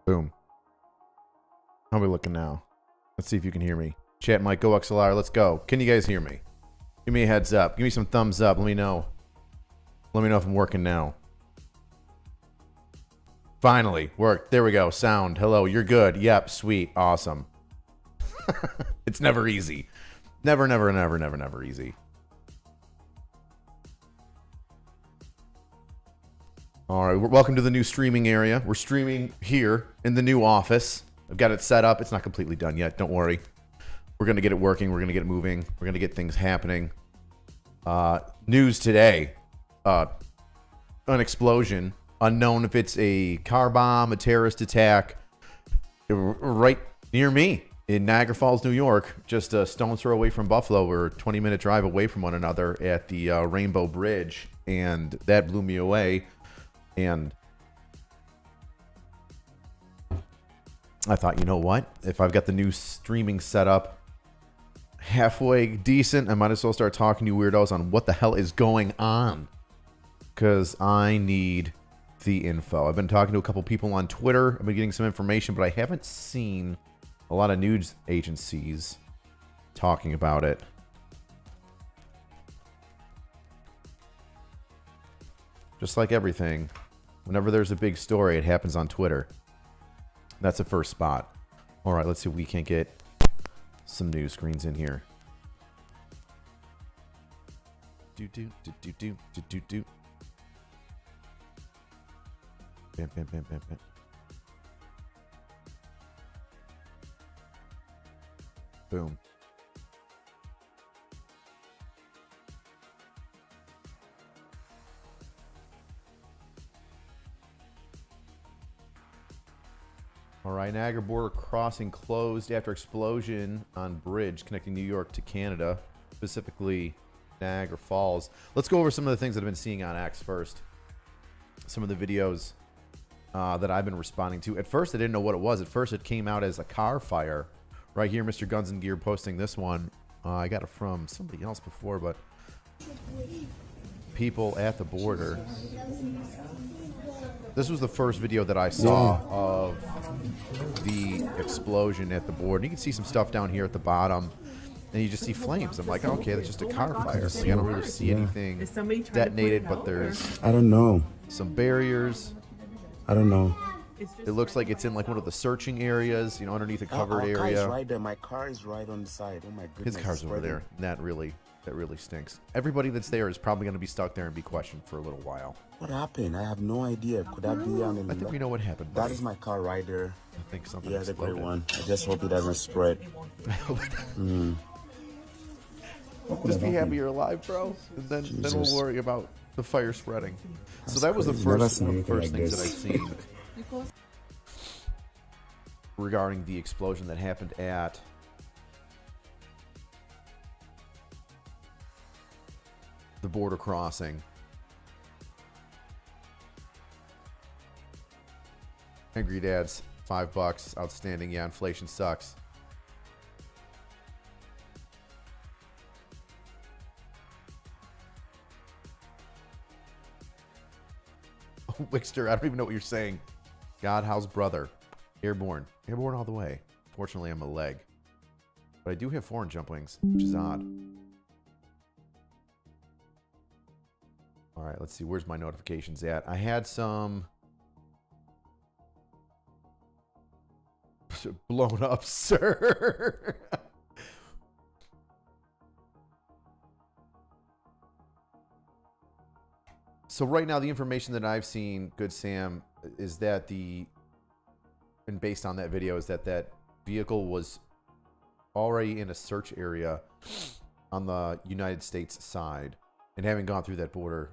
Boom. How are we looking now? Let's see if you can hear me. Chat mic, go XLR, let's go. Can you guys hear me? Give me a heads up. Give me some thumbs up. Let me know. Let me know if I'm working now. Finally, worked. There we go. Sound. Hello, you're good. Yep, sweet. Awesome. It's never easy. Never easy. All right, welcome to the new streaming area. We're streaming here in the new office. I've got it set up. It's not completely done yet. Don't worry. We're going to get it working. We're going to get it moving. We're going to get things happening. News today. An explosion. Unknown if it's a car bomb, a terrorist attack. Right near me in Niagara Falls, New York. Just a stone's throw away from Buffalo. We're a 20-minute drive away from one another at the Rainbow Bridge. And that blew me away. And I thought, you know what? If I've got the new streaming setup halfway decent, I might as well start talking to you weirdos on what the hell is going on. Because I need the info. I've been talking to a couple people on Twitter. I've been getting some information, but I haven't seen a lot of news agencies talking about it. Just like everything. Whenever there's a big story, it happens on Twitter. That's the first spot. All right, let's see if we can't get some news screens in here. Do. Bam. Boom. All right, Niagara border crossing closed after explosion on bridge connecting New York to Canada, specifically Niagara Falls. Let's go over some of the things that I've been seeing on X first. Some of the videos that I've been responding to. At first, I didn't know what it was. At first, it came out as a car fire. Right here, Mr. Guns and Gear posting this one. I got it from somebody else before, but people at the border. This was the first video that I saw of the explosion at the border. You can see some stuff down here at the bottom, and you just see flames. I'm like, okay, that's just a car fire. Like, I don't really see anything detonated, but there's I don't know. Some barriers. I don't know. It looks like it's in like one of the searching areas, you know, underneath a covered area. My car is right there. My car is right on the side. Oh my goodness. His car's over there. And that really stinks. Everybody that's there is probably going to be stuck there and be questioned for a little while. What happened? I have no idea. Could that be on the... I think we know what happened, buddy. That is my car right there. I think something exploded. Yeah, the great one. I just hope it doesn't spread. Just be happy you're alive, bro. And then we'll worry about the fire spreading. So that was the first things that I've seen regarding the explosion that happened at the border crossing. Angry Dads, $5. Outstanding. Yeah, inflation sucks. Wixter, I don't even know what you're saying. God, how's brother? Airborne. Airborne all the way. Fortunately, I'm a leg. But I do have foreign jump wings, which is odd. All right, let's see. Where's my notifications at? I had some blown up, sir. So right now, the information that I've seen, Good Sam, is that and based on that video, is that vehicle was already in a search area on the United States side, and having gone through that border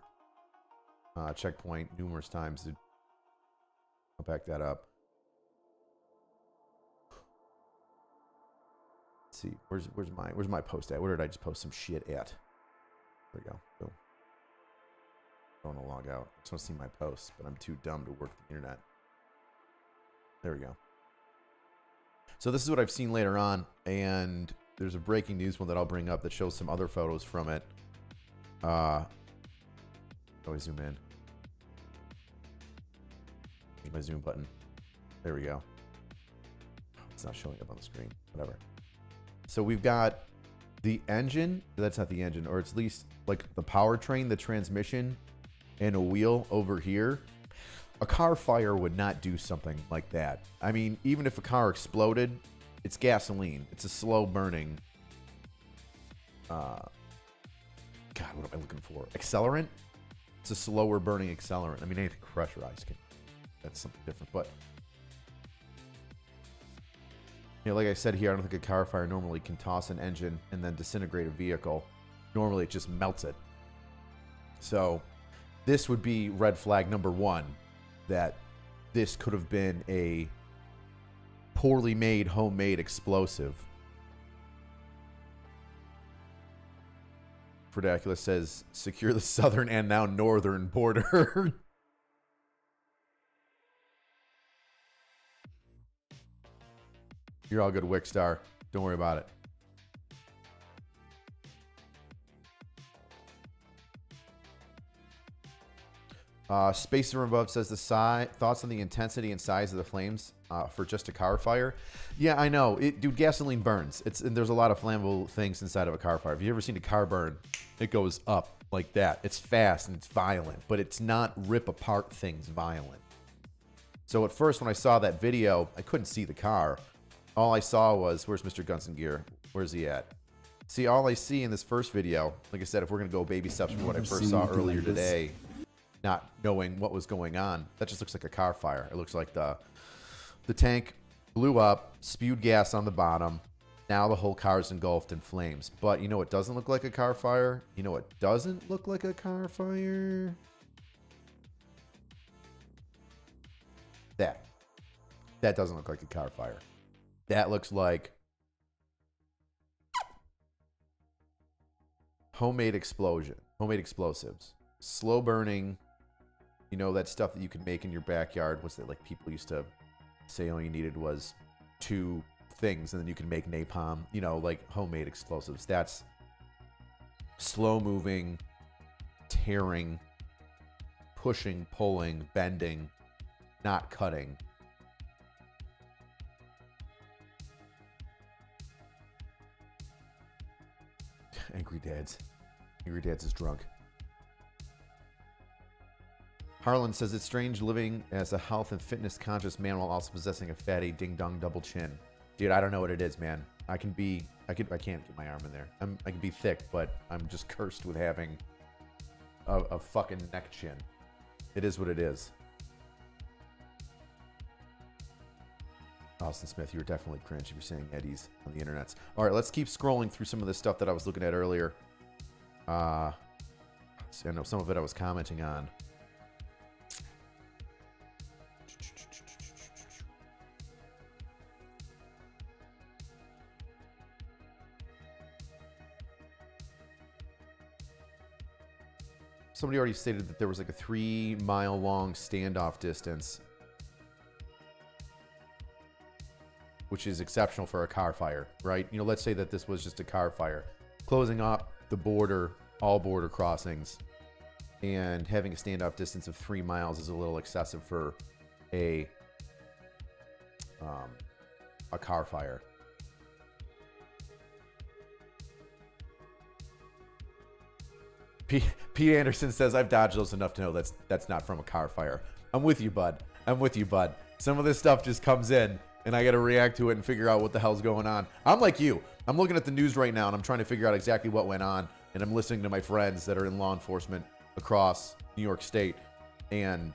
checkpoint numerous times. I'll back that up. Let's see, where's my post at? Where did I just post some shit at? There we go. Boom. I don't want to log out. I just want to see my posts, but I'm too dumb to work the internet. There we go. So this is what I've seen later on, and there's a breaking news one that I'll bring up that shows some other photos from it. Always zoom in. Here's my zoom button. There we go. It's not showing up on the screen. Whatever. So we've got the engine. That's not the engine, or it's at least like the powertrain, the transmission, and a wheel over here. A car fire would not do something like that. I mean, even if a car exploded, it's gasoline. It's a slow burning. God, what am I looking for? Accelerant? It's a slower burning accelerant. I mean, anything pressurized can. That's something different, but. You know, like I said here, I don't think a car fire normally can toss an engine and then disintegrate a vehicle. Normally, it just melts it. So, this would be red flag number one, that this could have been a poorly made, homemade explosive. Fredacula says, secure the southern and now northern border. You're all good, Wickstar. Don't worry about it. Spacer Above says thoughts on the intensity and size of the flames for just a car fire. Yeah, I know. Dude, gasoline burns. And there's a lot of flammable things inside of a car fire. Have you ever seen a car burn? It goes up like that. It's fast and it's violent, but it's not rip apart things violent. So at first when I saw that video, I couldn't see the car. All I saw was, where's Mr. Guns and Gear? Where's he at? See, all I see in this first video, like I said, if we're going to go baby steps from what I first saw earlier today, not knowing what was going on, that just looks like a car fire. It looks like the tank blew up, spewed gas on the bottom. Now the whole car's engulfed in flames. But you know what doesn't look like a car fire? You know what doesn't look like a car fire? That. That doesn't look like a car fire. That looks like homemade explosion, homemade explosives, slow burning. You know, that stuff that you can make in your backyard. What's that? Like people used to say all you needed was 2 things and then you can make napalm. You know, like homemade explosives. That's slow moving, tearing, pushing, pulling, bending, not cutting. Angry Dads. Angry Dads is drunk. Harlan says it's strange living as a health and fitness conscious man while also possessing a fatty ding dong double chin. Dude, I don't know what it is, man. I can't get my arm in there. I can be thick, but I'm just cursed with having a fucking neck chin. It is what it is. Austin Smith, you were definitely cringe if you're saying Eddie's on the internets. All right, let's keep scrolling through some of the stuff that I was looking at earlier. I know some of it I was commenting on. Somebody already stated that there was like a 3-mile long standoff distance, which is exceptional for a car fire, right? You know, let's say that this was just a car fire. Closing up the border, all border crossings, and having a standoff distance of 3 miles is a little excessive for a car fire. Pete Anderson says, I've dodged those enough to know that's not from a car fire. I'm with you, bud. I'm with you, bud. Some of this stuff just comes in, and I got to react to it and figure out what the hell's going on. I'm like you. I'm looking at the news right now, and I'm trying to figure out exactly what went on, and I'm listening to my friends that are in law enforcement across New York State, and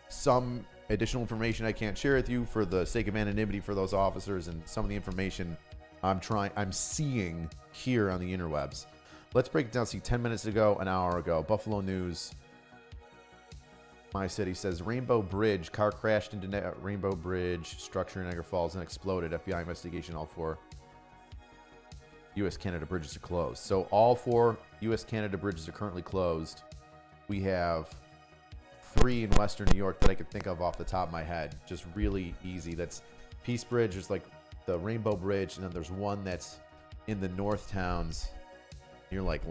some additional information I can't share with you for the sake of anonymity for those officers, and some of the information I'm seeing here on the interwebs. Let's break it down. See, 10 minutes ago, an hour ago, Buffalo News, My City says Rainbow Bridge car crashed into Rainbow Bridge structure in Niagara Falls and exploded. FBI investigation. All 4 U.S.-Canada bridges are closed. So all 4 U.S.-Canada bridges are currently closed. We have 3 in Western New York that I could think of off the top of my head. Just really easy. That's Peace Bridge. There's like the Rainbow Bridge, and then there's one that's in the North Towns. You're like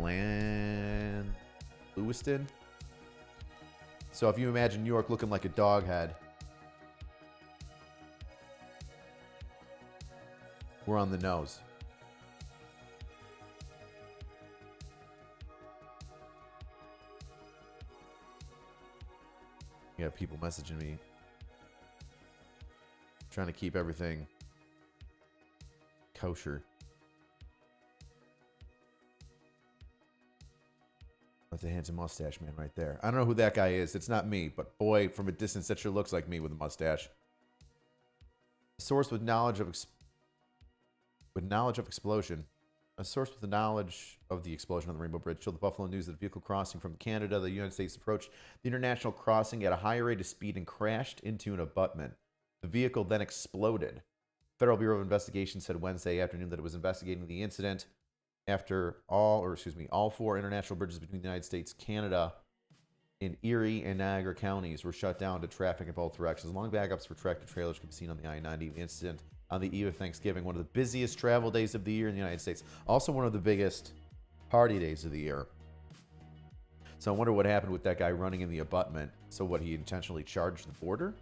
Lewiston. So if you imagine New York looking like a dog head, We're on the nose. You got people messaging me. Trying to keep everything kosher. That's a handsome mustache man right there. I don't know who that guy is. It's not me, but boy, from a distance, that sure looks like me with a mustache. A source with knowledge of explosion. A source with the knowledge of the explosion on the Rainbow Bridge told the Buffalo News that a vehicle crossing from Canada to the United States approached the international crossing at a high rate of speed and crashed into an abutment. The vehicle then exploded. Federal Bureau of Investigation said Wednesday afternoon that it was investigating the incident after all four international bridges between the United States, Canada, in Erie and Niagara counties were shut down to traffic in both directions. Long backups for tractor trailers can be seen on the I-90. The incident on the eve of Thanksgiving, one of the busiest travel days of the year in the United States. Also one of the biggest party days of the year. So I wonder what happened with that guy running in the abutment. So what, he intentionally charged the border?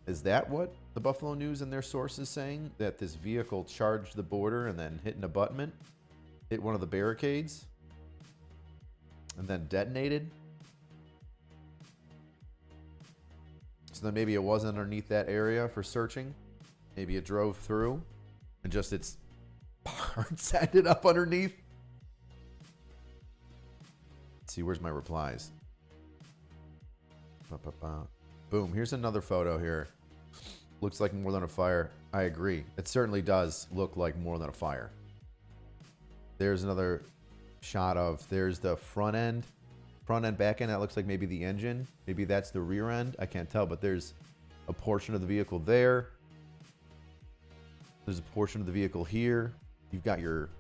Is that what the Buffalo News and their sources saying? That this vehicle charged the border and then hit an abutment? Hit one of the barricades? And then detonated? So then maybe it wasn't underneath that area for searching. Maybe it drove through and just its parts ended up underneath. Let's see, where's my replies? Boom, here's another photo here. Looks like more than a fire. I agree. It certainly does look like more than a fire. There's another shot of, there's the front end, back end. That looks like maybe the engine. Maybe that's the rear end. I can't tell, but there's a portion of the vehicle there. There's a portion of the vehicle here. You've got your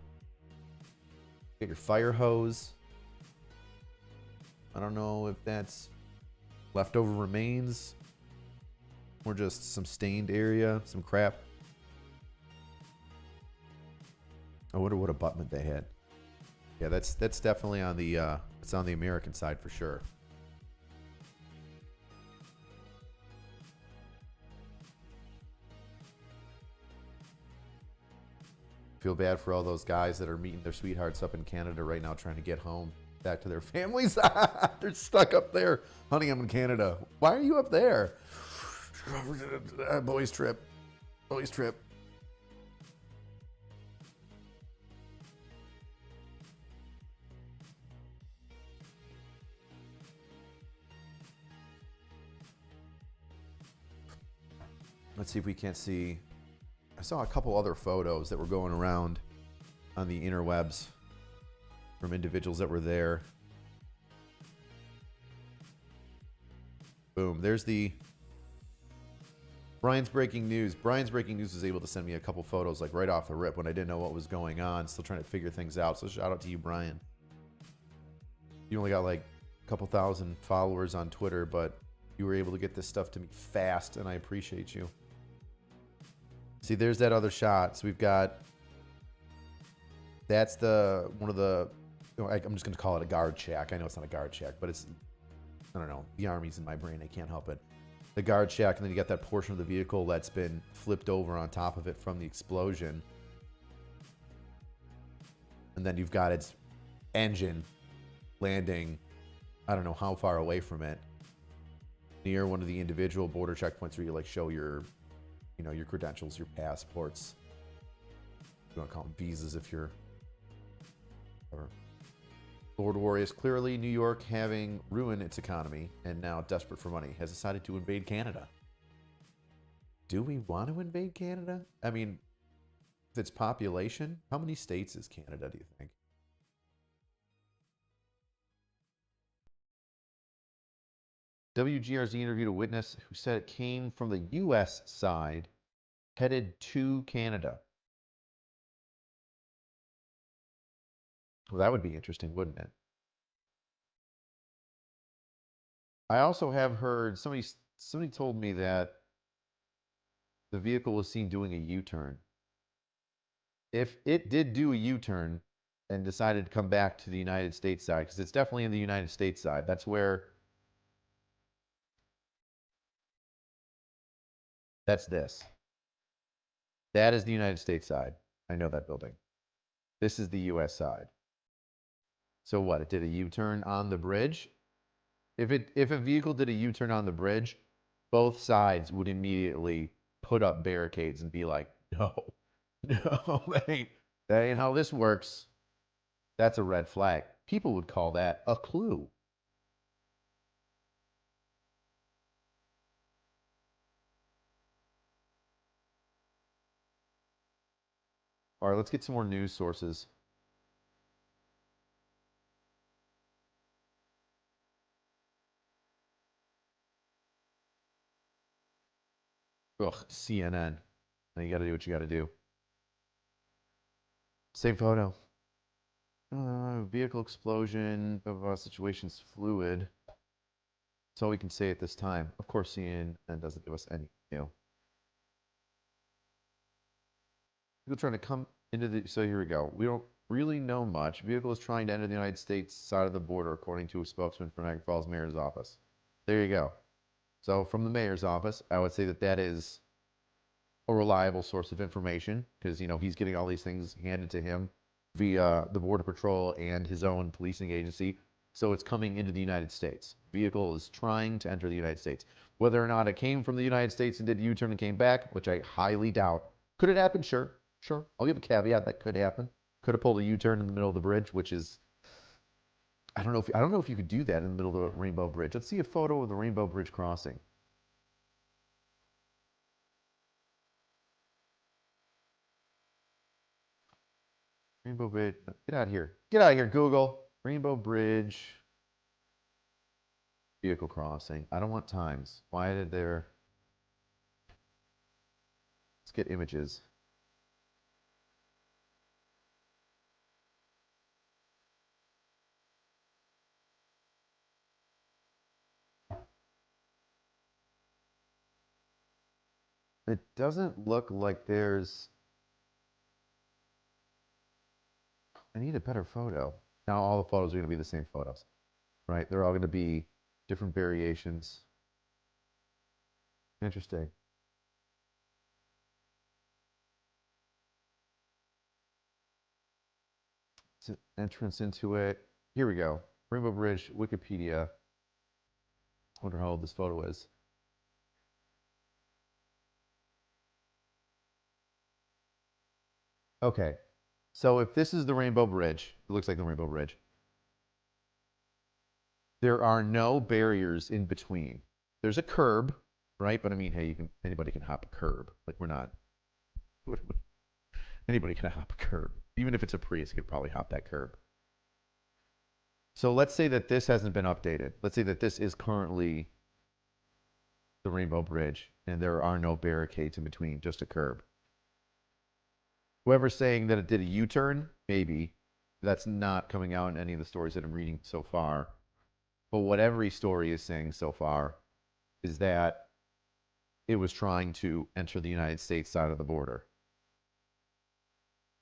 fire hose. I don't know if that's leftover remains or just some stained area, some crap. I wonder what abutment they had. Yeah, that's definitely on the it's on the American side for sure. Feel bad for all those guys that are meeting their sweethearts up in Canada right now, trying to get home back to their families. They're stuck up there. Honey, I'm in Canada. Why are you up there? Boys trip. Boys trip. Let's see if we can't see. I saw a couple other photos that were going around on the interwebs from individuals that were there. Boom. There's the Brian's Breaking News. Brian's Breaking News was able to send me a couple photos like right off the rip when I didn't know what was going on. Still trying to figure things out. So shout out to you, Brian. You only got like a couple thousand followers on Twitter, but you were able to get this stuff to me fast, and I appreciate you. See, there's that other shot. So we've got, that's the, one of the, I'm just going to call it a guard shack. I know it's not a guard shack, but it's, I don't know, the Army's in my brain. I can't help it. The guard shack, and then you got that portion of the vehicle that's been flipped over on top of it from the explosion. And then you've got its engine landing, I don't know how far away from it, near one of the individual border checkpoints where you like show your, you know, your credentials, your passports. You want to call them visas if you're, whatever. Lord Warriors, clearly New York, having ruined its economy and now desperate for money, has decided to invade Canada. Do we want to invade Canada? I mean, with its population, how many states is Canada, do you think? WGRZ interviewed a witness who said it came from the U.S. side, headed to Canada. Well, that would be interesting, wouldn't it? I also have heard, somebody told me that the vehicle was seen doing a U-turn. If it did do a U-turn and decided to come back to the United States side, because it's definitely in the United States side, that's where, that's this. That is the United States side. I know that building. This is the U.S. side. So what? It did a U-turn on the bridge. If a vehicle did a U-turn on the bridge, both sides would immediately put up barricades and be like, "No, no, that ain't how this works." That's a red flag. People would call that a clue. All right, let's get some more news sources. Ugh, CNN. Now you got to do what you got to do. Same photo. Vehicle explosion. Blah, blah, blah, situation's fluid. That's all we can say at this time. Of course, CNN doesn't give us any. People trying to come into the. So here we go. We don't really know much. Vehicle is trying to enter the United States side of the border, according to a spokesman from Niagara Falls Mayor's office. There you go. So from the mayor's office, I would say that that is a reliable source of information because he's getting all these things handed to him via the Border Patrol and his own policing agency. So it's coming into the United States. Vehicle is trying to enter the United States. Whether or not it came from the United States and did a U-turn and came back, which I highly doubt. Could it happen? Sure. Sure. I'll give a caveat that could happen. Could have pulled a U-turn in the middle of the bridge, which is I don't know if you could do that in the middle of the Rainbow Bridge. Let's see a photo of the Rainbow Bridge crossing. Rainbow Bridge. Get out of here. Get out of here, Google. Rainbow Bridge vehicle crossing. I don't want times. Why did there? Let's get images. It doesn't look like there's. I need a better photo. Now all the photos are going to be the same photos, right? They're all going to be different variations. Interesting. It's an entrance into it. Here we go. Rainbow Bridge, Wikipedia. Wonder how old this photo is. Okay. So if this is the Rainbow Bridge, it looks like the Rainbow Bridge. There are no barriers in between. There's a curb, right? But I mean, hey, anybody can hop a curb. Like we're not anybody can hop a curb. Even if it's a Prius, you could probably hop that curb. So let's say that this hasn't been updated. Let's say that this is currently the Rainbow Bridge and there are no barricades in between, just a curb. Whoever's saying that it did a U-turn, maybe. That's not coming out in any of the stories that I'm reading so far. But what every story is saying so far is that it was trying to enter the United States side of the border.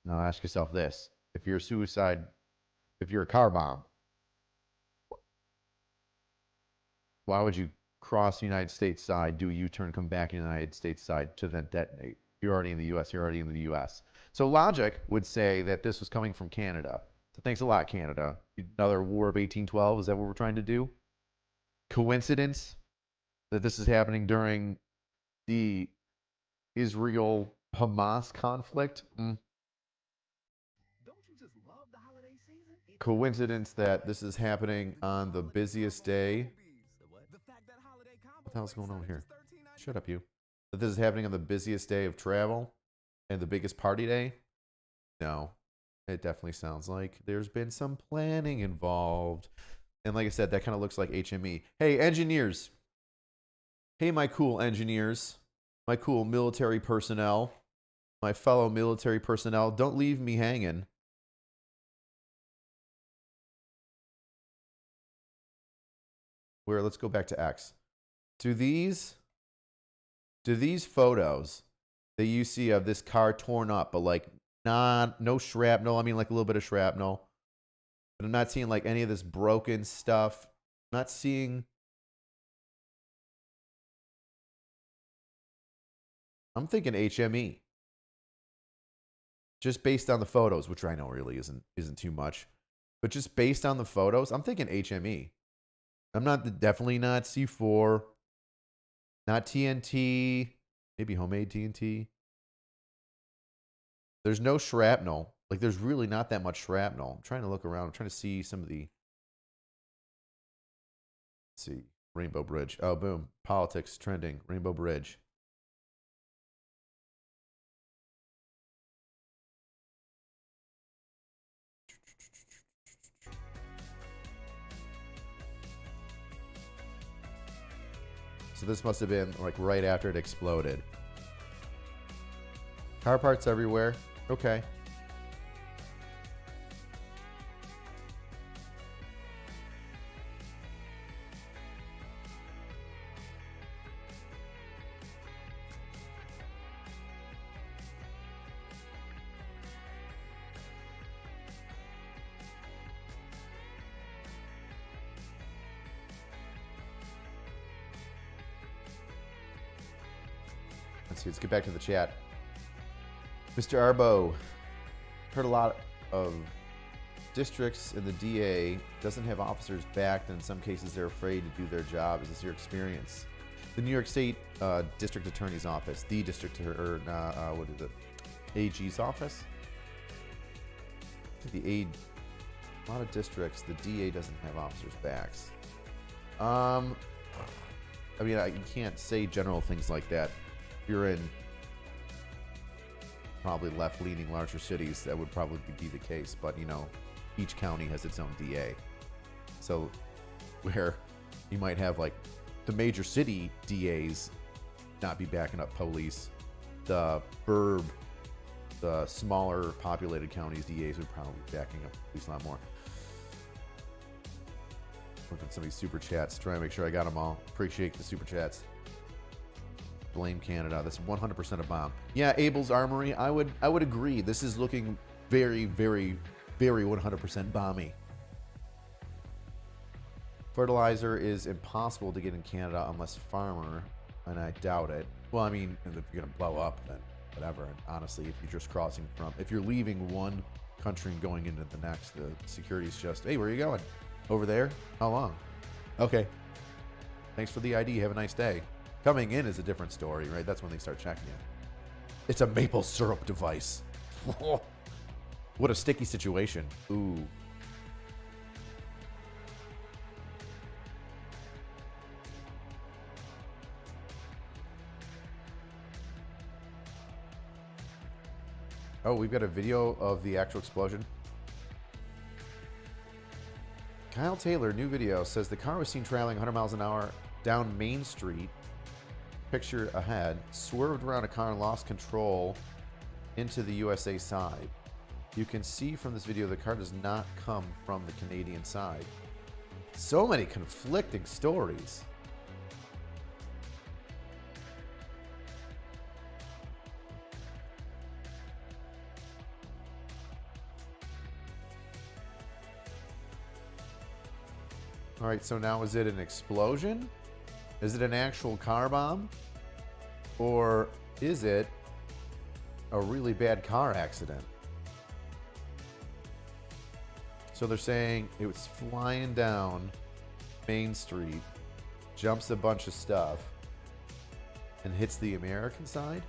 Now ask yourself this. If you're a car bomb, why would you cross the United States side, do a U-turn, come back in the United States side to then detonate? You're already in the U.S. You're already in the U.S. So logic would say that this was coming from Canada. So thanks a lot, Canada. Another War of 1812, is that what we're trying to do? Coincidence that this is happening during the Israel-Hamas conflict? Coincidence that this is happening on the busiest day? What the hell's going on here? Shut up, you. That this is happening on the busiest day of travel and the biggest party day? No. It definitely sounds like there's been some planning involved. And like I said, that kind of looks like HME. Hey, engineers. Hey, my cool engineers. My cool military personnel. My fellow military personnel. Don't leave me hanging. Let's go back to X. Do these photos that you see of this car torn up, but like no shrapnel, I mean like a little bit of shrapnel, but I'm not seeing like any of this broken stuff. I'm not seeing. I'm thinking HME. just based on the photos, which I know really isn't too much, but just based on the photos, I'm thinking HME. I'm definitely not C4, not TNT, maybe homemade TNT. There's no shrapnel. Like, there's really not that much shrapnel. I'm trying to look around. I'm trying to see some of the... Let's see. Rainbow Bridge. Oh, boom. Politics trending. Rainbow Bridge. So this must have been like right after it exploded. Car parts everywhere. Okay. Let's get back to the chat. Mr. Arbo, heard a lot of districts in the DA doesn't have officers backed, and in some cases they're afraid to do their job. Is this your experience? The New York State District Attorney's Office, the district, or what is it? AG's office? I think a lot of districts, the DA doesn't have officers backs. I mean, you can't say general things like that. If you're in probably left-leaning larger cities, that would probably be the case. But, you know, each county has its own DA. So where you might have, like, the major city DAs not be backing up police, the smaller populated counties DAs would probably be backing up police a lot more. Looking at some of these super chats, trying to make sure I got them all. Appreciate the super chats. Blame Canada. This is 100% a bomb. Yeah, Abel's Armory. I would agree. This is looking very, very, very 100% bomby. Fertilizer is impossible to get in Canada unless farmer, and I doubt it. Well, I mean, if you're gonna blow up, then whatever. And honestly, if you're just crossing if you're leaving one country and going into the next, the security's just, hey, where are you going? Over there? How long? Okay. Thanks for the ID. Have a nice day. Coming in is a different story, right? That's when they start checking you. It's a maple syrup device. What a sticky situation. Ooh. Oh, we've got a video of the actual explosion. Kyle Taylor, new video, says the car was seen traveling 100 miles an hour down Main Street. Picture ahead, swerved around a car and lost control into the USA side. You can see from this video the car does not come from the Canadian side. So many conflicting stories. All right, so now is it an explosion? Is it an actual car bomb? Or is it a really bad car accident? So they're saying it was flying down Main Street, jumps a bunch of stuff, and hits the American side?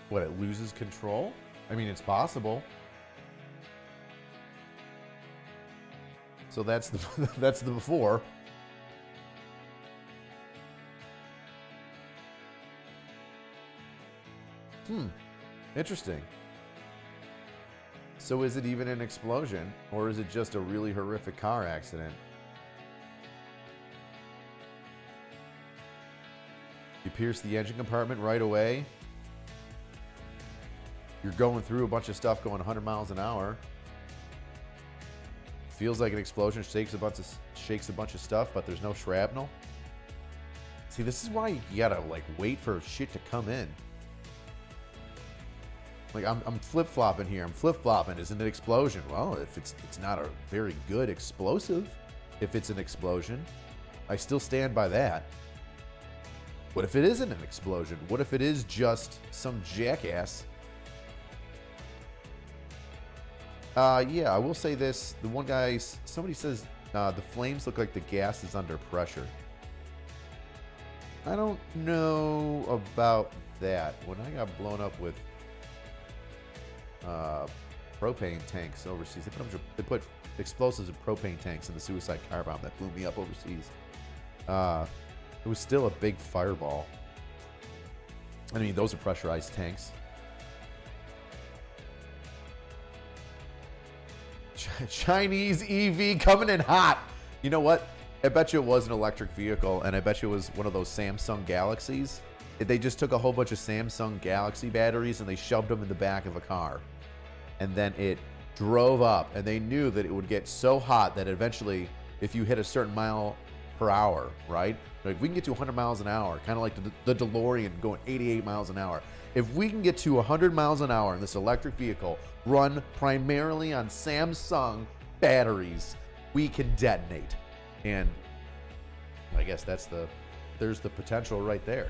What, it loses control? I mean, it's possible. So that's the that's the before. Interesting. So is it even an explosion, or is it just a really horrific car accident? You pierce the engine compartment right away. You're going through a bunch of stuff going 100 miles an hour. Feels like an explosion, shakes a bunch of stuff, but there's no shrapnel. See, this is why you gotta like wait for shit to come in. Like I'm flip-flopping here. I'm flip-flopping. Is it an explosion? Well, if it's not a very good explosive, if it's an explosion, I still stand by that. What if it isn't an explosion? What if it is just some jackass? Yeah, I will say this. The one guy, somebody says the flames look like the gas is under pressure. I don't know about that. When I got blown up with propane tanks overseas, they put explosives in propane tanks in the suicide car bomb that blew me up overseas. It was still a big fireball. I mean, those are pressurized tanks. Chinese EV coming in hot. You know what? I bet you it was an electric vehicle, and I bet you it was one of those Samsung Galaxies. They just took a whole bunch of Samsung Galaxy batteries and they shoved them in the back of a car. And then it drove up, and they knew that it would get so hot that eventually, if you hit a certain mile per hour, right? Like we can get to 100 miles an hour, kind of like the DeLorean going 88 miles an hour. If we can get to 100 miles an hour in this electric vehicle, run primarily on Samsung batteries, we can detonate. And I guess there's the potential right there.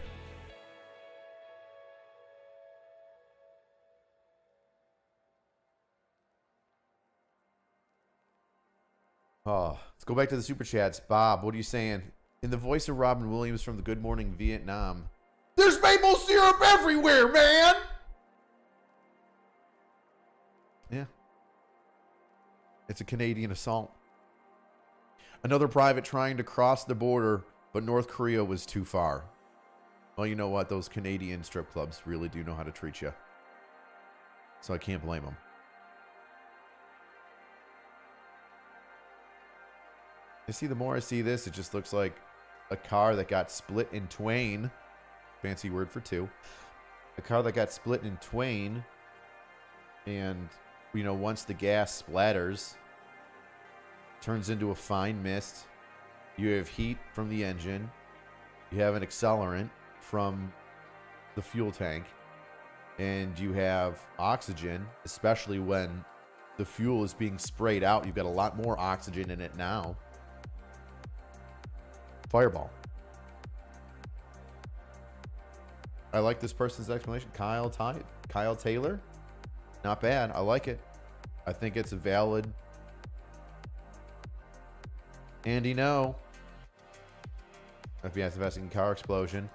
Oh, let's go back to the super chats. Bob, what are you saying? In the voice of Robin Williams from the Good Morning Vietnam, there's maple syrup everywhere, man! Yeah. It's a Canadian assault. Another private trying to cross the border, but North Korea was too far. Well, you know what? Those Canadian strip clubs really do know how to treat you. So I can't blame them. You see, the more I see this, it just looks like a car that got split in twain. Fancy word for two. A car that got split in twain. And, you know, once the gas splatters, turns into a fine mist. You have heat from the engine. You have an accelerant from the fuel tank. And you have oxygen, especially when the fuel is being sprayed out. You've got a lot more oxygen in it now. Fireball. I like this person's explanation. Kyle Taylor. Not bad. I like it. I think it's a valid. Andy, no. FBI's investigating car explosion.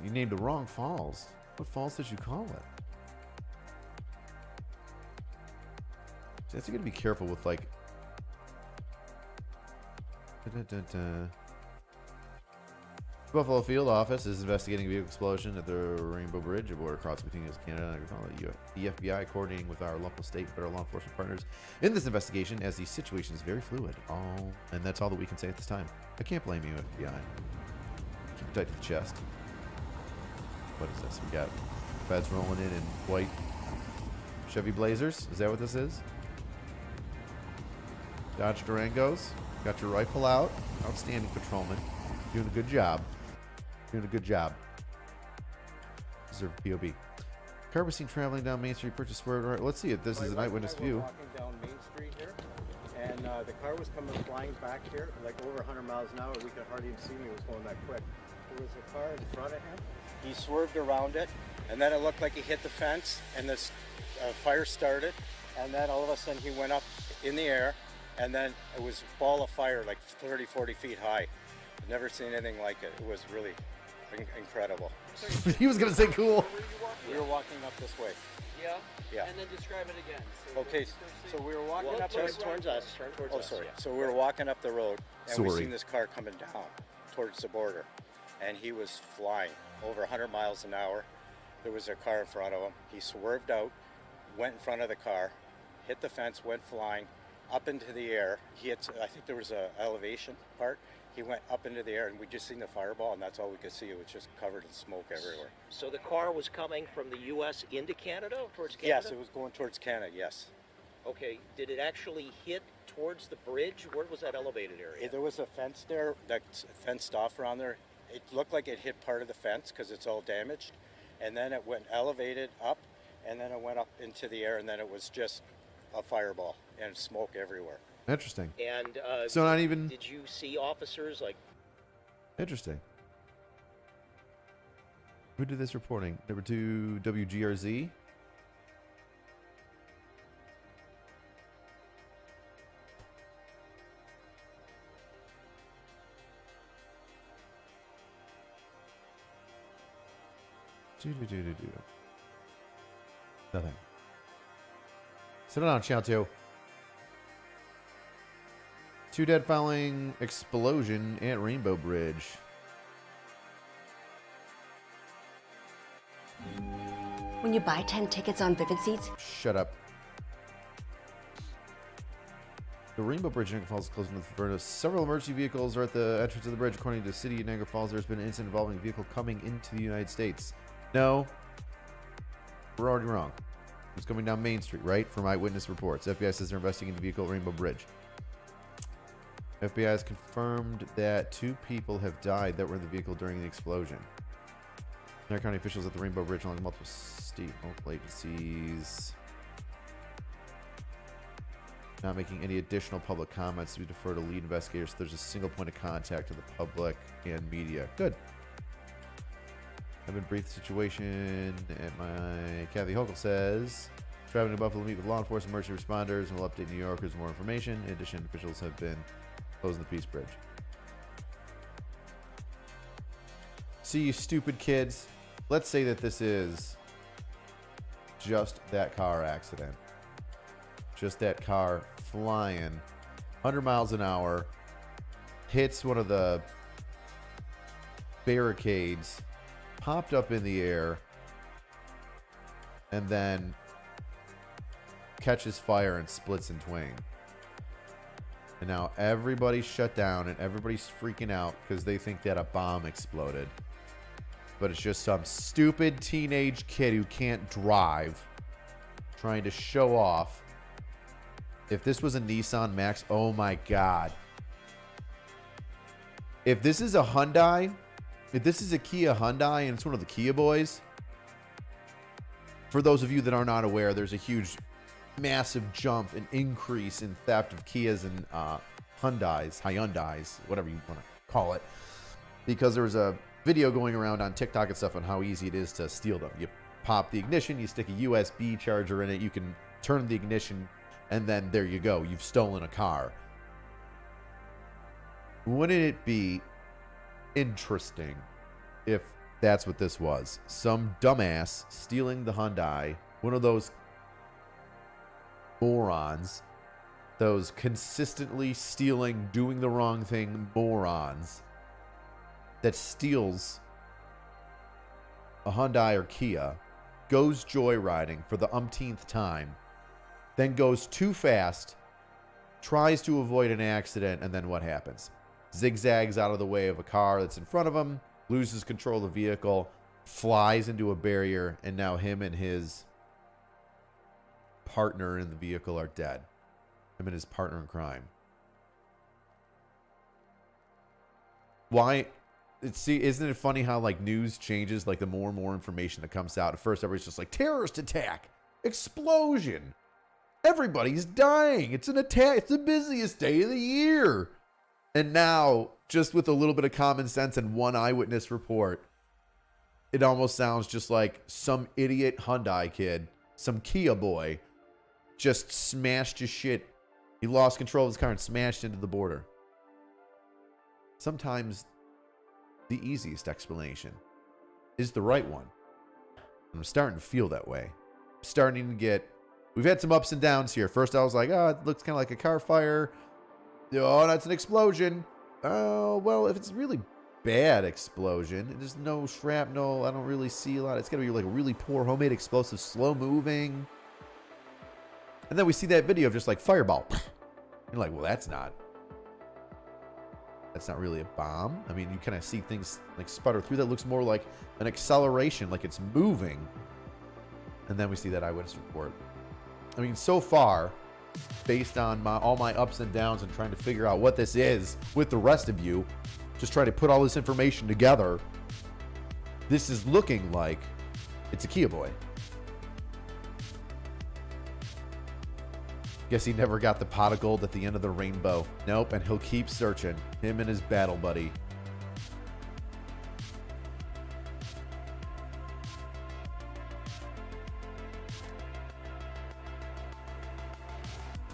You named the wrong falls. What falls did you call it? So you got to be careful with like. Buffalo Field Office is investigating a vehicle explosion at the Rainbow Bridge, a border crossing between US and Canada. The FBI coordinating with our local, state, federal law enforcement partners in this investigation, as the situation is very fluid. And that's all that we can say at this time. I can't blame you, FBI. Keep it tight to the chest. What is this? We got feds rolling in white Chevy Blazers. Is that what this is? Dodge Durangos. Got your rifle out. Outstanding patrolman. Doing a good job. Doing a good job. Deserve POB. Car was seen traveling down Main Street. Purchase swerved. All right, let's see it. This is an eyewitness view. Walking down Main Street here, and the car was coming flying back here, like over 100 miles an hour. We could hardly even see me. It was going that quick. There was a car in front of him. He swerved around it, and then it looked like he hit the fence, and this fire started, and then all of a sudden he went up in the air, and then it was a ball of fire like 30, 40 feet high. I've never seen anything like it. It was really incredible. He was going to say cool. We were walking up this way. Yeah? Yeah. And then describe it again. So Okay, so we were walking up turn towards us. Turn towards us. sorry. Yeah. So we were walking up the road, and we Sorry. seen this car coming down towards the border, and he was flying over 100 miles an hour. There was a car in front of him. He swerved out, went in front of the car, hit the fence, went flying up into the air. He hit, I think there was a elevation part. He went up into the air, and we just seen the fireball, and that's all we could see. It was just covered in smoke everywhere. So the car was coming from the U.S. into Canada, towards Canada? Yes, it was going towards Canada, yes. Okay, did it actually hit towards the bridge? Where was that elevated area? There was a fence there that's fenced off around there. It looked like it hit part of the fence because it's all damaged. And then it went elevated up, and then it went up into the air, and then it was just a fireball and smoke everywhere. Interesting. And So not even. did you see officers like Interesting. Who did this reporting? Number 2, WGRZ. Nothing. Sit down, Chao. 2 dead following explosion at Rainbow Bridge. When you buy 10 tickets on Vivid Seats, Shut up. The Rainbow Bridge in Niagara Falls is closed with Verna. Several emergency vehicles are at the entrance of the bridge. According to the city of Niagara Falls, there's been an incident involving a vehicle coming into the United States. No. We're already wrong. It's coming down Main Street, right? From eyewitness reports. FBI says they're investigating the vehicle at Rainbow Bridge. FBI has confirmed that 2 people have died that were in the vehicle during the explosion. Niagara County officials at the Rainbow Bridge, along with multiple state and local agencies, not making any additional public comments. We defer to lead investigators. So there's a single point of contact to the public and media. Good. I've been briefed the situation at my... Kathy Huchul says, traveling to Buffalo to meet with law enforcement, emergency responders, and will update New Yorkers with more information. In addition, officials have been closing the Peace Bridge. See, you stupid kids. Let's say that this is just that car accident. Just that car flying 100 miles an hour, hits one of the barricades, popped up in the air, and then catches fire and splits in twain. And now everybody's shut down and everybody's freaking out because they think that a bomb exploded. But it's just some stupid teenage kid who can't drive trying to show off. If this was a Nissan Max, oh my God. If this is a Hyundai, if this is a Kia Hyundai and it's one of the Kia boys, for those of you that are not aware, there's a huge, massive jump and increase in theft of Kias and Hyundais, whatever you want to call it, because there was a video going around on TikTok and stuff on how easy it is to steal them. You pop the ignition, you stick a USB charger in it, you can turn the ignition, and then there you go. You've stolen a car. Wouldn't it be interesting if that's what this was? Some dumbass stealing the Hyundai, one of those morons, those consistently stealing, doing the wrong thing morons, that steals a Hyundai or Kia, goes joyriding for the umpteenth time, then goes too fast, tries to avoid an accident, and then what happens? Zigzags out of the way of a car that's in front of him, loses control of the vehicle, flies into a barrier, and now him and his partner in the vehicle are dead. Him and his partner in crime. Why? See, isn't it funny how like news changes, like the more and more information that comes out? At first, everybody's just like, terrorist attack, explosion, everybody's dying, it's an attack, it's the busiest day of the year. And now, just with a little bit of common sense and one eyewitness report, it almost sounds just like some idiot Hyundai kid, some Kia boy, just smashed his shit. He lost control of his car and smashed into the border. Sometimes the easiest explanation is the right one. I'm starting to feel that way. I'm starting to get... We've had some ups and downs here. First I was like, oh, it looks kind of like a car fire. Oh, that's an explosion. Oh, well, if it's really bad explosion, there's no shrapnel, I don't really see a lot. It's got to be like a really poor homemade explosive, slow moving. And then we see that video of just like fireball. You're like, well, that's not really a bomb. I mean, you kind of see things like sputter through. That looks more like an acceleration, like it's moving. And then we see that eyewitness report. I mean, so far, based on all my ups and downs and trying to figure out what this is with the rest of you, just trying to put all this information together, this is looking like it's a Kia boy. Guess he never got the pot of gold at the end of the rainbow. Nope, and he'll keep searching. Him and his battle buddy.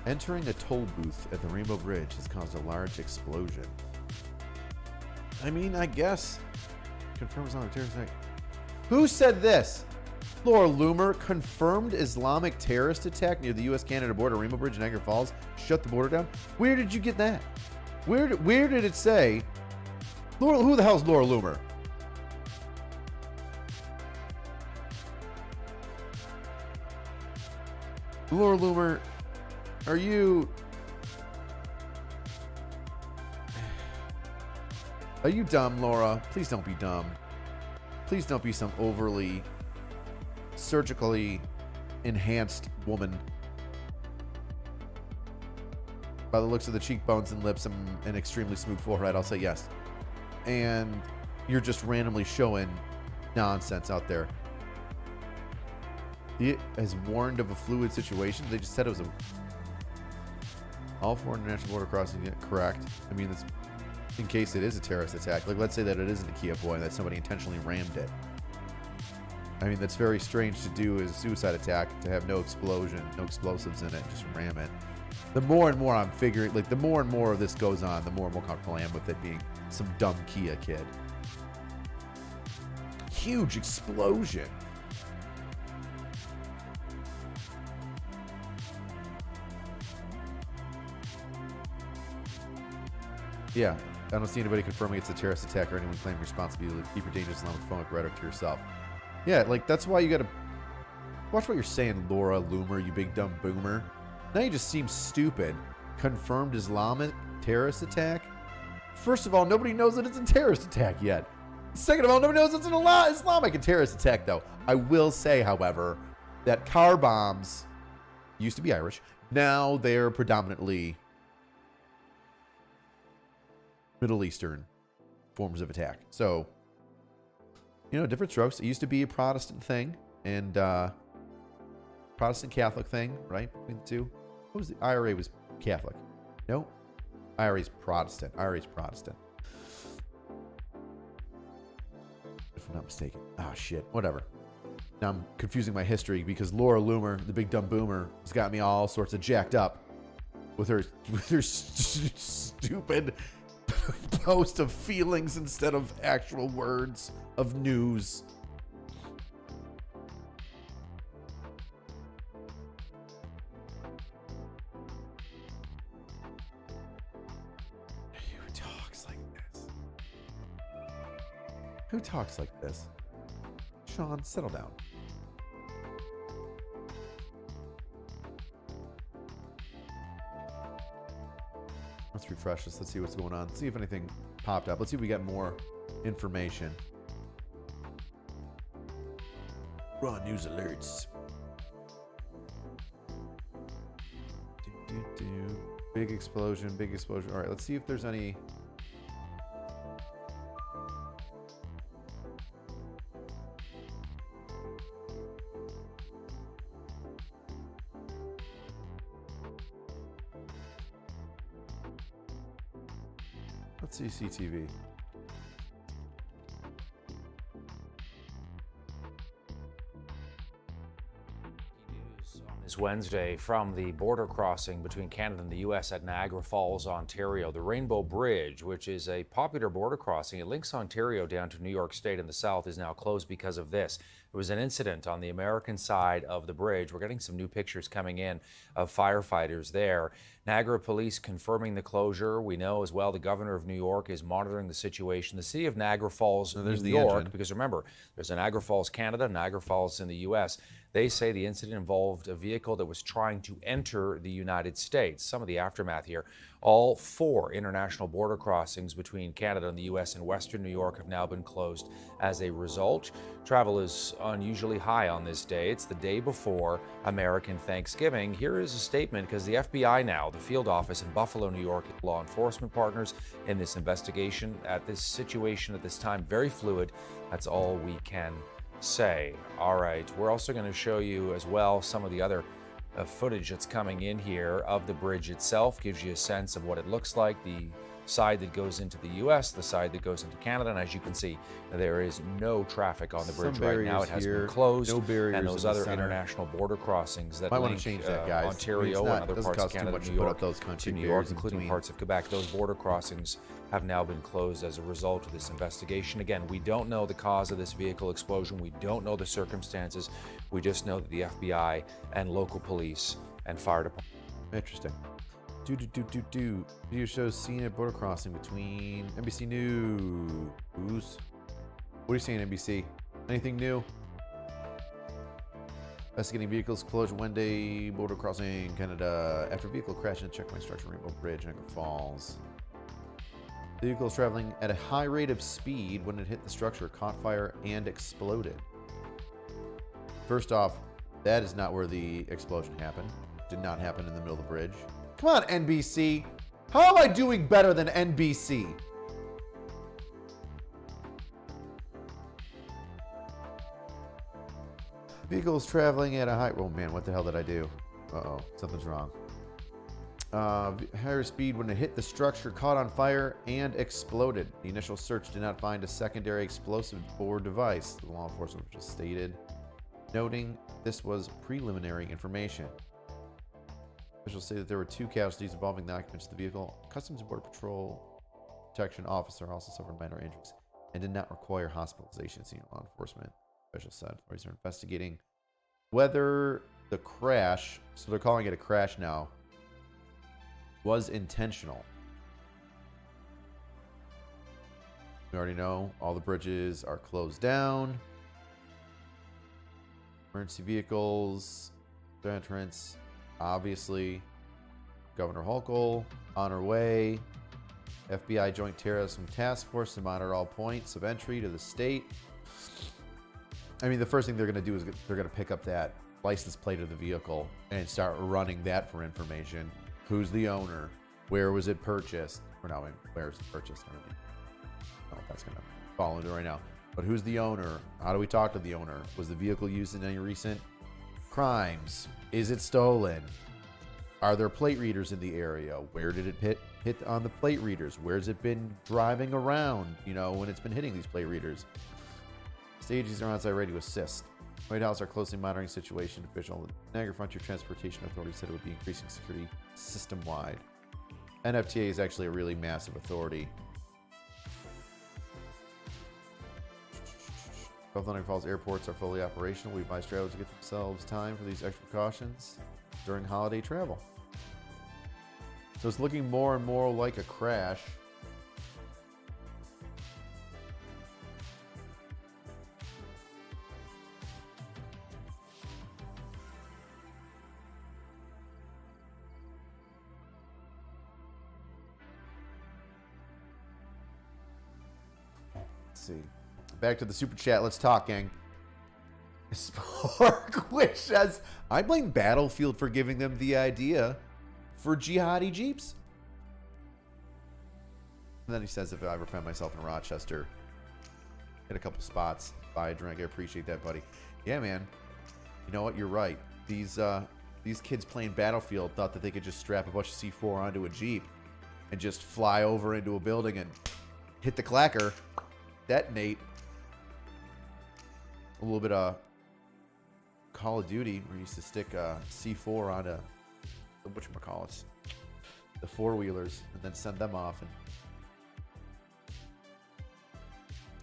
Entering a toll booth at the Rainbow Bridge has caused a large explosion. I mean, I guess. Confirms on a terrorist attack. Who said this? Laura Loomer, confirmed Islamic terrorist attack near the U.S.-Canada border, Rainbow Bridge, Niagara Falls. Shut the border down. Where did you get that? Where did it say? Laura, who the hell is Laura Loomer? Laura Loomer, are you dumb, Laura? Please don't be dumb. Please don't be some overly surgically enhanced woman. By the looks of the cheekbones and lips and an extremely smooth forehead, I'll say yes. And you're just randomly showing nonsense out there. It has warned of a fluid situation. They just said it was all four international border crossing. Yeah, correct. I mean, it's in case it is a terrorist attack. Like, let's say that it isn't a Kia Boy, that somebody intentionally rammed it. I mean, that's very strange to do as a suicide attack, to have no explosion, no explosives in it, just ram it. The more and more I'm figuring, like, the more and more of this goes on, the more and more comfortable I am with it being some dumb Kia kid. Huge explosion. Yeah, I don't see anybody confirming it's a terrorist attack or anyone claiming responsibility. Keep your dangerous Islamophobic rhetoric to yourself. Yeah, like, that's why you gotta watch what you're saying, Laura Loomer, you big dumb boomer. Now you just seem stupid. Confirmed Islamic terrorist attack? First of all, nobody knows that it's a terrorist attack yet. Second of all, nobody knows it's an Islamic terrorist attack, though. I will say, however, that car bombs used to be Irish. Now they're predominantly Middle Eastern forms of attack. So, you know, different strokes. It used to be a Protestant thing and Protestant Catholic thing, right? Between the two. What was the IRA was Catholic? No, IRA's Protestant. IRA's Protestant. If I'm not mistaken. Oh shit. Whatever. Now I'm confusing my history because Laura Loomer, the big dumb boomer, has got me all sorts of jacked up with her stupid post of feelings instead of actual words of news. Who talks like this? Who talks like this? Sean, settle down. Let's refresh this. Let's see what's going on. Let's see if anything popped up. Let's see if we get more information. Raw news alerts. Big explosion, big explosion. All right, let's see if there's any. Let's see CTV. This Wednesday from the border crossing between Canada and the U.S. at Niagara Falls, Ontario. The Rainbow Bridge, which is a popular border crossing, it links Ontario down to New York State in the south, is now closed because of this. It was an incident on the American side of the bridge. We're getting some new pictures coming in of firefighters there. Niagara police confirming the closure. We know as well the governor of New York is monitoring the situation. The city of Niagara Falls, New York, because remember, there's a Niagara Falls, Canada, Niagara Falls in the U.S. They say the incident involved a vehicle that was trying to enter the United States. Some of the aftermath here. All 4 international border crossings between Canada and the U.S. and Western New York have now been closed as a result. Travel is unusually high on this day. It's the day before American Thanksgiving. Here is a statement because the FBI now, the field office in Buffalo, New York, law enforcement partners in this investigation at this situation at this time, very fluid. That's all we can say. All right, we're also going to show you as well some of the other footage that's coming in here of the bridge itself. Gives you a sense of what it looks like. The side that goes into the U.S., the side that goes into Canada, and as you can see, there is no traffic on the bridge right now. It has been closed, no barriers and those in the other center. international border crossings that Might wanna link change that, guys. Ontario and other doesn't parts of cost too Canada, much New to put York, up those to country New York, barriers in including between. parts of Quebec. Those border crossings have now been closed as a result of this investigation. Again, we don't know the cause of this vehicle explosion. We don't know the circumstances. We just know that the FBI and local police and fire department. Interesting. Video shows scene at border crossing between NBC News. What are you saying, NBC? Anything new? Investigating vehicles closure Wednesday border crossing Canada after vehicle crash in a checkpoint structure Rainbow Bridge, Niagara Falls. The vehicle was traveling at a high rate of speed when it hit the structure, caught fire, and exploded. First off, that is not where the explosion happened. Did not happen in the middle of the bridge. Come on, NBC. How am I doing better than NBC? Vehicles traveling at a high... Oh, man, what the hell did I do? Uh-oh, something's wrong. Higher speed when it hit the structure, caught on fire, and exploded. The initial search did not find a secondary explosive or device, the law enforcement official stated, noting this was preliminary information. Officials say that there were 2 casualties involving the occupants of the vehicle. Customs and Border Patrol protection officer also suffered minor injuries and did not require hospitalization, senior law enforcement officials said. Authorities are investigating whether the crash, so they're calling it a crash now, was intentional. We already know all the bridges are closed down. Emergency vehicles, entrance. Obviously, Governor Huchul on her way. FBI Joint Terrorism Task Force to monitor all points of entry to the state. I mean, the first thing they're going to do is they're going to pick up that license plate of the vehicle and start running that for information. Who's the owner? Where was it purchased? Or no, where was it purchased? I don't know if that's going to fall into right now. But who's the owner? How do we talk to the owner? Was the vehicle used in any recent crimes? Is it stolen? Are there plate readers in the area? Where did it hit on the plate readers? Where's it been driving around, when it's been hitting these plate readers? Stages are on site ready to assist. White House are closely monitoring the situation. Official Niagara Frontier Transportation Authority said it would be increasing security system-wide. NFTA is actually a really massive authority. Both Niagara Falls airports are fully operational. We advise travelers to get themselves time for these extra precautions during holiday travel. So it's looking more and more like a crash. Let's see. Back to the super chat. Let's talk, gang. Spark wishes. I blame Battlefield for giving them the idea for jihadi jeeps. And then he says, if I ever find myself in Rochester, hit a couple spots, buy a drink. I appreciate that, buddy. Yeah, man. You know what? You're right. These kids playing Battlefield thought that they could just strap a bunch of C4 onto a jeep and just fly over into a building and hit the clacker, detonate. A little bit of Call of Duty, where you used to stick C4 onto the whatchamacallits, the four-wheelers, and then send them off. And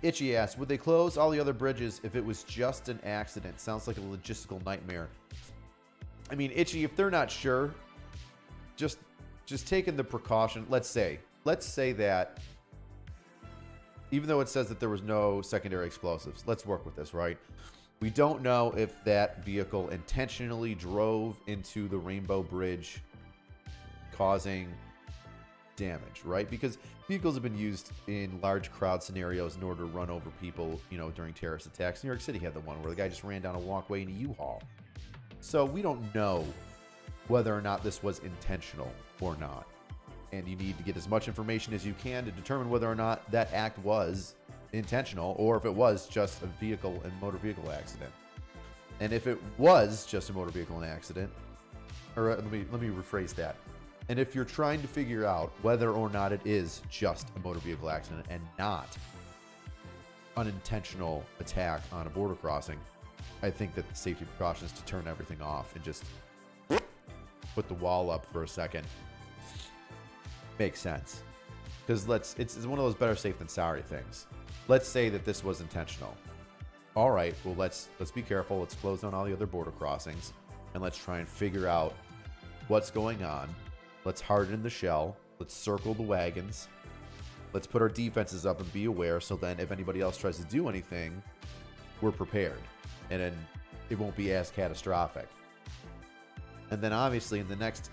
Itchy asks, would they close all the other bridges if it was just an accident? Sounds like a logistical nightmare. I mean, Itchy, if they're not sure, just taking the precaution. Let's say that even though it says that there was no secondary explosives, let's work with this, right? We don't know if that vehicle intentionally drove into the Rainbow Bridge, causing damage, right? Because vehicles have been used in large crowd scenarios in order to run over people, during terrorist attacks. New York City had the one where the guy just ran down a walkway in a U-Haul. So we don't know whether or not this was intentional or not. And you need to get as much information as you can to determine whether or not that act was intentional or if it was just a vehicle and motor vehicle accident. And if it was just a motor vehicle accident, or let me rephrase that. And if you're trying to figure out whether or not it is just a motor vehicle accident and not unintentional attack on a border crossing, I think that the safety precautions to turn everything off and just put the wall up for a second makes sense. Because it's one of those better safe than sorry things. Let's say that this was intentional. All right, well, let's be careful. Let's close down all the other border crossings, and let's try and figure out what's going on. Let's harden the shell. Let's circle the wagons. Let's put our defenses up and be aware, so then if anybody else tries to do anything, we're prepared. And then it won't be as catastrophic. And then obviously in the next,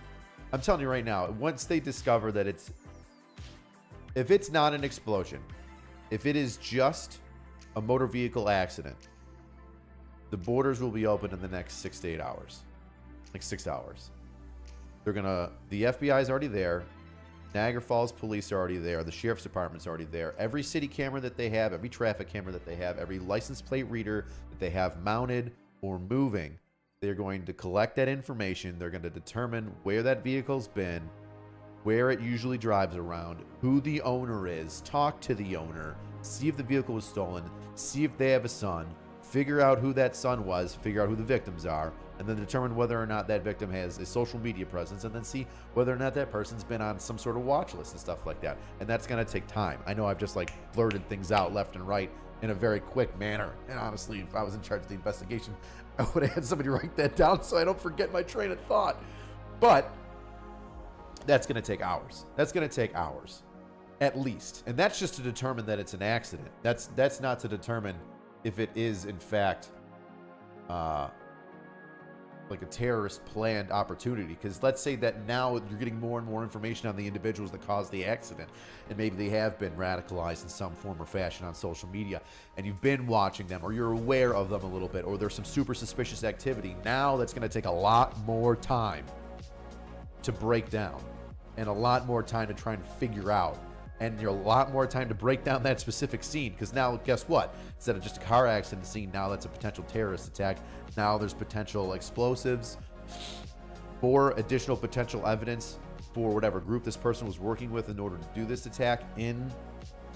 I'm telling you right now, once they discover that if it's not an explosion, if it is just a motor vehicle accident, the borders will be open in the next 6 to 8 hours. Like 6 hours. The FBI is already there. Niagara Falls police are already there. The sheriff's department's already there. Every city camera that they have, every traffic camera that they have, every license plate reader that they have mounted or moving, they're going to collect that information. They're going to determine where that vehicle's been, where it usually drives around, who the owner is, talk to the owner, see if the vehicle was stolen, see if they have a son, figure out who that son was, figure out who the victims are, and then determine whether or not that victim has a social media presence, and then see whether or not that person's been on some sort of watch list and stuff like that. And that's going to take time. I know I've just like blurted things out left and right in a very quick manner. And honestly, if I was in charge of the investigation, I would have had somebody write that down so I don't forget my train of thought. But that's going to take hours. That's going to take hours, at least. And that's just to determine that it's an accident. That's not to determine if it is, in fact, like a terrorist planned opportunity. Because let's say that now you're getting more and more information on the individuals that caused the accident, and maybe they have been radicalized in some form or fashion on social media, and you've been watching them, or you're aware of them a little bit, or there's some super suspicious activity. Now that's going to take a lot more time to break down, and a lot more time to try and figure out, and a lot more time to break down that specific scene. Because now, guess what? Instead of just a car accident scene, now that's a potential terrorist attack. Now there's potential explosives, more additional potential evidence for whatever group this person was working with in order to do this attack in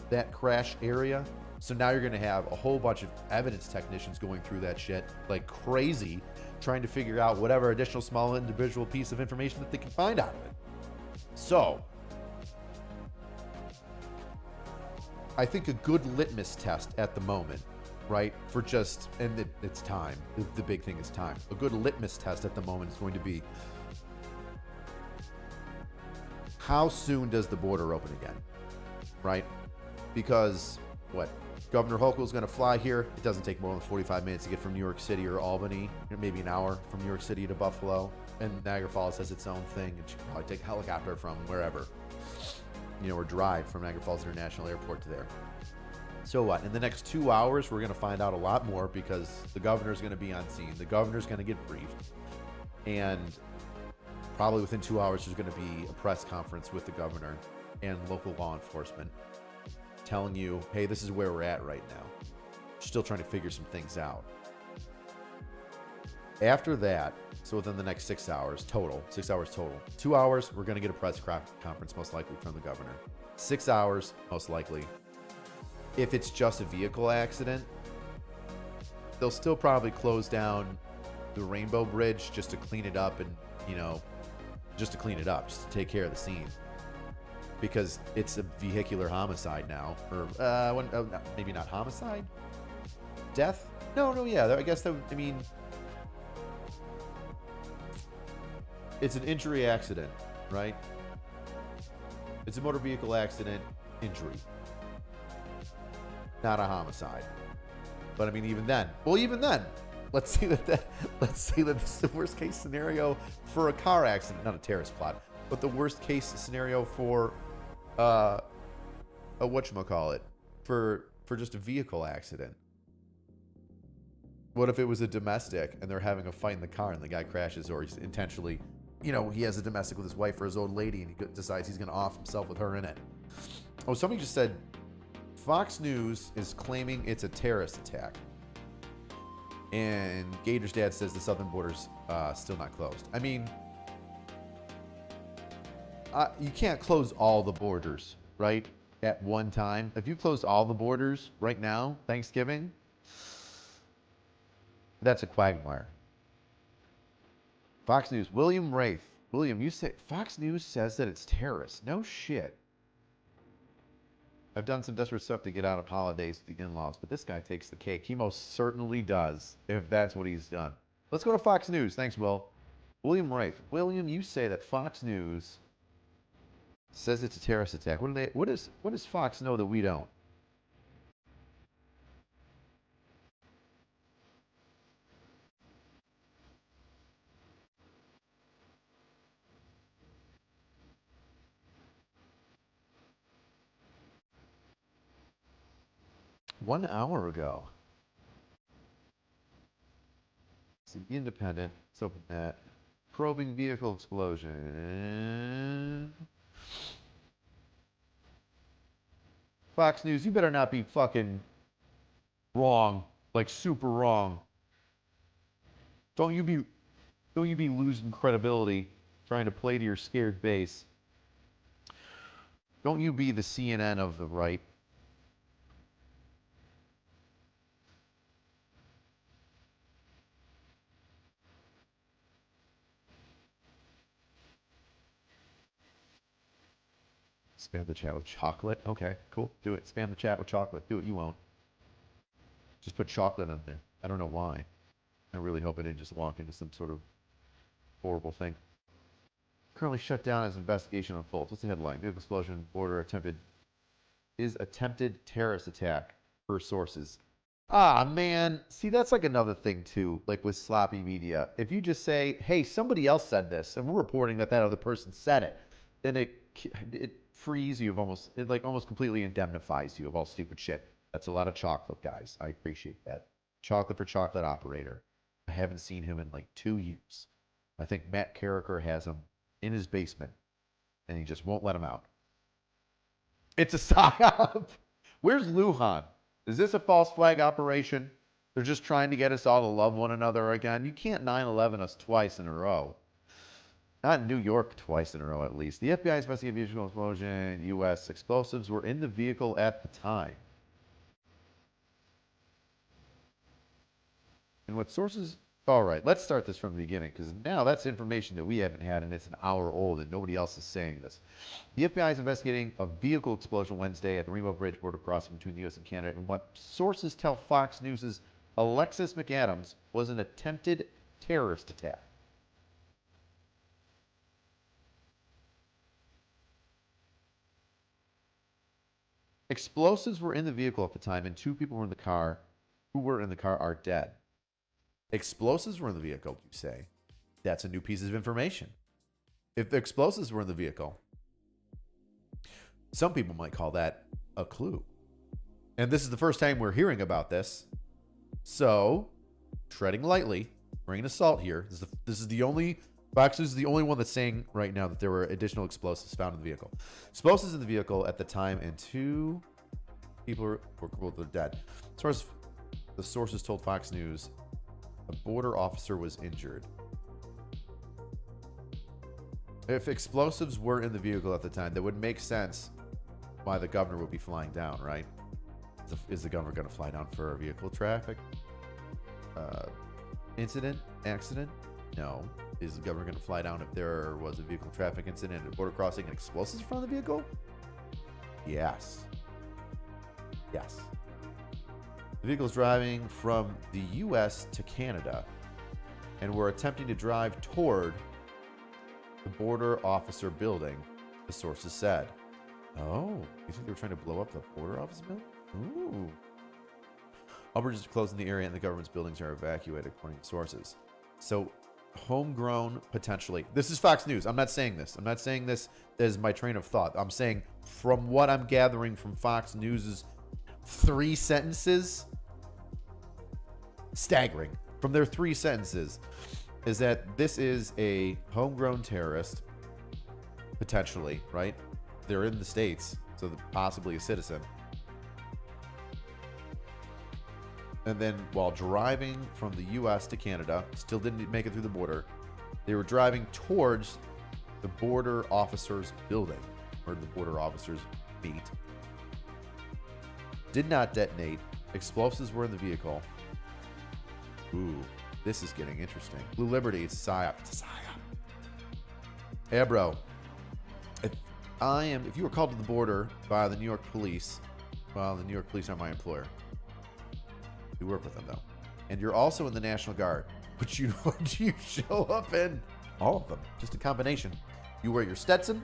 that crash area. So now you're going to have a whole bunch of evidence technicians going through that shit like crazy, trying to figure out whatever additional small individual piece of information that they can find out of it. So I think a good litmus test at the moment, right, for just, and it's time. The big thing is time. A good litmus test at the moment is going to be, how soon does the border open again, right? Because, what, Governor Huchul is going to fly here. It doesn't take more than 45 minutes to get from New York City or Albany, maybe an hour from New York City to Buffalo. And Niagara Falls has its own thing. And you can probably take a helicopter from wherever, or drive from Niagara Falls International Airport to there. So what? In the next 2 hours, we're going to find out a lot more, because the governor's going to be on scene. The governor's going to get briefed. And probably within 2 hours, there's going to be a press conference with the governor and local law enforcement telling you, hey, this is where we're at right now. We're still trying to figure some things out. After that, so within the next 6 hours total, 6 hours total, 2 hours, we're going to get a press conference most likely from the governor. 6 hours, most likely. If it's just a vehicle accident, they'll still probably close down the Rainbow Bridge just to clean it up and, just to take care of the scene. Because it's a vehicular homicide now. Or, maybe not homicide? Death? No, yeah, I guess that would, it's an injury accident, right? It's a motor vehicle accident injury. Not a homicide. But even then, let's say that this is the worst case scenario for a car accident, not a terrorist plot, but the worst case scenario for a whatchamacallit, for just a vehicle accident. What if it was a domestic and they're having a fight in the car and the guy crashes, or he's intentionally, he has a domestic with his wife or his old lady, and he decides he's going to off himself with her in it. Oh, somebody just said Fox News is claiming it's a terrorist attack. And Gator's dad says the southern border's still not closed. you can't close all the borders, right? At one time. If you closed all the borders right now, Thanksgiving, that's a quagmire. Fox News, William Rafe. William, you say Fox News says that it's terrorists. No shit. I've done some desperate stuff to get out of holidays with the in-laws, but this guy takes the cake. He most certainly does, if that's what he's done. Let's go to Fox News. Thanks, Will. William Rafe. William, you say that Fox News says it's a terrorist attack. What does Fox know that we don't? One hour ago. It's the Independent. Let's open that. Probing vehicle explosion. Fox News, you better not be fucking wrong, like super wrong. Don't you be losing credibility trying to play to your scared base. Don't you be the CNN of the right. Spam the chat with chocolate. Okay, cool. Do it. Spam the chat with chocolate. Do it. You won't. Just put chocolate in there. I don't know why. I really hope I didn't just walk into some sort of horrible thing. Currently shut down as investigation unfolds. What's the headline? Vehicle explosion, border attempted terrorist attack per sources. Ah, man. See, that's like another thing, too, like with sloppy media. If you just say, hey, somebody else said this, and we're reporting that that other person said it, then it frees you of almost, it like almost completely indemnifies you of all stupid shit. That's a lot of chocolate, guys. I appreciate that. Chocolate for chocolate operator. I haven't seen him in like 2 years. I think Matt Carricker has him in his basement, and he just won't let him out. It's a psyop. Where's Lujan? Is this a false flag operation? They're just trying to get us all to love one another again. You can't 9/11 us twice in a row. Not in New York twice in a row, at least. The FBI investigated vehicle explosion. U.S. explosives were in the vehicle at the time. And what sources... All right, let's start this from the beginning, because now that's information that we haven't had, and it's an hour old, and nobody else is saying this. The FBI is investigating a vehicle explosion Wednesday at the Rainbow Bridge border crossing between the U.S. and Canada, and what sources tell Fox News' Alexis McAdams was an attempted terrorist attack. Explosives were in the vehicle at the time, and 2 people who were in the car are dead. Explosives were in the vehicle, you say? That's a new piece of information. If the explosives were in the vehicle, some people might call that a clue. And this is the first time we're hearing about this. So, treading lightly, grain of salt here. This is the only... Fox News is the only one that's saying right now that there were additional explosives found in the vehicle. Explosives in the vehicle at the time, and 2 people were dead. As far as the sources told Fox News, a border officer was injured. If explosives were in the vehicle at the time, that would make sense why the governor would be flying down, right? Is the governor going to fly down for a vehicle traffic accident? No. Is the governor going to fly down if there was a vehicle traffic incident, a border crossing, and explosives in front of the vehicle? Yes. Yes. The vehicle is driving from the U.S. to Canada, and were attempting to drive toward the border officer building, the sources said. Oh, you think they were trying to blow up the border officer building? Ooh. All bridges are closed in the area, and the government's buildings are evacuated, according to sources. So, homegrown, potentially. This is Fox News. I'm not saying this. I'm not saying this as my train of thought. I'm saying from what I'm gathering from Fox News's 3 sentences, staggering, from their 3 sentences, is that this is a homegrown terrorist, potentially, right? They're in the States, so possibly a citizen. And then while driving from the U.S. to Canada, still didn't make it through the border, they were driving towards the border officers building, or the border officers meet. Did not detonate. Explosives were in the vehicle. Ooh, this is getting interesting. Blue Liberty, it's a PSYOP. It's a PSYOP. Yeah, bro. If you were called to the border by the New York police, well, the New York police are my employer. We work with them, though. And you're also in the National Guard, which you show up in all of them, just a combination. You wear your Stetson,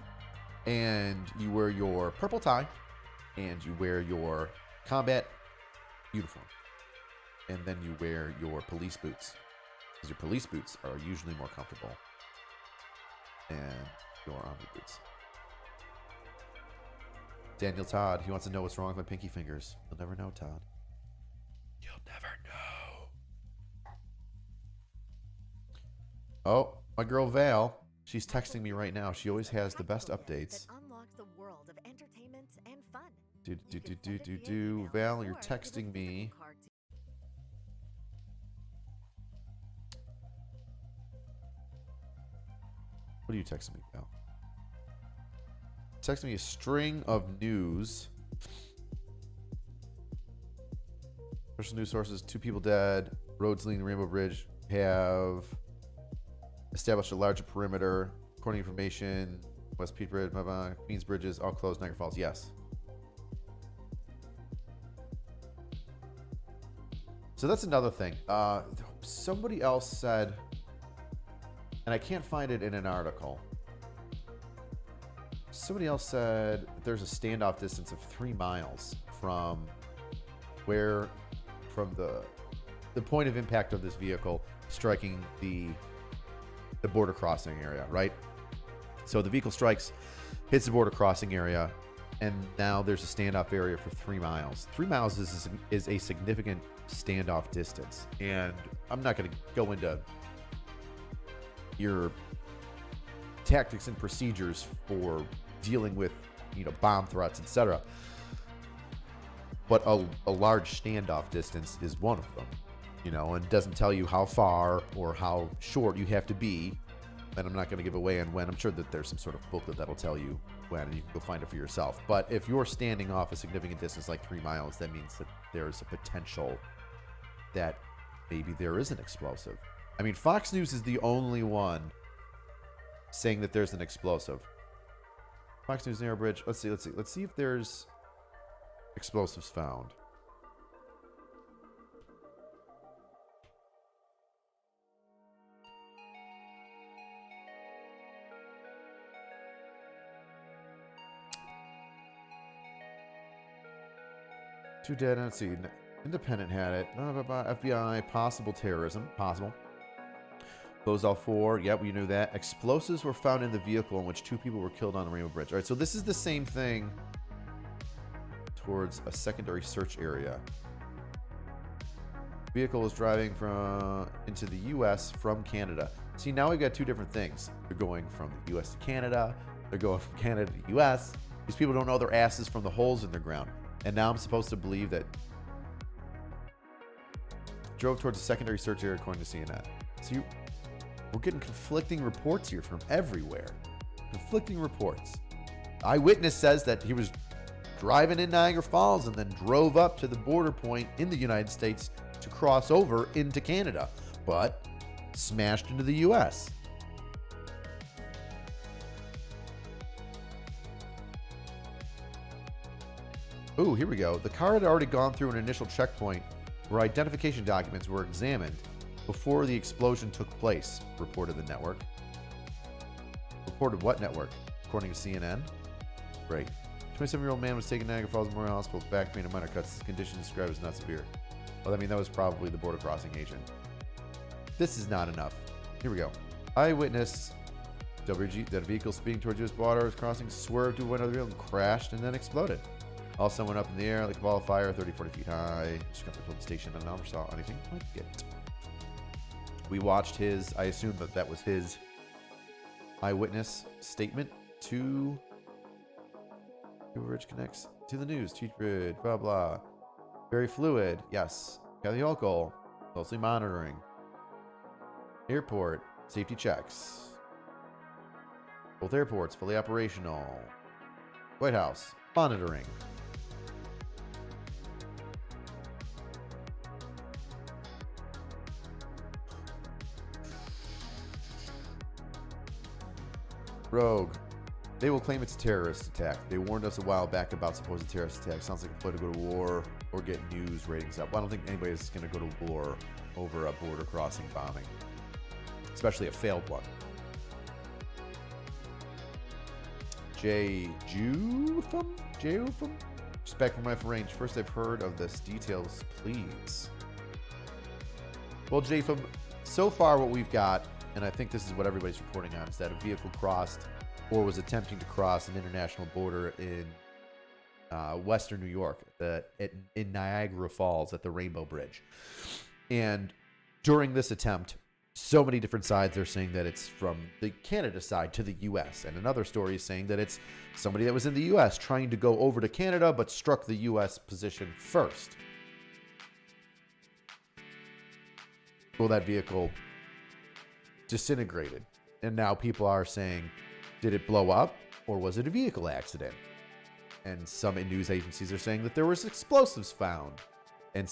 and you wear your purple tie, and you wear your combat uniform. And then you wear your police boots, because your police boots are usually more comfortable than your army boots. Daniel Todd, he wants to know what's wrong with my pinky fingers. You'll never know, Todd. You'll never know. Oh, my girl Val, she's texting me right now. She always has the best updates. Val, you're texting me. What are you texting me, Val? Texting me a string of news. Special news sources: 2 people dead. Roads leading to Rainbow Bridge have established a larger perimeter. According to information, West Pete Bridge, Queens Bridges, all closed. Niagara Falls, yes. So that's another thing. Somebody else said, and I can't find it in an article. Somebody else said there's a standoff distance of 3 miles from the point of impact of this vehicle striking the border crossing area, right? So the vehicle strikes, hits the border crossing area, and now there's a standoff area for 3 miles. 3 miles is a significant standoff distance, and I'm not going to go into your tactics and procedures for dealing with, bomb threats, etc. But a large standoff distance is one of them, and it doesn't tell you how far or how short you have to be. And I'm not going to give away on when. I'm sure that there's some sort of booklet that'll tell you when, and you can go find it for yourself. But if you're standing off a significant distance like 3 miles, that means that there's a potential that maybe there is an explosive. I mean, Fox News is the only one saying that there's an explosive. Fox News Narrow Bridge. Let's see if there's explosives found. Two dead. Let's see. Independent had it. FBI. Possible terrorism. Possible. Closed all 4. Yep, we knew that. Explosives were found in the vehicle in which 2 people were killed on the Rainbow Bridge. All right, so this is the same thing towards a secondary search area. Vehicle was driving into the U.S. from Canada. See, now we've got 2 different things. They're going from the U.S. to Canada. They're going from Canada to the U.S. These people don't know their asses from the holes in their ground. And now I'm supposed to believe that drove towards a secondary search area, according to CNN. So we're getting conflicting reports here from everywhere. Conflicting reports. Eyewitness says that he was driving in Niagara Falls and then drove up to the border point in the United States to cross over into Canada, but smashed into the U.S. Ooh, here we go. The car had already gone through an initial checkpoint where identification documents were examined before the explosion took place, reported the network. Reported what network? According to CNN? Great. 27-year-old man was taken to Niagara Falls Memorial Hospital with back pain and minor cuts. His condition described as not severe. Well, I mean, that was probably the border crossing agent. This is not enough. Here we go. Eyewitness WG that a vehicle speeding towards U.S. border was crossing swerved to another vehicle and crashed and then exploded. Also went up in the air like a ball of fire, 30, 40 feet high. Just got to the station and never saw anything like it. We watched his, I assume that was his eyewitness statement to Bridge connects to the news. Cheat Bridge, blah, blah. Very fluid. Yes. Got the alcohol. Closely monitoring. Airport. Safety checks. Both airports fully operational. White House monitoring. Rogue. They will claim it's a terrorist attack. They warned us a while back about supposed terrorist attack. Sounds like a ploy to go to war or get news ratings up. Well, I don't think anybody's going to go to war over a border crossing bombing, especially a failed one. Jufum? Respect for my range. First I've heard of this. Details, please. Well, Jafum, so far what we've got, and I think this is what everybody's reporting on, is that a vehicle crossed or was attempting to cross an international border in western New York, in Niagara Falls at the Rainbow Bridge. And during this attempt, so many different sides are saying that it's from the Canada side to the U.S. And another story is saying that it's somebody that was in the U.S. trying to go over to Canada but struck the U.S. position first. Well, that vehicle disintegrated. And now people are saying, did it blow up or was it a vehicle accident? And some news agencies are saying that there was explosives found. And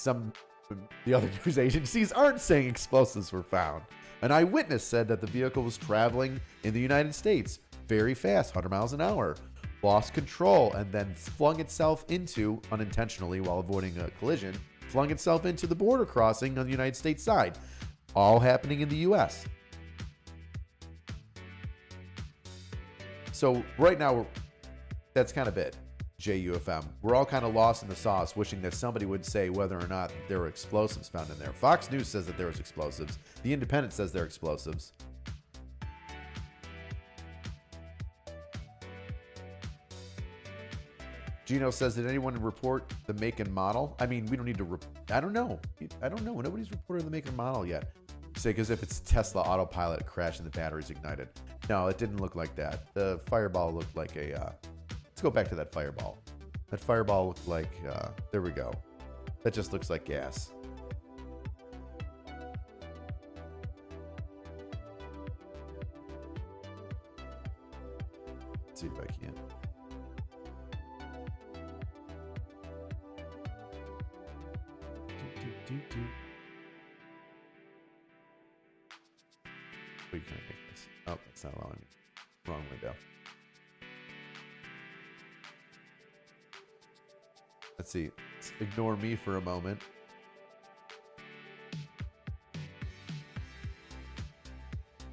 the other news agencies aren't saying explosives were found. An eyewitness said that the vehicle was traveling in the United States very fast, 100 miles an hour, lost control, and then flung itself into, unintentionally while avoiding a collision, flung itself into the border crossing on the United States side. All happening in the U.S. So right now, that's kind of it. JUFM. We're all kind of lost in the sauce, wishing that somebody would say whether or not there were explosives found in there. Fox News says that there was explosives. The Independent says there are explosives. Gino says, did anyone report the make and model? I mean, we don't need to... I don't know. Nobody's reported the make and model yet. Say, because if it's Tesla autopilot crash and the battery's ignited. No, it didn't look like that. The Fireball looked like a... Let's go back to that Fireball. That Fireball looked like... there we go. That just looks like gas. Let's see if I can. We can't make this. Oh, it's not allowing me. Wrong window. Let's see. Let's ignore me for a moment.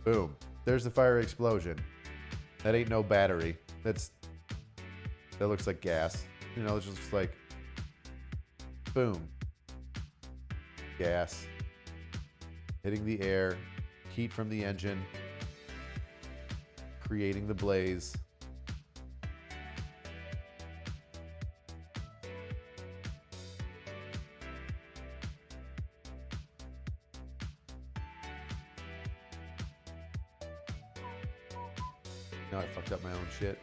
Boom. There's the fire explosion. That ain't no battery. That looks like gas. You know, it just looks like boom. Gas. Hitting the air. Heat from the engine. Creating the blaze. Now I fucked up my own shit.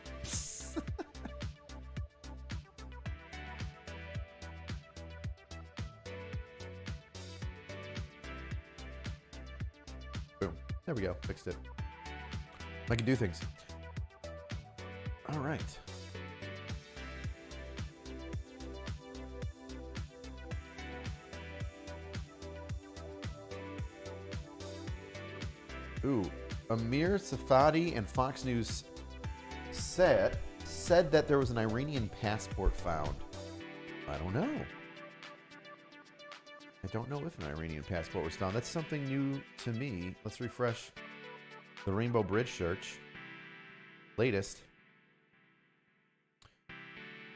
Boom. There we go. Fixed it. I can do things. All right. Ooh. Amir Safadi and Fox News said that there was an Iranian passport found. I don't know. I don't know if an Iranian passport was found. That's something new to me. Let's refresh the Rainbow Bridge search. Latest.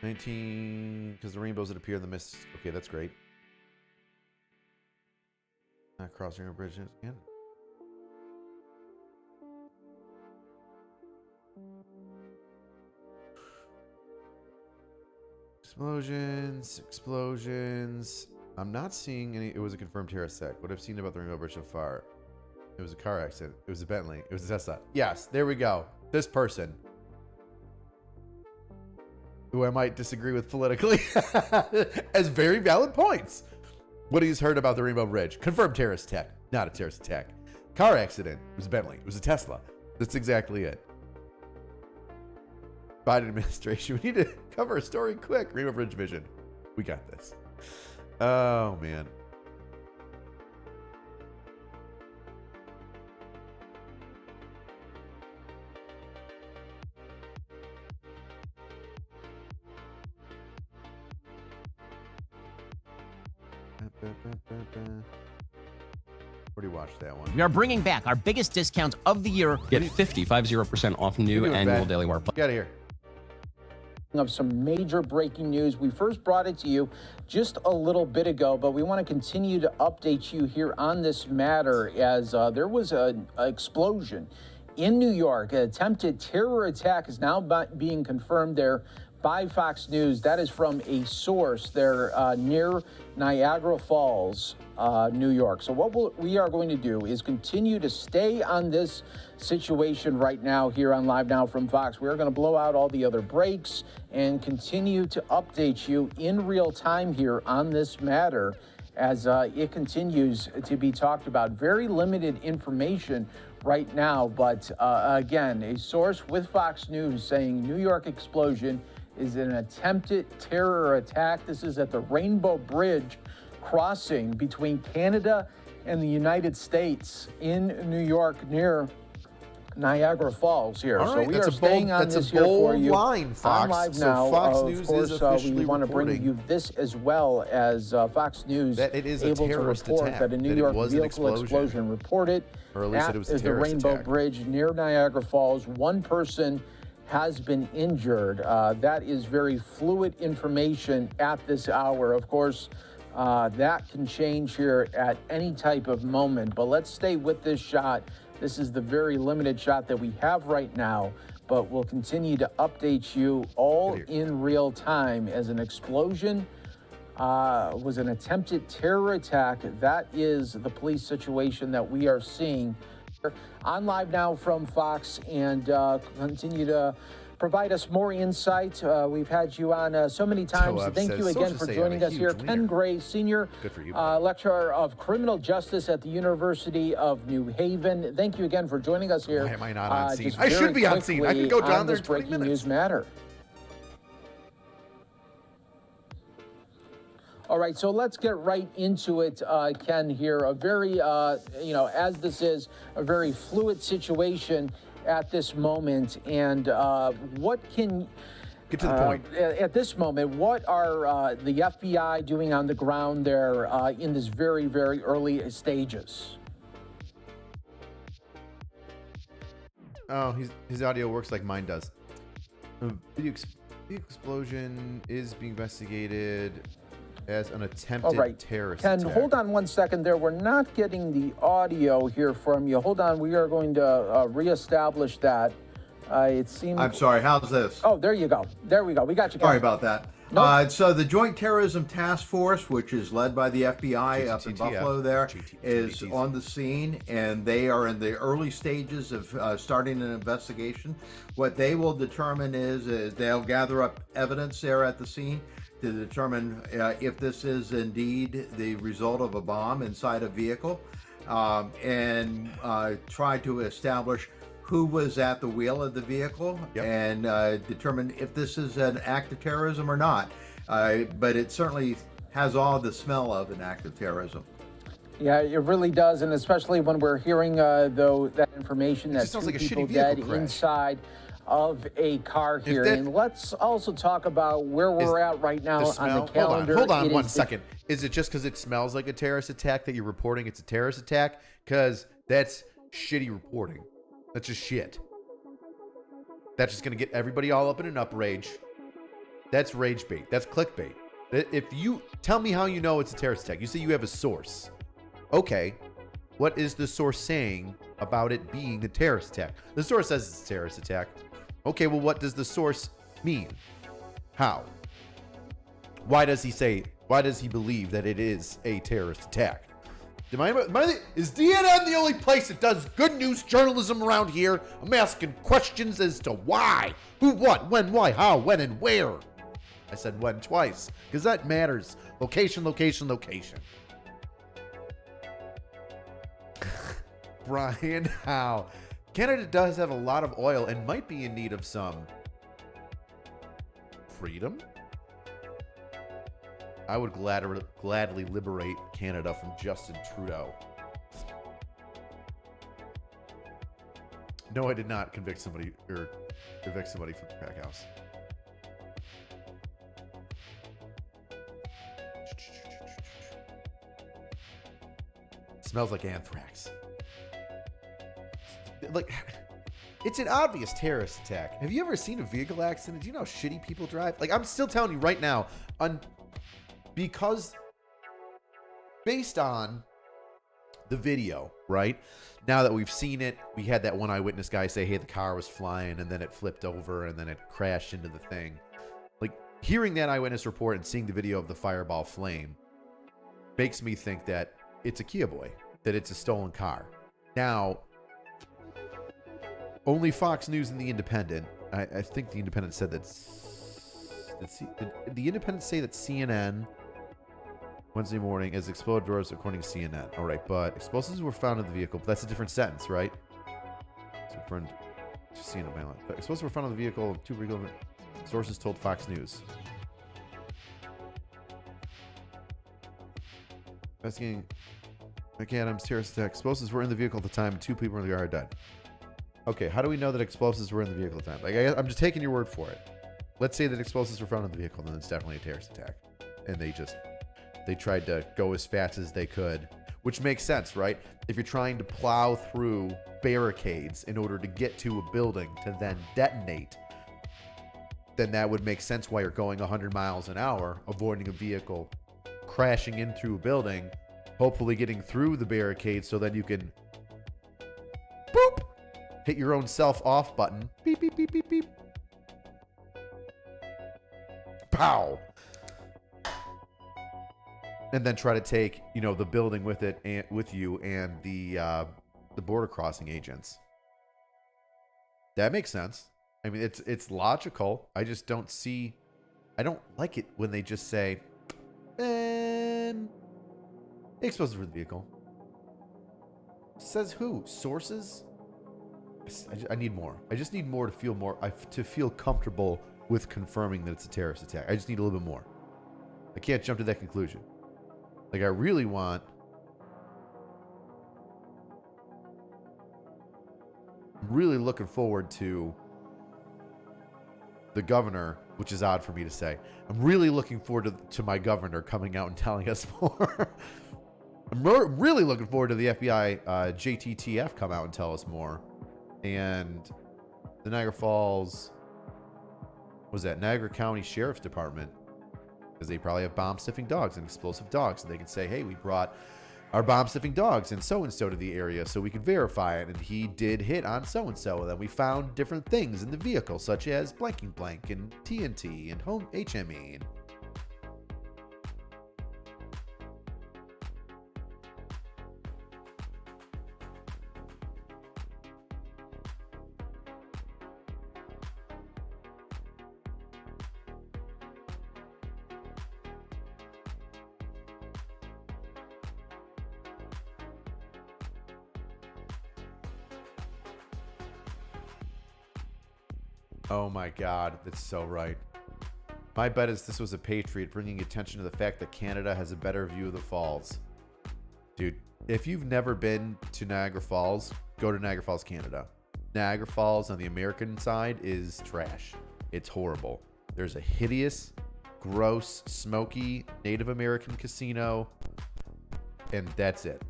19, because the rainbows that appear in the mist. Okay, that's great. Not crossing Rainbow Bridge again. Explosions. I'm not seeing any. It was a confirmed terrorist attack. What I've seen about the Rainbow Bridge so far, it was a car accident. It was a Bentley. It was a Tesla. Yes, there we go. This person, who I might disagree with politically, has very valid points. What he's heard about the Rainbow Bridge. Confirmed terrorist attack. Not a terrorist attack. Car accident. It was a Bentley. It was a Tesla. That's exactly it. Biden administration. We need to cover a story quick. Rainbow Bridge Vision. We got this. Oh, man. Where do you watch that one? We are bringing back our biggest discounts of the year. Get 50% off new annual Daily Wire Plus. Get out of here. Of some major breaking news. We first brought it to you just a little bit ago, but we want to continue to update you here on this matter as there was an explosion in New York. An attempted terror attack is now being confirmed there by Fox News. That is from a source there near Niagara Falls, New York. So what we are going to do is continue to stay on this situation right now here on Live Now from Fox. We're going to blow out all the other breaks and continue to update you in real time here on this matter as it continues to be talked about. Very limited information right now, but again, a source with Fox News saying New York explosion is an attempted terror attack. This is at the Rainbow Bridge crossing between Canada and the United States in New York near Niagara Falls here. All right, so we are staying on this here for you line, Fox. on Live So Now. Fox News of course, is officially we want to reporting bring you this as well as Fox News that it is a able to terrorist report attack, that a New that it York was an vehicle explosion reported Or at least at that it was a the terrorist Rainbow attack. Bridge near Niagara Falls. One person has been injured. That is very fluid information at this hour. Of course, that can change here at any type of moment, but let's stay with this shot. This is the very limited shot that we have right now, but we'll continue to update you all in real time as an explosion was an attempted terror attack. That is the police situation that we are seeing on Live Now from Fox, and continue to provide us more insight. We've had you on so many times. Thank you again for joining us here. Ken Gray, Senior Lecturer of Criminal Justice at the University of New Haven. Thank you again for joining us here. Why am I not on scene? I should be on scene. I can go down there in 20 minutes. News Matter. All right, so let's get right into it, Ken, here. A very, as this is a very fluid situation at this moment. And what can... Get to the point. At this moment, what are the FBI doing on the ground there in this very, very early stages? Oh, his audio works like mine does. The explosion is being investigated as an attempted terrorist attack. Ken, hold on one second there. We're not getting the audio here from you. Hold on. We are going to reestablish that. It seems... I'm sorry. How's this? Oh, there you go. There we go. We got you. Sorry about that. Nope. So the Joint Terrorism Task Force, which is led by the FBI up in Buffalo there, is on the scene, and they are in the early stages of starting an investigation. What they will determine is they'll gather up evidence there at the scene to determine if this is indeed the result of a bomb inside a vehicle, and try to establish who was at the wheel of the vehicle, and determine if this is an act of terrorism or not. But it certainly has all the smell of an act of terrorism. Yeah, it really does, and especially when we're hearing, though, that information that two people dead inside of a car here. And let's also talk about where we're at right now on the calendar. Hold on 1 second. Is it just because it smells like a terrorist attack that you're reporting it's a terrorist attack? Because that's shitty reporting. That's just shit. That's just going to get everybody all up in an uprage. That's rage bait. That's clickbait. If you tell me how you know it's a terrorist attack, you say you have a source. Okay. What is the source saying about it being a terrorist attack? The source says it's a terrorist attack. Okay, well, what does the source mean? How? Why does he believe that it is a terrorist attack? Is DNN the only place that does good news journalism around here? I'm asking questions as to why, who, what, when, why, how, when, and where. I said when twice, because that matters. Location, location, location. Brian Howe. Canada does have a lot of oil and might be in need of some freedom? I would gladly liberate Canada from Justin Trudeau. No, I did not convict somebody or evict somebody from the crack house. Smells like anthrax. Like, it's an obvious terrorist attack. Have you ever seen a vehicle accident? Do you know how shitty people drive? Like, I'm still telling you right now, because based on the video, right? Now that we've seen it, we had that one eyewitness guy say, hey, the car was flying and then it flipped over and then it crashed into the thing. Like, hearing that eyewitness report and seeing the video of the fireball flame makes me think that it's a Kia Boy, that it's a stolen car. Now, only Fox News and The Independent, I think The Independent said that, did The Independent say that CNN Wednesday morning as exploded doors according to CNN. All right, but explosives were found in the vehicle. But that's a different sentence, right? So friend, just CNN. But explosives were found in the vehicle. Two regular sources told Fox News. Investigating McAdams terrorist attack. Explosives were in the vehicle at the time. 2 people in the car died. Okay, how do we know that explosives were in the vehicle at the time? Like, I'm just taking your word for it. Let's say that explosives were found in the vehicle, then it's definitely a terrorist attack. And they tried to go as fast as they could, which makes sense, right? If you're trying to plow through barricades in order to get to a building to then detonate, then that would make sense why you're going 100 miles an hour, avoiding a vehicle crashing into a building, hopefully getting through the barricade so then you can boop, hit your own self off button. Beep, beep, beep, beep, beep. Pow. And then try to take, the building with it and with you and the border crossing agents. That makes sense. I mean, it's logical. I just don't see. I don't like it when they just say, "And explosives for the vehicle." Says who? Sources? I need more. I just need more to feel comfortable with confirming that it's a terrorist attack. I just need a little bit more. I can't jump to that conclusion. Like, I really want... I'm really looking forward to the governor, which is odd for me to say. I'm really looking forward to my governor coming out and telling us more. I'm really looking forward to the FBI JTTF come out and tell us more. And the Niagara Falls... What was that? Niagara County Sheriff's Department. Because they probably have bomb-sniffing dogs and explosive dogs. And they can say, hey, we brought our bomb-sniffing dogs and so-and-so to the area so we could verify it. And he did hit on so-and-so. And then we found different things in the vehicle, such as blanking blank and TNT and home HME. And oh my God, that's so right. My bet is this was a patriot bringing attention to the fact that Canada has a better view of the falls. Dude, if you've never been to Niagara Falls, go to Niagara Falls, Canada. Niagara Falls on the American side is trash. It's horrible. There's a hideous, gross, smoky Native American casino, and that's it.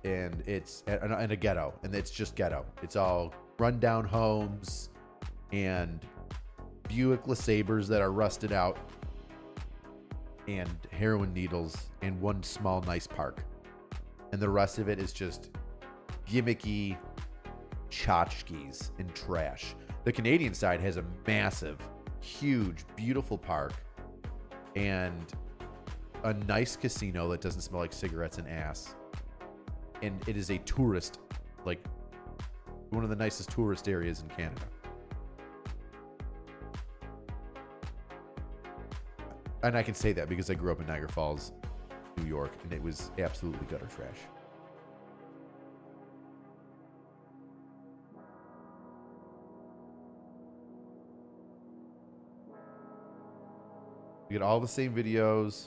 And it's and a ghetto, and it's just ghetto. It's all rundown homes and Buick LeSabres that are rusted out and heroin needles and one small nice park. And the rest of it is just gimmicky tchotchkes and trash. The Canadian side has a massive, huge, beautiful park and a nice casino that doesn't smell like cigarettes and ass. And it is a tourist, like one of the nicest tourist areas in Canada. And I can say that because I grew up in Niagara Falls, New York, and it was absolutely gutter trash. get all the same videos.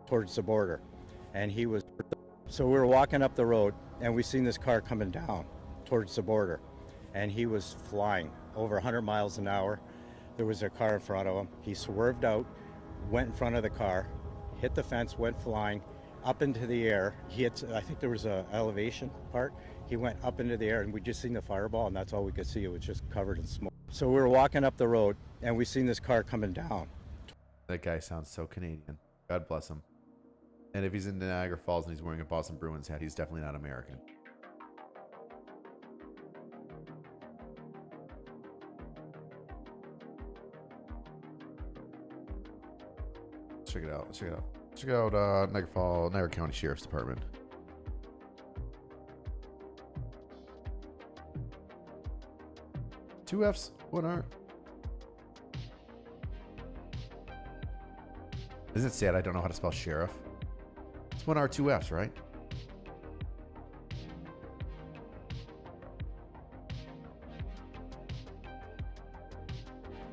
Towards the border. And he was, so we were walking up the road and we seen this car coming down towards the border. And he was flying over 100 miles an hour. There was a car in front of him. He swerved out, went in front of the car, hit the fence, went flying up into the air. He hit, I think there was a elevation part. He went up into the air and we just seen the fireball and that's all we could see. It was just covered in smoke. So we were walking up the road and we seen this car coming down. That guy sounds so Canadian. God bless him. And if he's in Niagara Falls and he's wearing a Boston Bruins hat, he's definitely not American. Let's check it out. Let's check it out. Check out Niagara County Sheriff's Department. Two F's, one R. Isn't it sad I don't know how to spell sheriff? It's one R, two F's, right?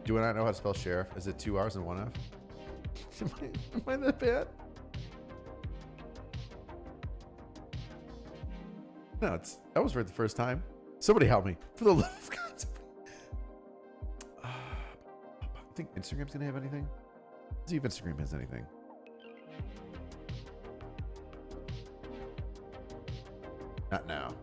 Do I not know how to spell sheriff? Is it two R's and one F? Am I that bad? No, that was right the first time. Somebody help me. For the love of God. I think Instagram's gonna have anything. Let's see if Instagram has anything. Not now.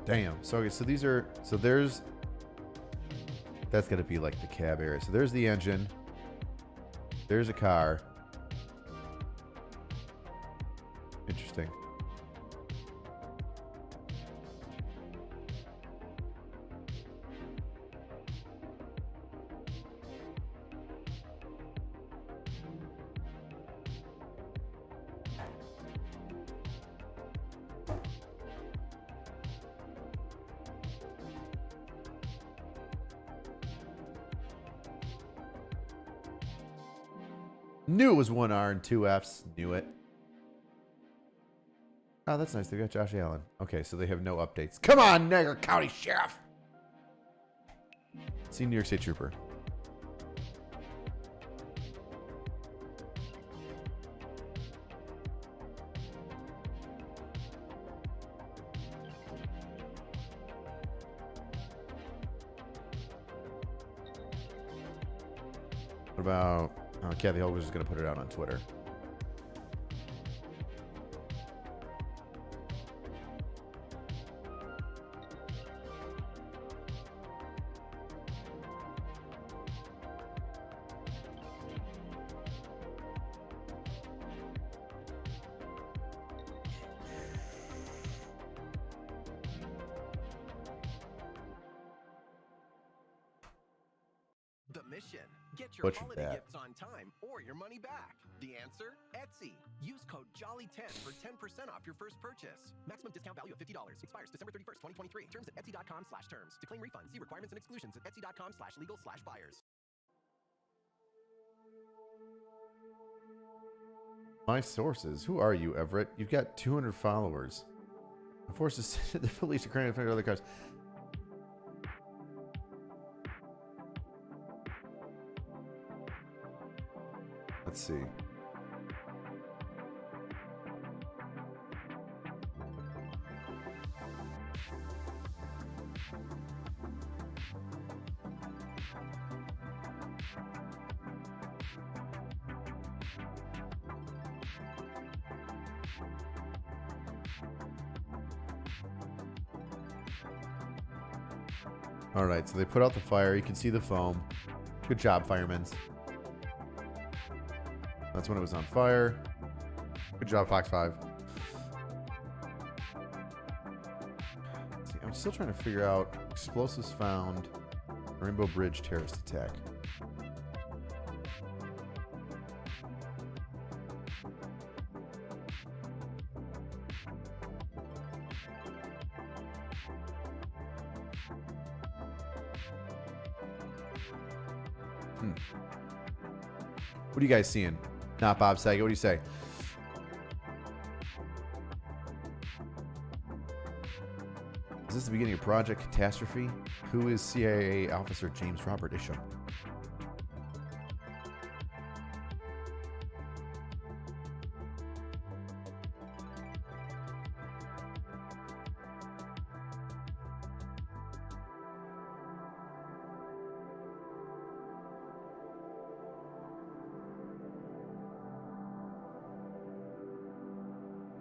Damn. So okay, so these are there's that's gonna be like the cab area. So there's the engine. There's a car. Interesting. Knew it was one R and two F's. Knew it. Oh, that's nice. They got Josh Allen. Okay, so they have no updates. Come on, Niagara County Sheriff. See New York State Trooper. What about... Oh, Kathy Hogue was just going to put it out on Twitter. The mission: get your Butchered holiday that. gifts on time or your money back. The answer? Etsy. Use code JOLLY10 for 10% off your first purchase. Maximum discount value of $50. Expires December 31st, 2023. Terms at etsy.com/terms. To claim refund, see requirements and exclusions at etsy.com/legal/buyers. My sources. Who are you, Everett? You've got 200 followers. I'm forced to send the police to crane and find other cars. Let's see. All right, so they put out the fire. You can see the foam. Good job, firemen. That's when it was on fire. Good job, Fox 5. See, I'm still trying to figure out explosives found. Rainbow Bridge terrorist attack. What are you guys seeing? Not Bob Saget. What do you say? Is this the beginning of Project Catastrophe? Who is CIA officer James Robert Isham?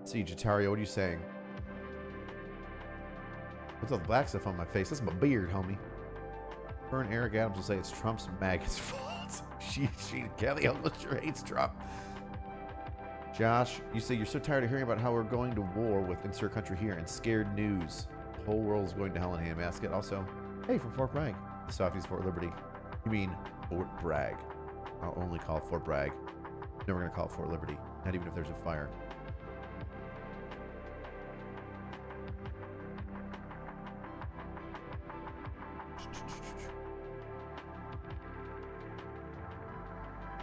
See, Jatario, what are you saying? What's all the black stuff on my face? That's my beard, homie. Her and Eric Adams will say it's Trump's maggots' fault. she, Kelly almost sure hates Trump. Josh, you say you're so tired of hearing about how we're going to war with insert country here and scared news. The whole world's going to hell in a handbasket. Also, hey, from Fort Bragg. The Softies, Fort Liberty. You mean Fort Bragg. I'll only call it Fort Bragg. Never going to call it Fort Liberty. Not even if there's a fire.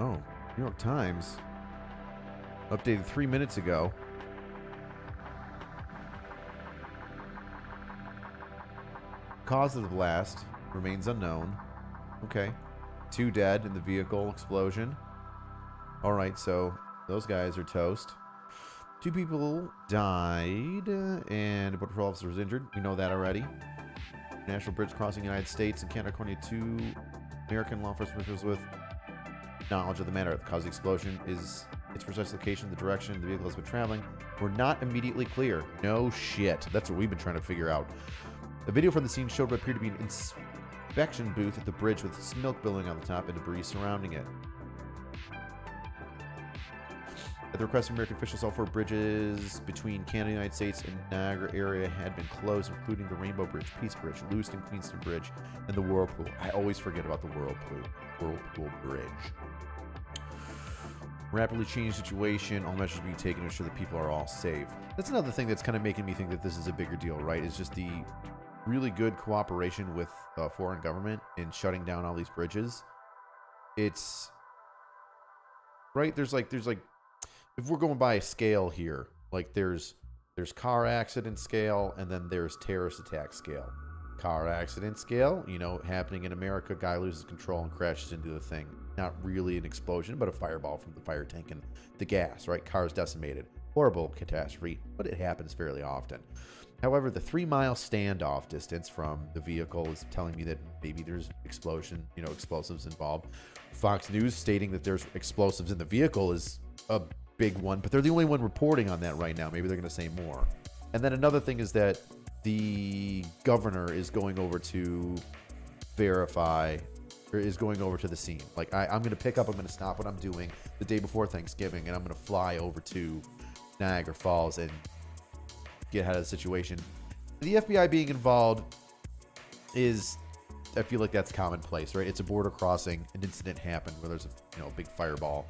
Oh, New York Times updated 3 minutes ago. Cause of the blast remains unknown. Okay. 2 dead in the vehicle explosion. All right, so those guys are toast. 2 people died and a patrol officer was injured. We know that already. National bridge crossing United States and Canada, according to 2 American law enforcement officials with knowledge of the matter. The cause of the explosion is its precise location, the direction the vehicle has been traveling were not immediately clear. No shit. That's what we've been trying to figure out. The video from the scene showed what appeared to be an inspection booth at the bridge with smoke billowing on the top and debris surrounding it. At the request of American officials, all 4 bridges between Canada and the United States and Niagara area had been closed, including the Rainbow Bridge, Peace Bridge, Lewiston Queenston Bridge, and the Whirlpool. I always forget about the Whirlpool Bridge. Rapidly changing situation, all measures being taken to ensure that people are all safe. That's another thing that's kind of making me think that this is a bigger deal, right? Is just the really good cooperation with foreign government in shutting down all these bridges. It's right. There's like if we're going by a scale here, like there's car accident scale and then there's terrorist attack scale. Car accident scale, you know, happening in America, guy loses control and crashes into the thing. Not really an explosion, but a fireball from the fire tank and the gas, right? Car's decimated. Horrible catastrophe, but it happens fairly often. However, the 3-mile standoff distance from the vehicle is telling me that maybe there's explosion, you know, explosives involved. Fox News stating that there's explosives in the vehicle is a big one, but they're the only one reporting on that right now. Maybe they're going to say more. And then another thing is that the governor is going over to verify, or is going over to the scene. Like, I'm going to pick up, I'm going to stop what I'm doing the day before Thanksgiving, and I'm going to fly over to Niagara Falls and get ahead of the situation. The FBI being involved is, I feel like that's commonplace, right? It's a border crossing, an incident happened where there's a big fireball.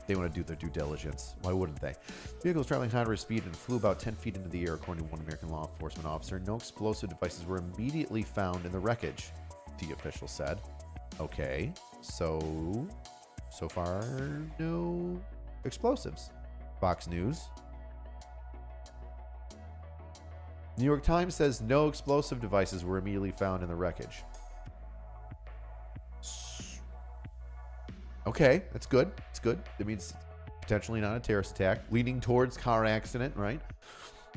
They want to do their due diligence. Why wouldn't they? The vehicle was traveling high speed and flew about 10 feet into the air, according to one American law enforcement officer. No explosive devices were immediately found in the wreckage, the official said. Okay, so far, no explosives. Fox News. New York Times says no explosive devices were immediately found in the wreckage. Okay, that's good. It's good. That means potentially not a terrorist attack. Leaning towards car accident, right?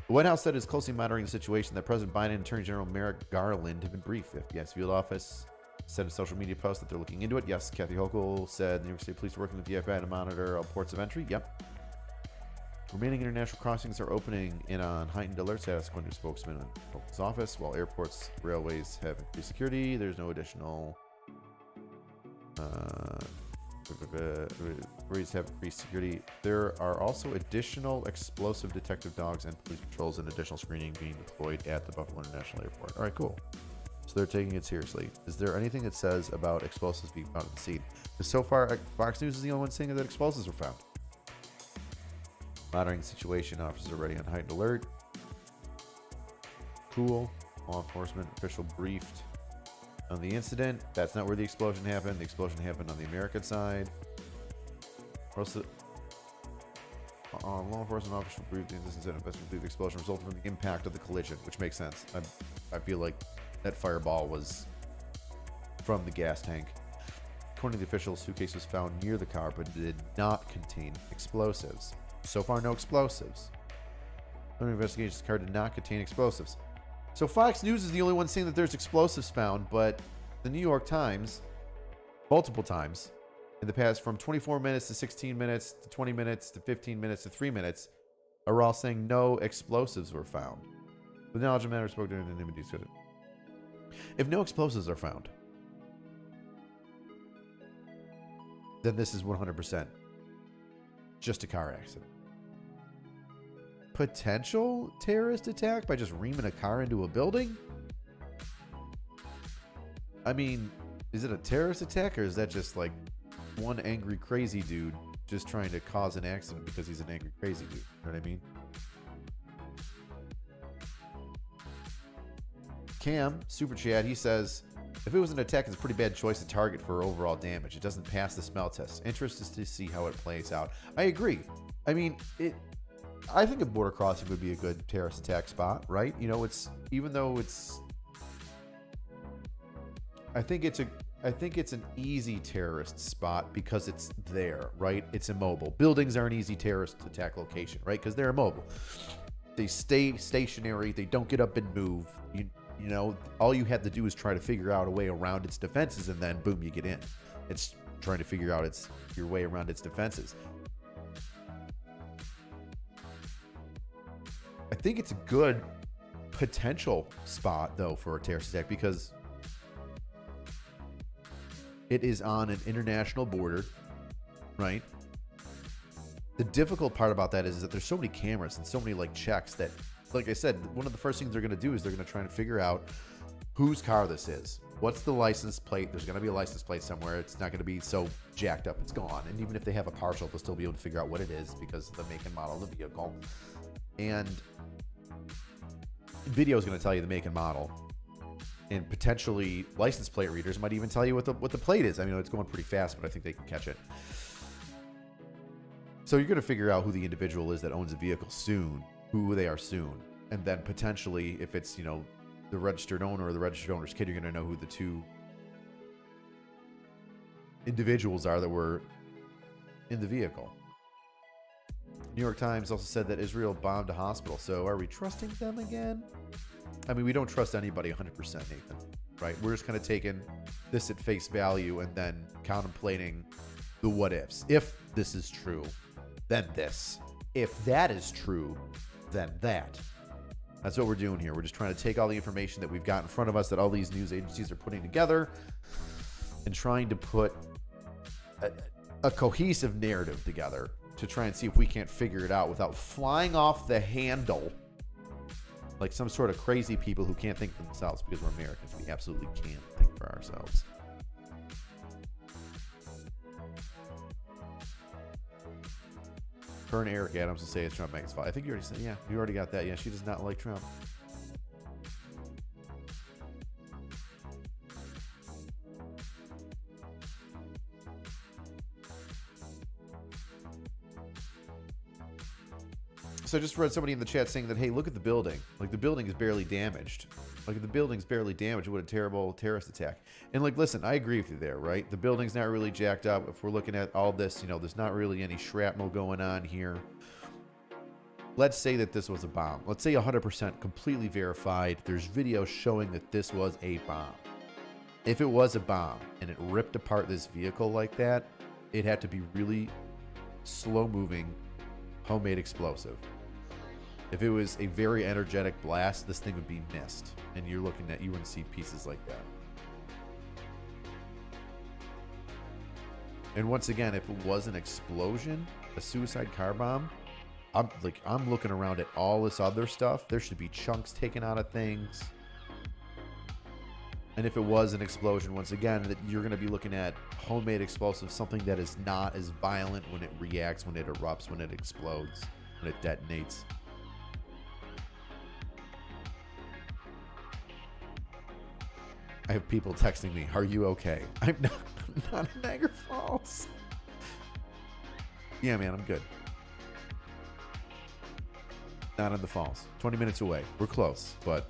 The White House said it's closely monitoring the situation. That President Biden and Attorney General Merrick Garland have been briefed. The FBI's field office said in a social media post that they're looking into it. Yes, Kathy Huchul said the New York State Police are working with the FBI to monitor all ports of entry. Yep. Remaining international crossings are opening in on heightened alert status, according to a spokesman in Huchul's office. While airports, railways have increased security, there's no additional railways have increased security. There are also additional explosive detective dogs and police patrols and additional screening being deployed at the Buffalo International Airport. All right, cool. So they're taking it seriously. Is there anything that says about explosives being found at the scene? Because so far, Fox News is the only one saying that explosives were found. Monitoring the situation, officers are already on heightened alert. Cool. Law enforcement official briefed on the incident. That's not where the explosion happened. The explosion happened on the American side. Law enforcement officers briefed the incident and investigators believe the explosion resulted from the impact of the collision, which makes sense. I feel like that fireball was from the gas tank. According to the officials, suitcase was found near the car, but did not contain explosives. So far, no explosives. Under investigation, the car did not contain explosives. So Fox News is the only one saying that there's explosives found, but the New York Times, multiple times, in the past, from 24 minutes to 16 minutes to 20 minutes to 15 minutes to 3 minutes, are all saying no explosives were found. With knowledge of matter spoke during the anonymity discussion. If no explosives are found, then this is 100% just a car accident. Potential terrorist attack by just reaming a car into a building? I mean, is it a terrorist attack, or is that just like one angry crazy dude just trying to cause an accident because he's an angry crazy dude? You know what I mean? Cam, Super Chat, he says, if it was an attack, it's a pretty bad choice to target for overall damage. It doesn't pass the smell test. Interested to see how it plays out. I agree. I mean, I think a border crossing would be a good terrorist attack spot, right? You know, it's, even though it's, I think it's an easy terrorist spot because it's there, right? It's immobile. Buildings are an easy terrorist attack location, right? Because they're immobile. They stay stationary. They don't get up and move. You know, all you have to do is try to figure out a way around its defenses, and then boom, you get in. It's trying to figure out your way around its defenses. I think it's a good potential spot, though, for a terrorist attack because it is on an international border, right? The difficult part about that is that there's so many cameras and so many like checks that, like I said, one of the first things they're going to do is they're going to try and figure out whose car this is. What's the license plate? There's going to be a license plate somewhere. It's not going to be so jacked up it's gone. And even if they have a partial, they'll still be able to figure out what it is because of the make and model of the vehicle. And video is going to tell you the make and model. And potentially license plate readers might even tell you what the plate is. I mean, it's going pretty fast, but I think they can catch it. So you're going to figure out who the individual is that owns a vehicle soon, who they are soon. And then potentially, if it's, you know, the registered owner or the registered owner's kid, you're going to know who the two individuals are that were in the vehicle. New York Times also said that Israel bombed a hospital. So are we trusting them again? I mean, we don't trust anybody 100%, Nathan, right? We're just kind of taking this at face value and then contemplating the what ifs. If this is true, then this. If that is true, then that. That's what we're doing here. We're just trying to take all the information that we've got in front of us that all these news agencies are putting together and trying to put a cohesive narrative together to try and see if we can't figure it out without flying off the handle like some sort of crazy people who can't think for themselves, because we're Americans. We absolutely can't think for ourselves. Her and Eric Adams will say it's Trump Meg's fault. I think you already said, yeah, you already got that. Yeah, she does not like Trump. So I just read somebody in the chat saying that, hey, look at the building. Like, the building is barely damaged. Like, if the building's barely damaged, what a terrible terrorist attack. And, like, listen, I agree with you there, right? The building's not really jacked up. If we're looking at all this, you know, there's not really any shrapnel going on here. Let's say that this was a bomb. Let's say 100% completely verified. There's video showing that this was a bomb. If it was a bomb and it ripped apart this vehicle like that, it had to be really slow-moving, homemade explosive. If it was a very energetic blast, this thing would be missed. And you're looking at, you wouldn't see pieces like that. And once again, if it was an explosion, a suicide car bomb, I'm looking around at all this other stuff. There should be chunks taken out of things. And if it was an explosion, once again, that you're going to be looking at homemade explosives, something that is not as violent when it reacts, when it erupts, when it explodes, when it detonates. I have people texting me, are you okay? I'm not in Niagara Falls. Yeah, man, I'm good. Not in the falls. 20 minutes away. We're close, but...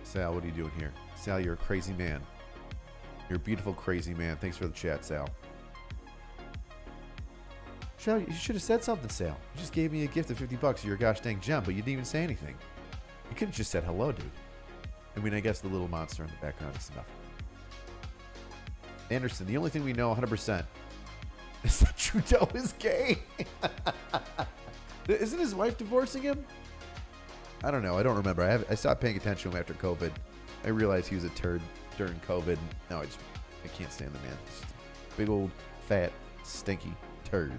Sal, what are you doing here? Sal, you're a crazy man. You're a beautiful, crazy man. Thanks for the chat, Sal. Sal, you should have said something, Sal. You just gave me a gift of $50. You're a gosh dang gem, but you didn't even say anything. You could have just said hello, dude. I mean, I guess the little monster in the background is enough. Anderson, the only thing we know 100% is that Trudeau is gay. Isn't his wife divorcing him? I don't know. I don't remember. I stopped paying attention to him after COVID. I realized he was a turd during COVID. No, I can't stand the man. He's just a big old, fat, stinky turd.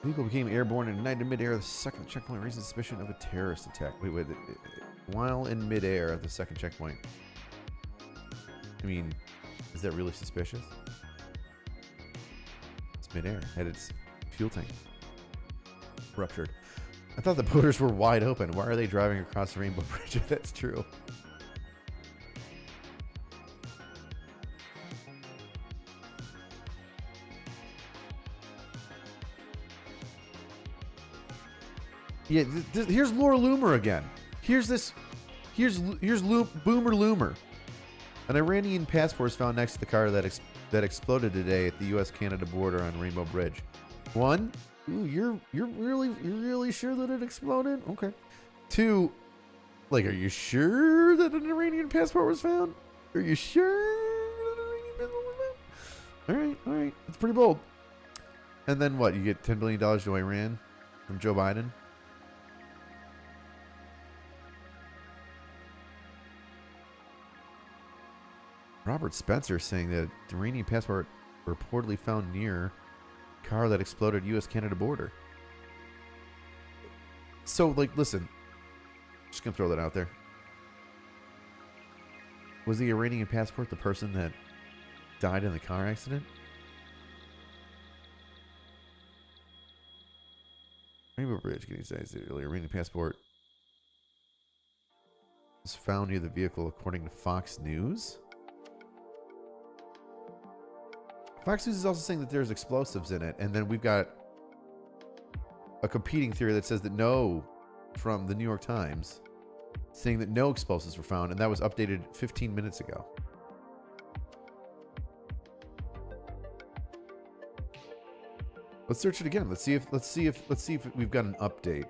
Vehicle became airborne and ignited in midair. The second checkpoint raised suspicion of a terrorist attack. Wait. While in midair at the second checkpoint. I mean, is that really suspicious? It's midair. Had its fuel tank ruptured. I thought the borders were wide open. Why are they driving across the Rainbow Bridge if that's true? Yeah, here's Laura Loomer again. Here's Boomer Loomer. An Iranian passport was found next to the car that exploded today at the U.S.-Canada border on Rainbow Bridge. One, ooh, you're really sure that it exploded? Okay. Two, like, are you sure that an Iranian passport was found? Are you sure that an Iranian passport was found? All right, it's pretty bold. And then what? You get $10 billion to Iran from Joe Biden? Robert Spencer saying that the Iranian passport reportedly found near car that exploded U.S.-Canada border. So, like, listen. Just gonna throw that out there. Was the Iranian passport the person that died in the car accident? Rainbow Bridge, can you say the Iranian passport was found near the vehicle according to Fox News? Fox News is also saying that there's explosives in it, and then we've got a competing theory that says that no, from the New York Times, saying that no explosives were found, and that was updated 15 minutes ago. Let's search it again. Let's see if we've got an update.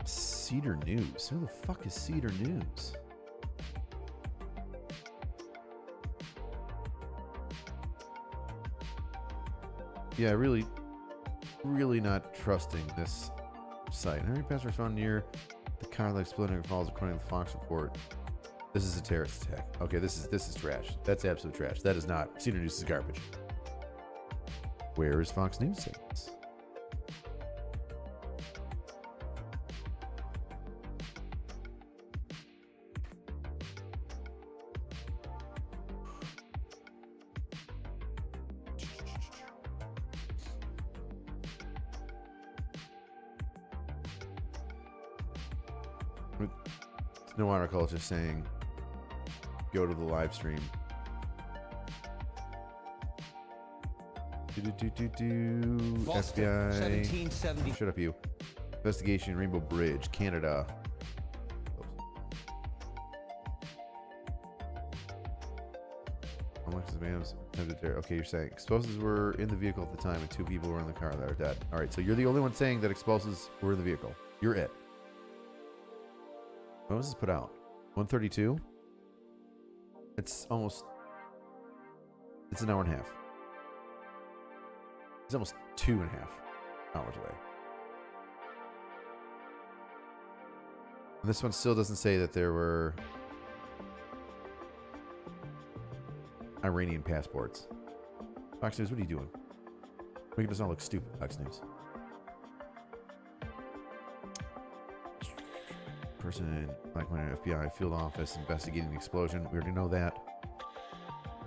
Cedar News. Who the fuck is Cedar News? Yeah, really not trusting this site. Henry Pastor found near the car that exploded in Falls, according to the Fox report. This is a terrorist attack. Okay, this is trash. That's absolute trash. That is not. Cedar News is garbage. Where is Fox News saying this? No article, it's just saying go to the live stream. FBI. Shut up, you. Investigation, Rainbow Bridge, Canada. Okay, you're saying explosives were in the vehicle at the time and 2 people were in the car that are dead. All right, so you're the only one saying that explosives were in the vehicle. You're it. When was this put out? 132? It's almost... It's an hour and a half. It's almost 2.5 hours away. And this one still doesn't say that there were Iranian passports. Fox News, what are you doing? Making us all look stupid, Fox News. Person, Black Minor FBI field office investigating the explosion. We already know that.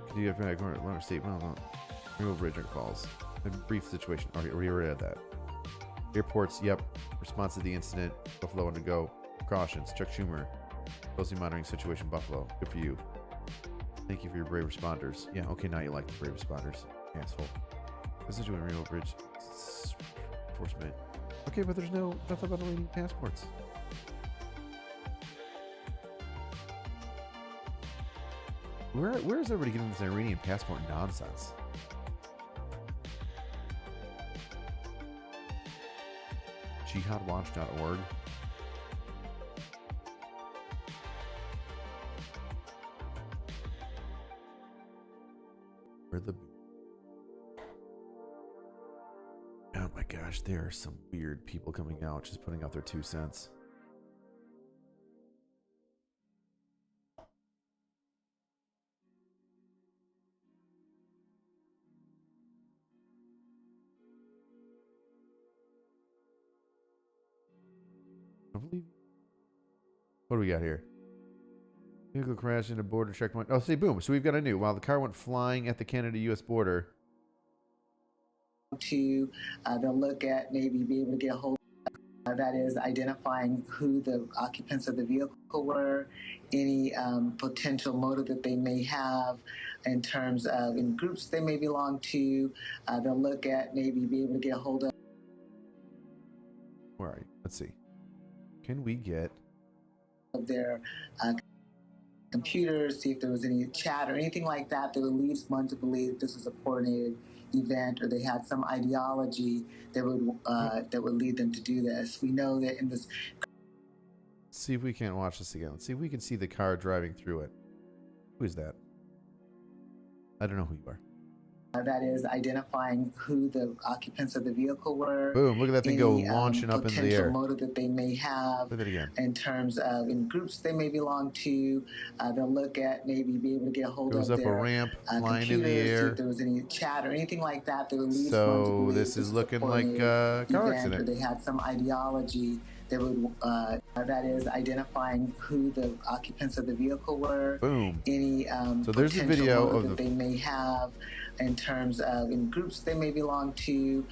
Can you FBI Atlanta State? Well, Rainbow Bridge Falls. A brief situation. Already already read that. Airports, yep. Response to the incident. Buffalo undergo precautions. Chuck Schumer. Closely monitoring situation. Buffalo. Good for you. Thank you for your brave responders. Yeah, okay, now you like the brave responders. Asshole. This is doing Rainbow Bridge enforcement. Okay, but there's nothing about Iranian passports. Where is everybody getting this Iranian passport nonsense? Jihadwatch.org. Where the... Oh my gosh, there are some weird people coming out just putting out their 2 cents. I believe. What do we got here? Vehicle crash into border checkpoint. Oh, see, boom. So we've got a new. While the car went flying at the Canada-U.S. border. They'll look at maybe be able to get a hold of, that is identifying who the occupants of the vehicle were, any potential motive that they may have in terms of in groups they may belong to. They'll look at maybe be able to get a hold of. Where are you? Let's see. Can we get their computers, see if there was any chat or anything like that that would lead one to believe that this was a coordinated event, or they had some ideology that would lead them to do this. We know that in this. Let's see if we can't watch this again. Let's see if we can see the car driving through it. Who is that? I don't know who you are. That is identifying who the occupants of the vehicle were. Boom, look at that thing go launching up into the air. Potential motive that they may have. Look at it again. In terms of in groups they may belong to. They'll look at maybe be able to get a hold Goes of up their a ramp, flying in the see air. if there was any chat or anything like that that would lead So one to believe this is looking like a a car event, accident. or they had some ideology that would that is identifying who the occupants of the vehicle were. Boom. Any so there's a potential video motive of that the they may have in terms of in groups they may belong to.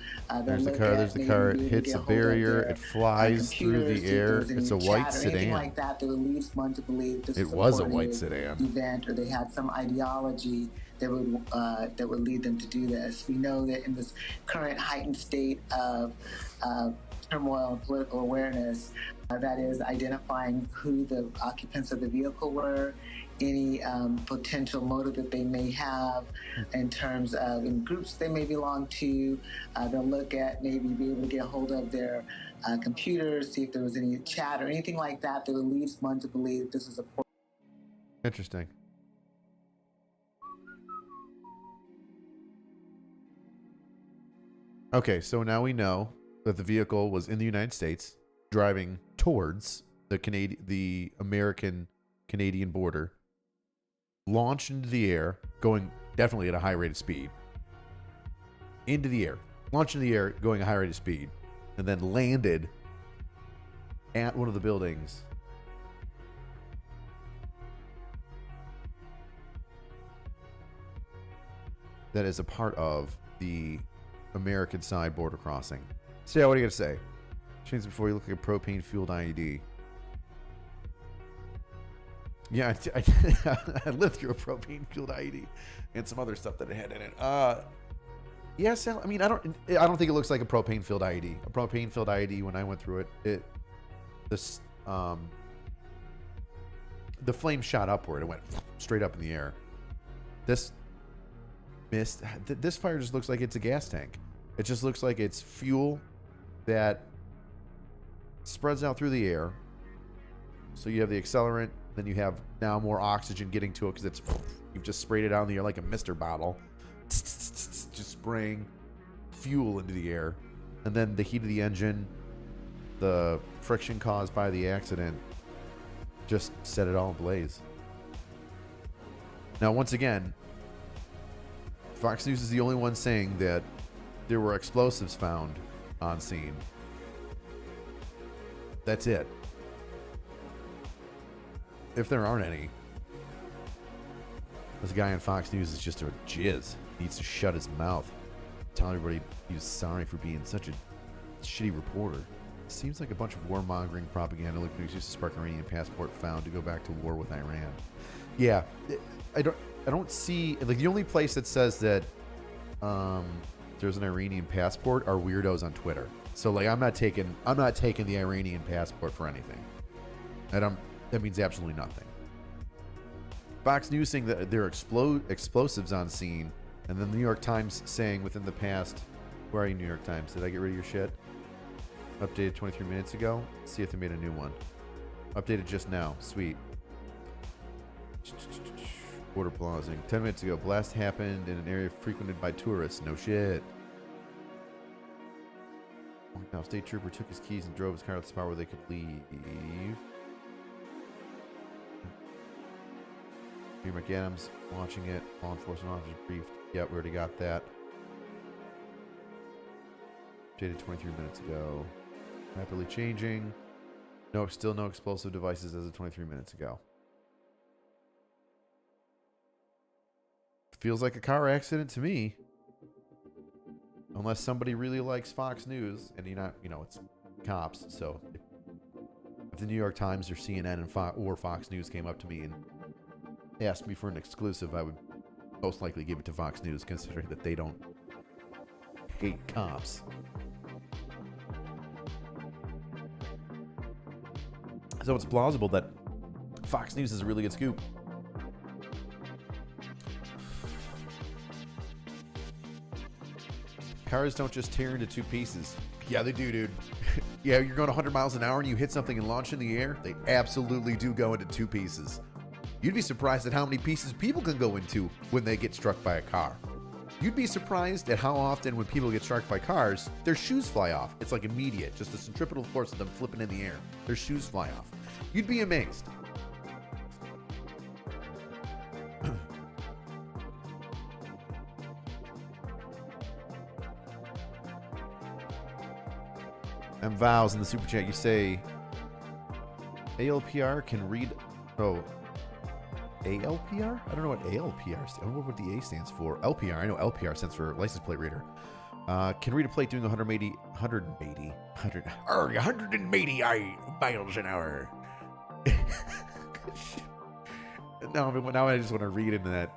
There's the car. There's the car. It hits a barrier. It flies through the air. It's a white sedan. Like that that would lead one to believe this it was a white sedan. Event, or they had some ideology that would lead them to do this. We know that in this current heightened state of turmoil and political awareness, that is identifying who the occupants of the vehicle were, any potential motive that they may have in terms of in groups they may belong to. They'll look at maybe be able to get a hold of their computers, see if there was any chat or anything like that that would lead one to believe this is a. Interesting. Okay, so now we know that the vehicle was in the United States, driving towards the American-Canadian border, launched into the air, going definitely at a high rate of speed, into the air, launched into the air, going at a high rate of speed, and then landed at one of the buildings that is a part of the American side border crossing. So yeah, what are you gonna say? Change before you look like a propane-fueled IED. Yeah, I lived through a propane-fueled IED and some other stuff that it had in it. Yeah, Sal, I mean, I don't think it looks like a propane-filled IED. A propane-filled IED, when I went through it, the flame shot upward. It went straight up in the air. This fire just looks like it's a gas tank. It just looks like it's fuel that spreads out through the air, So you have the accelerant, then you have now more oxygen getting to it because you've just sprayed it out in the air like a mister bottle. Just spraying fuel into the air. And then the heat of the engine, the friction caused by the accident, just set it all ablaze. Now, once again, Fox News is the only one saying that there were explosives found on scene. That's it. If there aren't any, this guy on Fox News is just a jizz. He needs to shut his mouth. Tell everybody he was sorry for being such a shitty reporter. Seems like a bunch of warmongering propaganda looking to use to spark Iranian passport found to go back to war with Iran. Yeah, I don't see, like, the only place that says that there's an Iranian passport are weirdos on Twitter. So, like, I'm not taking the Iranian passport for anything. That means absolutely nothing. Fox News saying that there are explosives on scene, and then the New York Times saying within the past, where are you, New York Times? Did I get rid of your shit? Updated 23 minutes ago. See if they made a new one. Updated just now. Sweet. Border pausing. 10 minutes ago. Blast happened in an area frequented by tourists. No shit. Now, state trooper took his keys and drove his car to the spot where they could leave. Peter McAdams watching it. Law enforcement officers briefed. Yeah, we already got that. Updated 23 minutes ago. Rapidly changing. No, still no explosive devices as of 23 minutes ago. Feels like a car accident to me. Unless somebody really likes Fox News, and it's cops. So if the New York Times or CNN or Fox News came up to me and asked me for an exclusive, I would most likely give it to Fox News, considering that they don't hate cops. So it's plausible that Fox News is a really good scoop. Cars don't just tear into two pieces. Yeah, they do, dude. Yeah, you're going 100 miles an hour and you hit something and launch in the air. They absolutely do go into two pieces. You'd be surprised at how many pieces people can go into when they get struck by a car. You'd be surprised at how often when people get struck by cars, their shoes fly off. It's like immediate, just the centripetal force of them flipping in the air. Their shoes fly off. You'd be amazed. And Vows in the super chat, you say ALPR can read. Oh, ALPR? I don't know what ALPR stands. I don't know what the A stands for. LPR. I know LPR stands for license plate reader. Can read a plate doing 180 miles an hour. Now I just want to read in that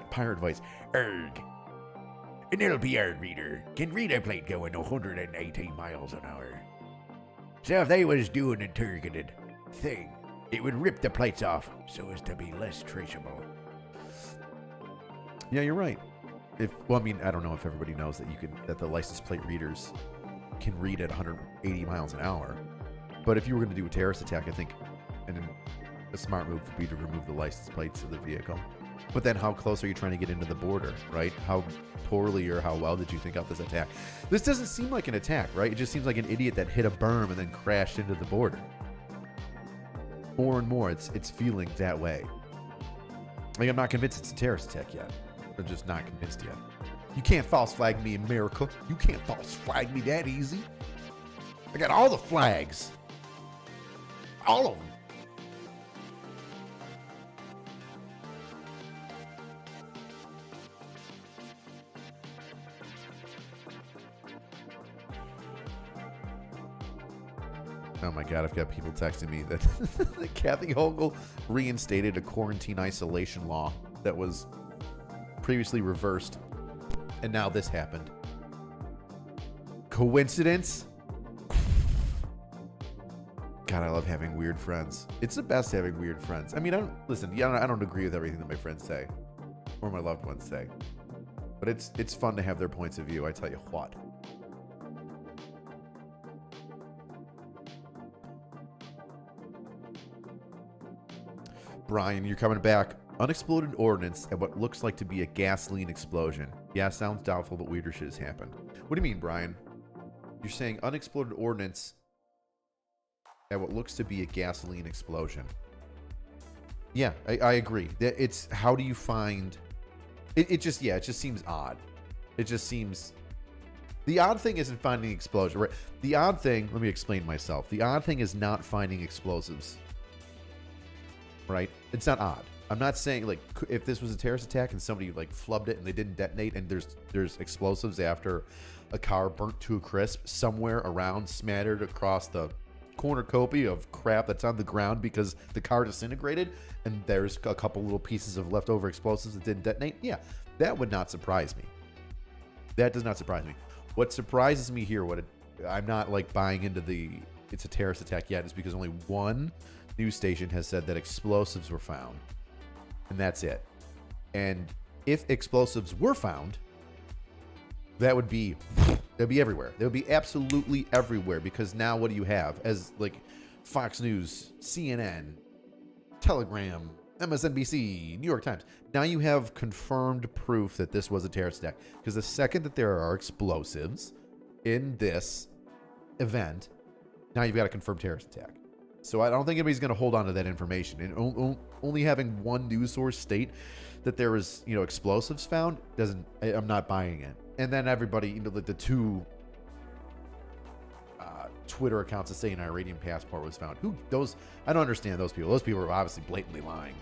pirate voice. Erg. An LPR reader can read a plate going 180 miles an hour. So if they was doing a targeted thing, it would rip the plates off so as to be less traceable. Yeah, you're right. I don't know if everybody knows that the license plate readers can read at 180 miles an hour. But if you were going to do a terrorist attack, I think a smart move would be to remove the license plates of the vehicle. But then how close are you trying to get into the border, right? How poorly or how well did you think out this attack? This doesn't seem like an attack, right? It just seems like an idiot that hit a berm and then crashed into the border. More and more, it's feeling that way. Like, I'm not convinced it's a terrorist attack yet. I'm just not convinced yet. You can't false flag me, America. You can't false flag me that easy. I got all the flags. All of them. Oh my God, I've got people texting me that Kathy Hochul reinstated a quarantine isolation law that was previously reversed. And now this happened. Coincidence? God, I love having weird friends. It's the best having weird friends. I mean, I don't agree with everything that my friends say or my loved ones say. But it's fun to have their points of view, I tell you what. Brian, you're coming back. Unexploded ordnance at what looks like to be a gasoline explosion. Yeah, sounds doubtful, but weirder shit has happened. What do you mean, Brian? You're saying unexploded ordnance at what looks to be a gasoline explosion. Yeah, I agree. It's how do you find it just seems odd. It just seems the odd thing isn't finding explosion, right? The odd thing, let me explain myself. The odd thing is not finding explosives. Right? It's not odd. I'm not saying like if this was a terrorist attack and somebody like flubbed it and they didn't detonate and there's explosives after a car burnt to a crisp somewhere around, smattered across the cornucopia of crap that's on the ground because the car disintegrated and there's a couple little pieces of leftover explosives that didn't detonate. Yeah, that would not surprise me. That does not surprise me. What surprises me here, I'm not like buying into it's a terrorist attack yet, is because only one news station has said that explosives were found. And that's it. And if explosives were found, that'd be everywhere. They would be absolutely everywhere, because now what do you have as like Fox News, CNN, Telegram, MSNBC, New York Times. Now you have confirmed proof that this was a terrorist attack, because the second that there are explosives in this event, now you've got a confirmed terrorist attack. So I don't think anybody's going to hold on to that information. And only having one news source state that there was, explosives found I'm not buying it. And then everybody, like the two Twitter accounts that say an Iranian passport was found. I don't understand those people. Those people are obviously blatantly lying,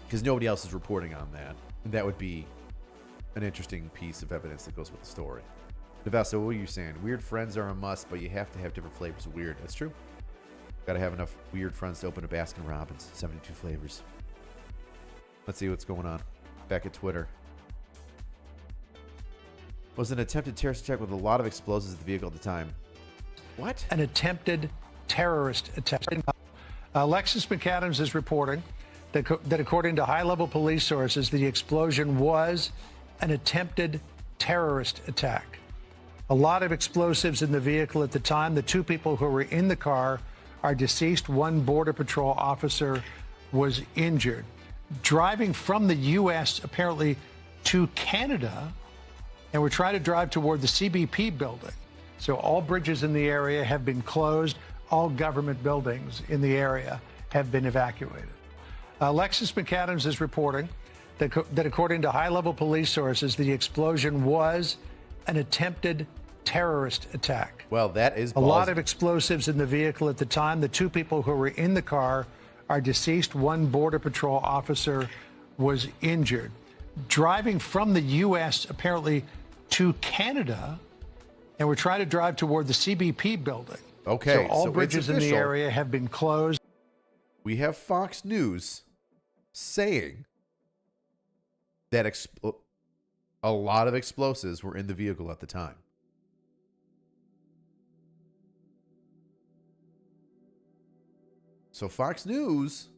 because nobody else is reporting on that. And that would be an interesting piece of evidence that goes with the story. Nevesta, what are you saying? Weird friends are a must, but you have to have different flavors of weird. That's true. Got to have enough weird friends to open a Baskin Robbins. 72 flavors. Let's see what's going on. Back at Twitter. Was an attempted terrorist attack with a lot of explosives at the vehicle at the time. What? An attempted terrorist attack. Alexis McAdams is reporting that according to high-level police sources, the explosion was an attempted terrorist attack. A lot of explosives in the vehicle at the time. The two people who were in the car are deceased. One Border Patrol officer was injured. Driving from the U.S. apparently to Canada, and we're trying to drive toward the CBP building. So all bridges in the area have been closed. All government buildings in the area have been evacuated. Alexis McAdams is reporting that according to high-level police sources, the explosion was an attempted terrorist attack. Well, that is ballsy. A lot of explosives in the vehicle at the time. The two people who were in the car are deceased. One Border Patrol officer was injured. Driving from the U.S. apparently to Canada, and we're trying to drive toward the CBP building. Okay, so all bridges in the area have been closed. We have Fox News saying that a lot of explosives were in the vehicle at the time. So Fox News,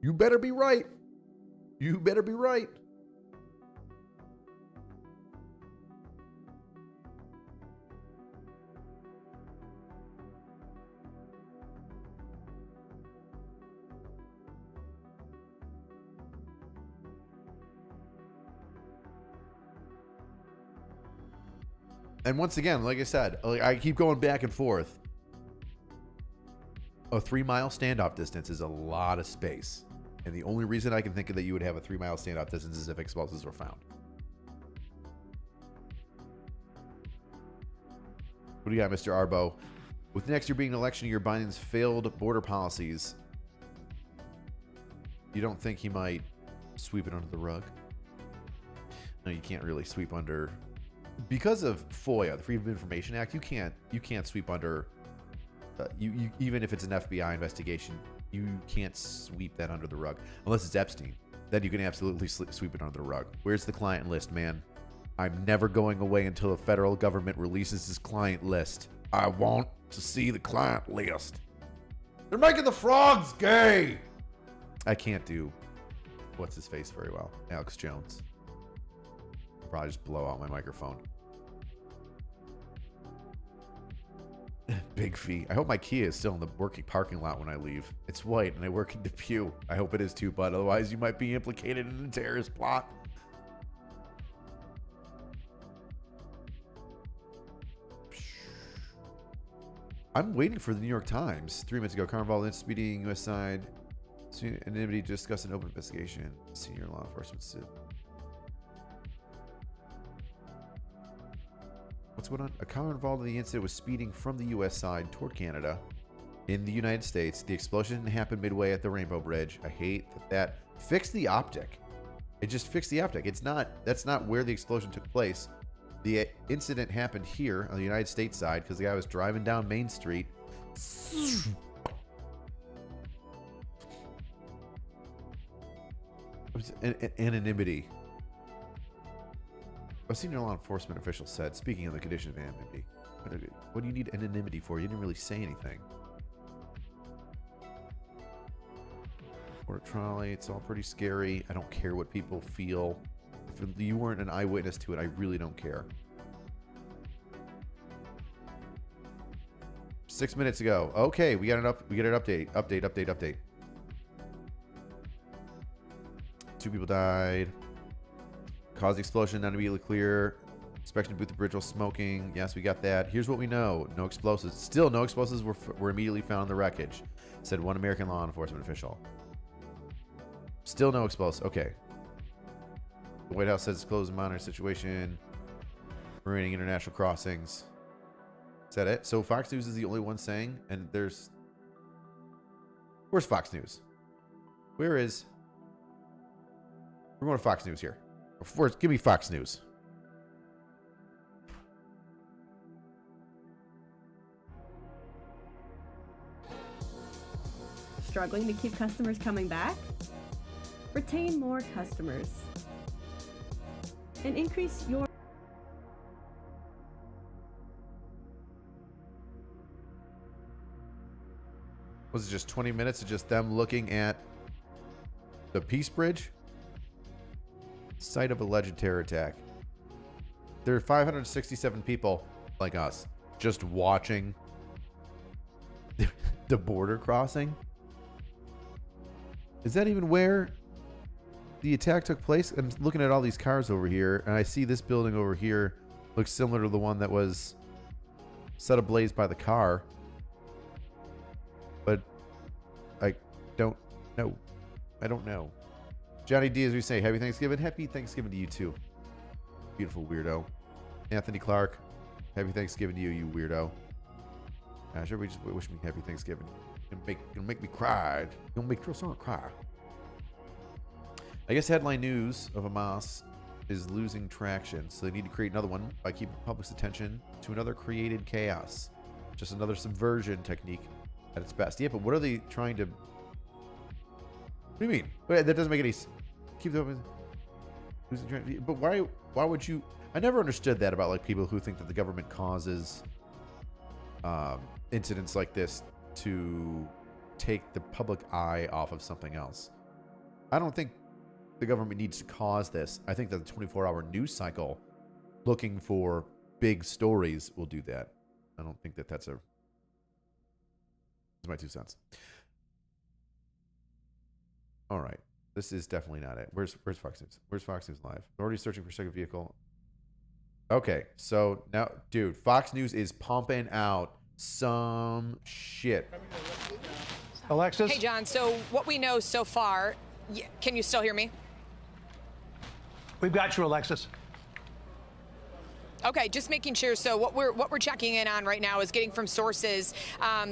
you better be right. You better be right. And once again, like I said, I keep going back and forth. A 3-mile standoff distance is a lot of space. And the only reason I can think of that you would have a 3-mile standoff distance is if explosives were found. What do you got, Mr. Arbo? With next year being an election year, Biden's failed border policies, you don't think he might sweep it under the rug? No, you can't really sweep under... Because of FOIA, the Freedom of Information Act, you can't sweep under... you even if it's an FBI investigation, you can't sweep that under the rug. Unless it's Epstein. Then you can absolutely sweep it under the rug. Where's the client list, man? I'm never going away until the federal government releases his client list. I want to see the client list. They're making the frogs gay! I can't do what's his face very well. Alex Jones. I'll probably just blow out my microphone. Big fee. I hope my Kia is still in the working parking lot when I leave. It's white and I work in Depew. I hope it is too, but otherwise you might be implicated in a terrorist plot. I'm waiting for the New York Times. 3 minutes ago, car involved in speeding U.S. side. Anonymity to discuss an open investigation. Senior law enforcement suit. What's going on? A car involved in the incident was speeding from the U.S. side toward Canada in the United States. The explosion happened midway at the Rainbow Bridge. I hate that. Fix the optic. It just fixed the optic. It's not. That's not where the explosion took place. The incident happened here on the United States side because the guy was driving down Main Street. Anonymity. A senior law enforcement official said, speaking of the condition of anonymity, what do you need anonymity for? You didn't really say anything. Or a trolley, it's all pretty scary. I don't care what people feel. If you weren't an eyewitness to it, I really don't care. 6 minutes ago. Okay, we get an update. Update. 2 people died. Caused the explosion, not immediately clear. Inspection booth, the bridge while smoking. Yes, we got that. Here's what we know. No explosives. Still, no explosives were immediately found in the wreckage, said one American law enforcement official. Still no explosives. Okay. The White House says it's closed and monitor situation. Remaining international crossings. Is that it? So Fox News is the only one saying, and there's... Where's Fox News? We're going to Fox News here. First, give me Fox News. Struggling to keep customers coming back? Retain more customers and increase your... Was it just 20 minutes of just them looking at the Peace Bridge? Site of alleged terror attack. There are 567 people like us just watching the border crossing. Is that even where the attack took place? I'm looking at all these cars over here, and I see this building over here looks similar to the one that was set ablaze by the car. But I don't know. I don't know. Johnny D, as we say, happy Thanksgiving. Happy Thanksgiving to you too. Beautiful weirdo. Anthony Clark, happy Thanksgiving to you, you weirdo. Gosh, everybody just wish me happy Thanksgiving. It'll make me cry. It'll make someone cry. I guess headline news of Hamas is losing traction, so they need to create another one by keeping public's attention to another created chaos. Just another subversion technique at its best. Yeah, but what are they trying to... What do you mean? Wait, that doesn't make any sense. Keep them. But why would you? I never understood that about like people who think that the government causes incidents like this to take the public eye off of something else. I don't think the government needs to cause this. I think that the 24-hour news cycle looking for big stories will do that. I don't think that that's my 2 cents. All right. This is definitely not it. Where's Fox News? Where's Fox News Live? Already searching for second vehicle. Okay, so now, dude, Fox News is pumping out some shit. Alexis? Hey, John, so what we know so far, can you still hear me? We've got you, Alexis. Okay, just making sure. So what we're checking in on right now is getting from sources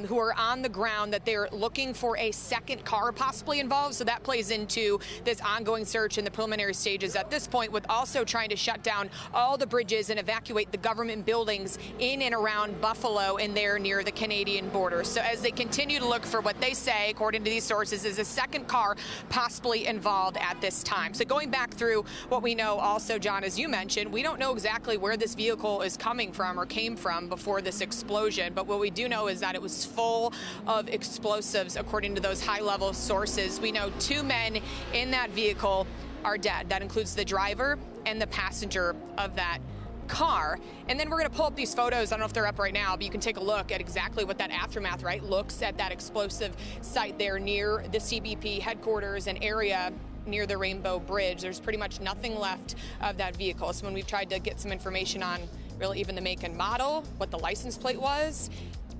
who are on the ground that they're looking for a second car possibly involved. So that plays into this ongoing search in the preliminary stages at this point, with also trying to shut down all the bridges and evacuate the government buildings in and around Buffalo and there near the Canadian border. So as they continue to look for what they say, according to these sources, is a second car possibly involved at this time. So going back through what we know also, John, as you mentioned, we don't know exactly where this vehicle is coming from or came from before this explosion, but what we do know is that it was full of explosives, according to those high-level sources. We know 2 men in that vehicle are dead. That includes the driver and the passenger of that car. And then we're going to pull up these photos. I don't know if they're up right now, but you can take a look at exactly what that aftermath, right, looks at that explosive site there near the CBP headquarters and area near the Rainbow Bridge. There's pretty much nothing left of that vehicle. So when we've tried to get some information on really even the make and model, what the license plate was,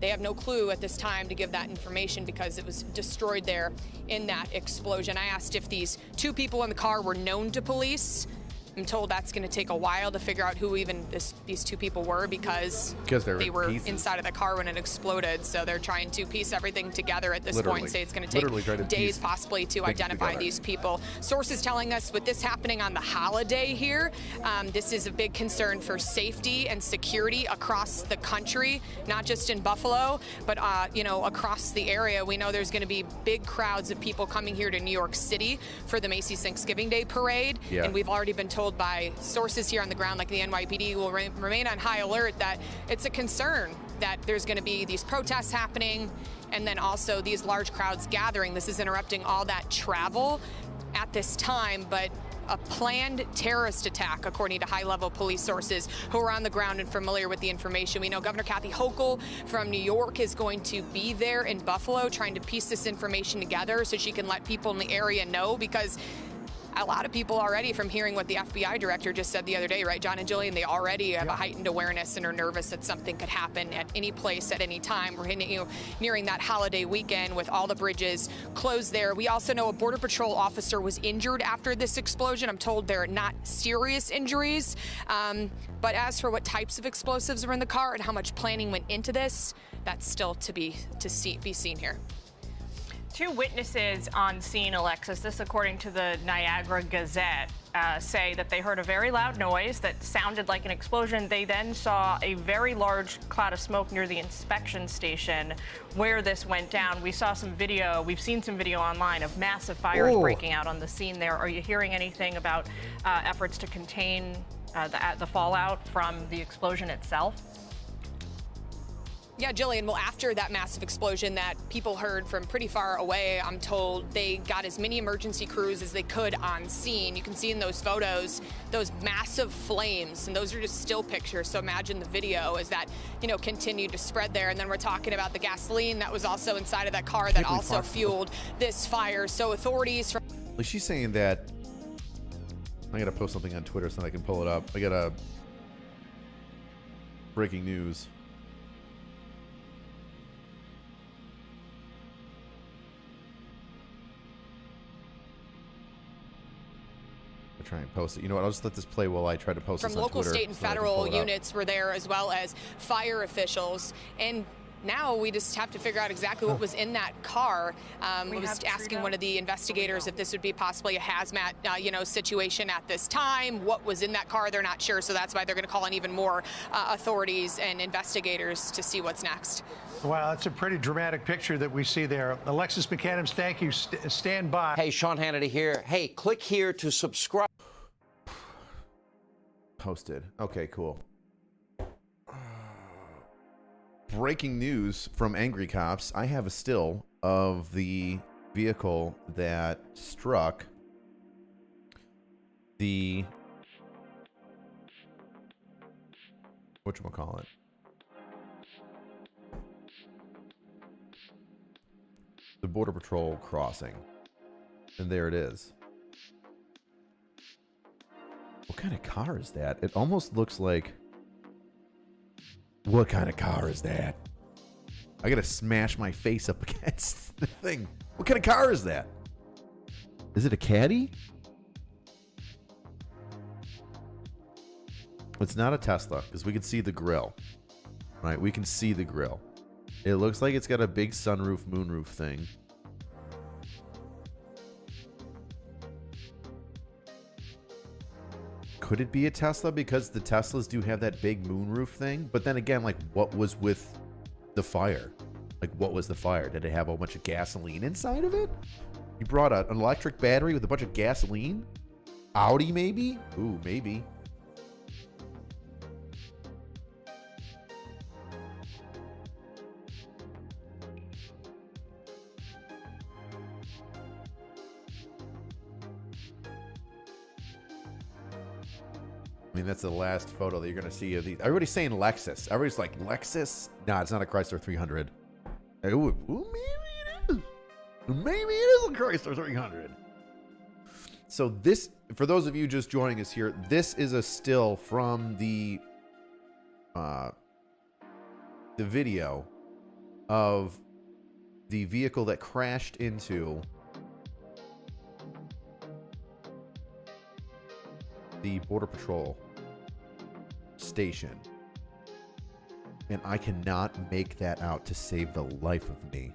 they have no clue at this time to give that information because it was destroyed there in that explosion. I asked if these two people in the car were known to police. I'm told that's going to take a while to figure out who even these two people were because they were inside of the car when it exploded. So they're trying to piece everything together at this point. Say it's going to take days possibly to identify these people. Sources telling us with this happening on the holiday here, this is a big concern for safety and security across the country, not just in Buffalo, but across the area. We know there's going to be big crowds of people coming here to New York City for the Macy's Thanksgiving Day Parade, and we've already been told by sources here on the ground like the NYPD will remain on high alert that it's a concern that there's going to be these protests happening and then also these large crowds gathering. This is interrupting all that travel at this time, but a planned terrorist attack, according to high-level police sources who are on the ground and familiar with the information. We know Governor Kathy Huchul from New York is going to be there in Buffalo trying to piece this information together so she can let people in the area know, because a lot of people already, from hearing what the FBI director just said the other day, right, John and Jillian, they already have a heightened awareness and are nervous that something could happen at any place at any time. We're nearing that holiday weekend with all the bridges closed there. We also know a Border Patrol officer was injured after this explosion. I'm told they're not serious injuries. But as for what types of explosives were in the car and how much planning went into this, that's still to be seen here. Two witnesses on scene, Alexis, this according to the Niagara Gazette, say that they heard a very loud noise that sounded like an explosion. They then saw a very large cloud of smoke near the inspection station where this went down. We saw some video, we've seen some video online of massive fires breaking out on the scene there. Are you hearing anything about efforts to contain the fallout from the explosion itself? Yeah, Jillian, well, after that massive explosion that people heard from pretty far away, I'm told they got as many emergency crews as they could on scene. You can see in those photos those massive flames, and those are just still pictures. So imagine the video as that, continued to spread there. And then we're talking about the gasoline that was also inside of that car that also fueled this fire. So authorities from... She's saying that... I got to post something on Twitter so that I can pull it up. I got a... breaking news. Try and post it. You know what? I'll just let this play while I try to post this on From local, Twitter state, and federal units were there, as well as fire officials. And now we just have to figure out exactly what was in that car. I was asking one of the investigators if this would be possibly a hazmat, situation at this time. What was in that car? They're not sure, so that's why they're going to call in even more authorities and investigators to see what's next. Wow, that's a pretty dramatic picture that we see there. Alexis McAdams, thank you. Stand by. Hey, Sean Hannity here. Hey, click here to subscribe. Posted. Okay, cool. Breaking news from Angry Cops. I have a still of the vehicle that struck the whatchamacallit? The Border Patrol crossing. And there it is. What kind of car is that? It almost looks like... What kind of car is that? I gotta smash my face up against the thing. What kind of car is that? Is it a Caddy? It's not a Tesla, because we can see the grill. Right, we can see the grill. It looks like it's got a big sunroof, moonroof thing. Could it be a Tesla? Because the Teslas do have that big moonroof thing. But then again, like, what was with the fire? Like, what was the fire? Did it have a bunch of gasoline inside of it? You brought an electric battery with a bunch of gasoline? Audi, maybe? Ooh, maybe. I mean, that's the last photo that you're going to see of these. Everybody's saying Lexus. Everybody's like, Lexus? Nah, it's not a Chrysler 300. Ooh, maybe it is. Maybe it is a Chrysler 300. So this, for those of you just joining us here, this is a still from the video of the vehicle that crashed into the Border Patrol station. And I cannot make that out to save the life of me.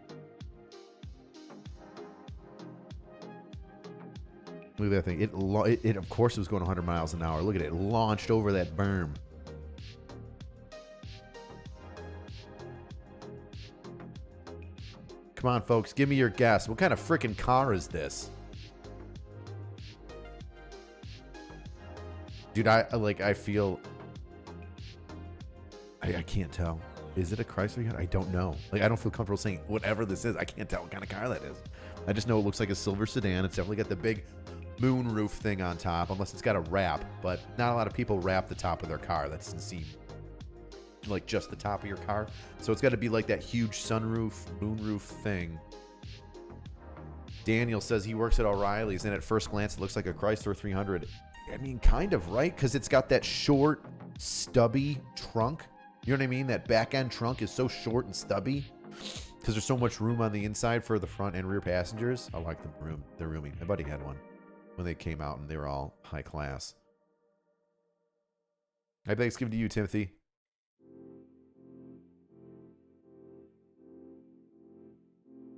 Look at that thing. It of course it was going 100 miles an hour. Look at it. It launched over that berm. Come on, folks. Give me your guess. What kind of freaking car is this? Dude, I feel... I can't tell. Is it a Chrysler? I don't know. Like, I don't feel comfortable saying whatever this is. I can't tell what kind of car that is. I just know it looks like a silver sedan. It's definitely got the big moon roof thing on top, unless it's got a wrap. But not a lot of people wrap the top of their car. That doesn't seem like just the top of your car. So it's got to be like that huge sunroof, moonroof thing. Daniel says he works at O'Reilly's, and at first glance, it looks like a Chrysler 300. I mean, kind of, right? Because it's got that short, stubby trunk. You know what I mean? That back end trunk is so short and stubby because there's so much room on the inside for the front and rear passengers. I like the roomy. My buddy had one when they came out, and they were all high class. Happy Thanksgiving to you, Timothy.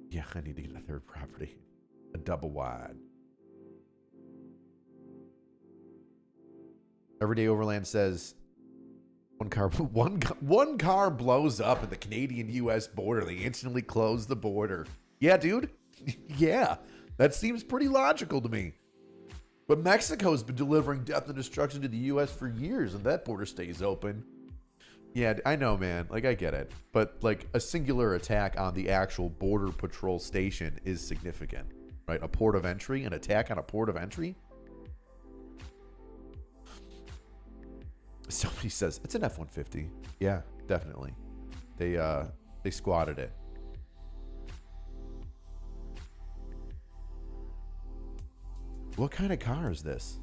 Yeah, I need to get a third property. A double wide. Everyday Overland says one car blows up at the Canadian-U.S. border. They instantly close the border. Yeah, dude. Yeah, that seems pretty logical to me. But Mexico's been delivering death and destruction to the U.S. for years, and that border stays open. Yeah, I know, man. Like, I get it. But, like, a singular attack on the actual Border Patrol station is significant, right? A port of entry, an attack on a port of entry? Somebody says, it's an F-150. Yeah, definitely. They squatted it. What kind of car is this?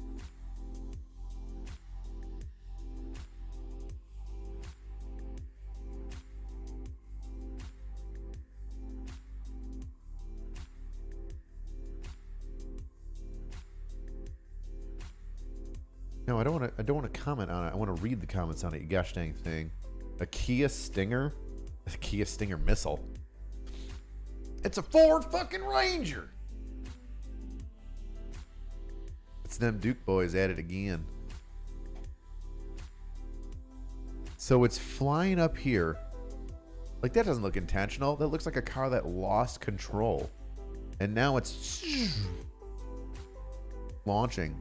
No, I don't want to comment on it. I want to read the comments on it. You gosh dang thing. A Kia Stinger? A Kia Stinger missile. It's a Ford fucking Ranger. It's them Duke boys at it again. So it's flying up here. Like, that doesn't look intentional. That looks like a car that lost control. And now it's launching.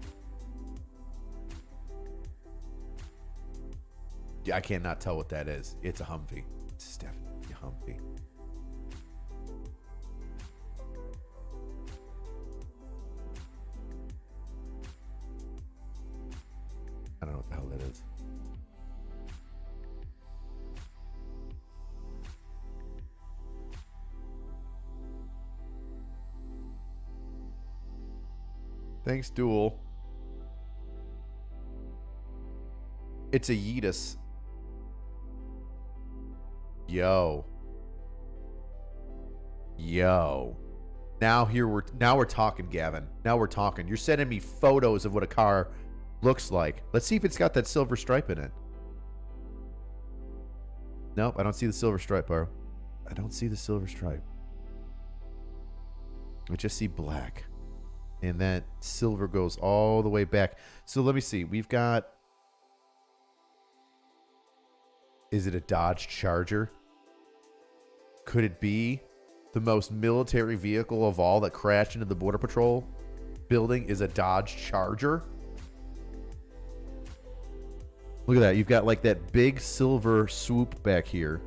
Yeah, I cannot tell what that is. It's a Humvee. It's definitely a Humvee. I don't know what the hell that is. Thanks, Duel. It's a Yeetus. Yo. Now we're talking, Gavin. Now we're talking. You're sending me photos of what a car looks like. Let's see if it's got that silver stripe in it. Nope, I don't see the silver stripe, bro. I don't see the silver stripe. I just see black. And that silver goes all the way back. So let me see. We've got... Is it a Dodge Charger? Could it be the most military vehicle of all that crashed into the Border Patrol building is a Dodge Charger? Look at that. You've got like that big silver swoop back here.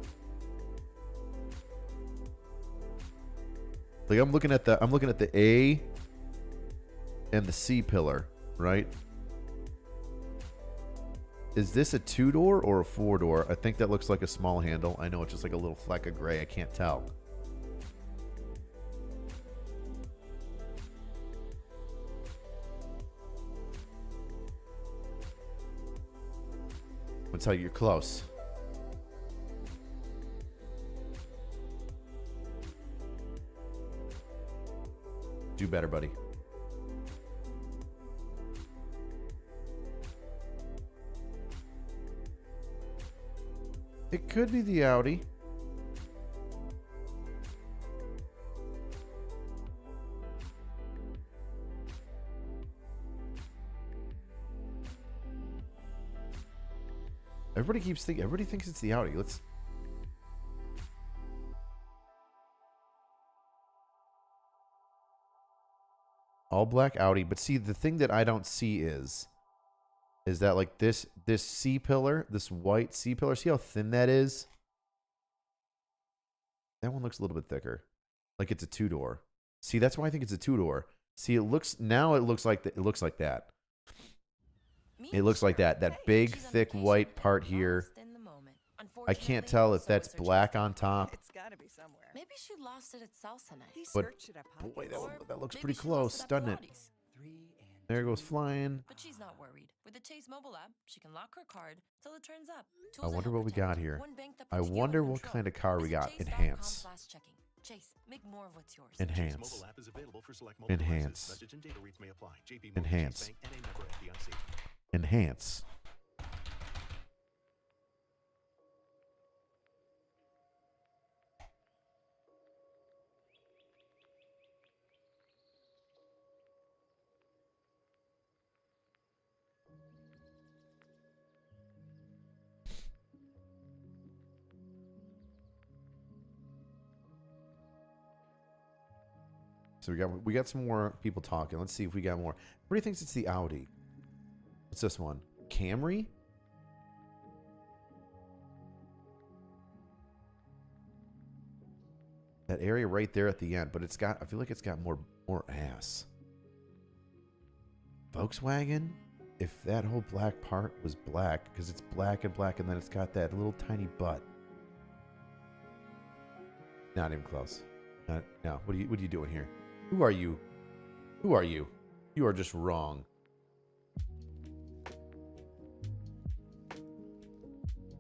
Like I'm looking at the A and the C pillar, right? Is this a 2-door or a 4-door? I think that looks like a small handle. I know it's just like a little fleck of gray. I can't tell. I'll tell you, you're close. Do better, buddy. It could be the Audi. Everybody keeps thinking. Everybody thinks it's the Audi. Let's. All black Audi, but see, the thing that I don't see is that like this C-pillar, this white C-pillar, see how thin that is? That one looks a little bit thicker. Like it's a 2-door. See, that's why I think it's a 2-door. See, it looks like it looks like that. It looks like that. That big, thick white part here. I can't tell if that's black on top. It's got to be somewhere. Maybe she lost it at salsa night. But boy, that looks pretty close, doesn't it? There goes flying. But she's not worried. With the Chase mobile app, she can lock her card till it turns up. I wonder what we got here. I wonder what kind of car we got. Enhance. Chase, make more of what's yours. Enhance. Enhance. Enhance. Enhance. So we got some more people talking. Let's see if we got more. Everybody thinks it's the Audi. What's this one? Camry? That area right there at the end, but I feel like it's got more ass. Volkswagen? If that whole black part was black, because it's black, and then it's got that little tiny butt. Not even close. No. What are you doing here? Who are you? Who are you? You are just wrong.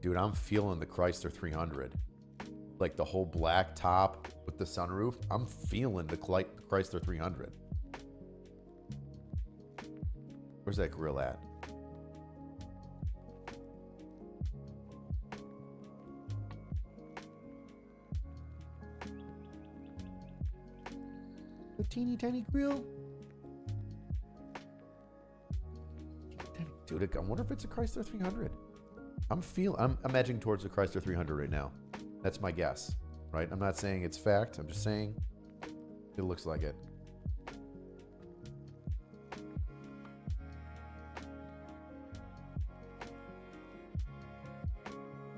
Dude, I'm feeling the Chrysler 300. Like the whole black top with the sunroof. I'm feeling the Chrysler 300. Where's that grill at? A teeny tiny grill. Dude, I wonder if it's a Chrysler 300. I'm edging towards the Chrysler 300 right now. That's my guess, right? I'm not saying it's fact. I'm just saying it looks like it.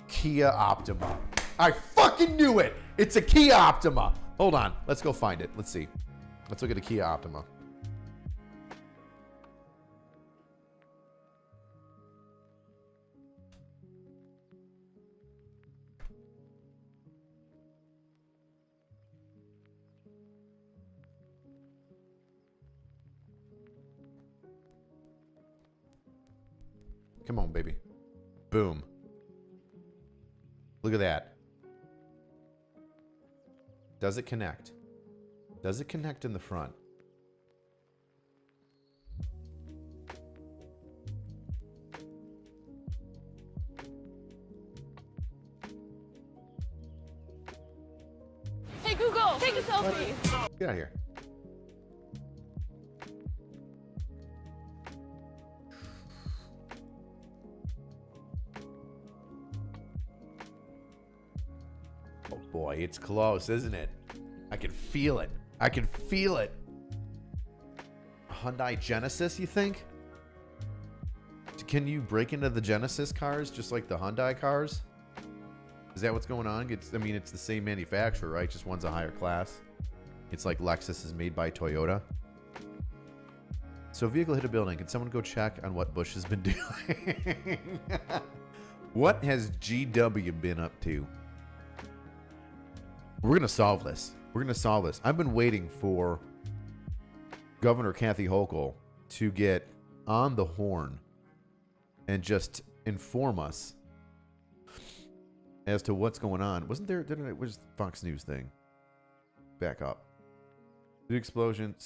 Kia Optima. I fucking knew it. It's a Kia Optima. Hold on. Let's go find it. Let's see. Let's look at a Kia Optima. Come on, baby. Boom. Look at that. Does it connect? Does it connect in the front? Hey Google, take a selfie. Get out of here. Oh boy, it's close, isn't it? I can feel it. I can feel it. Hyundai Genesis, you think? Can you break into the Genesis cars just like the Hyundai cars? Is that what's going on? It's the same manufacturer, right? Just one's a higher class. It's like Lexus is made by Toyota. So vehicle hit a building. Can someone go check on what Bush has been doing? What has GW been up to? We're going to solve this. We're going to solve this. I've been waiting for Governor Kathy Hochul to get on the horn and just inform us as to what's going on. Wasn't there, didn't it was Fox News thing? Back up. The explosion.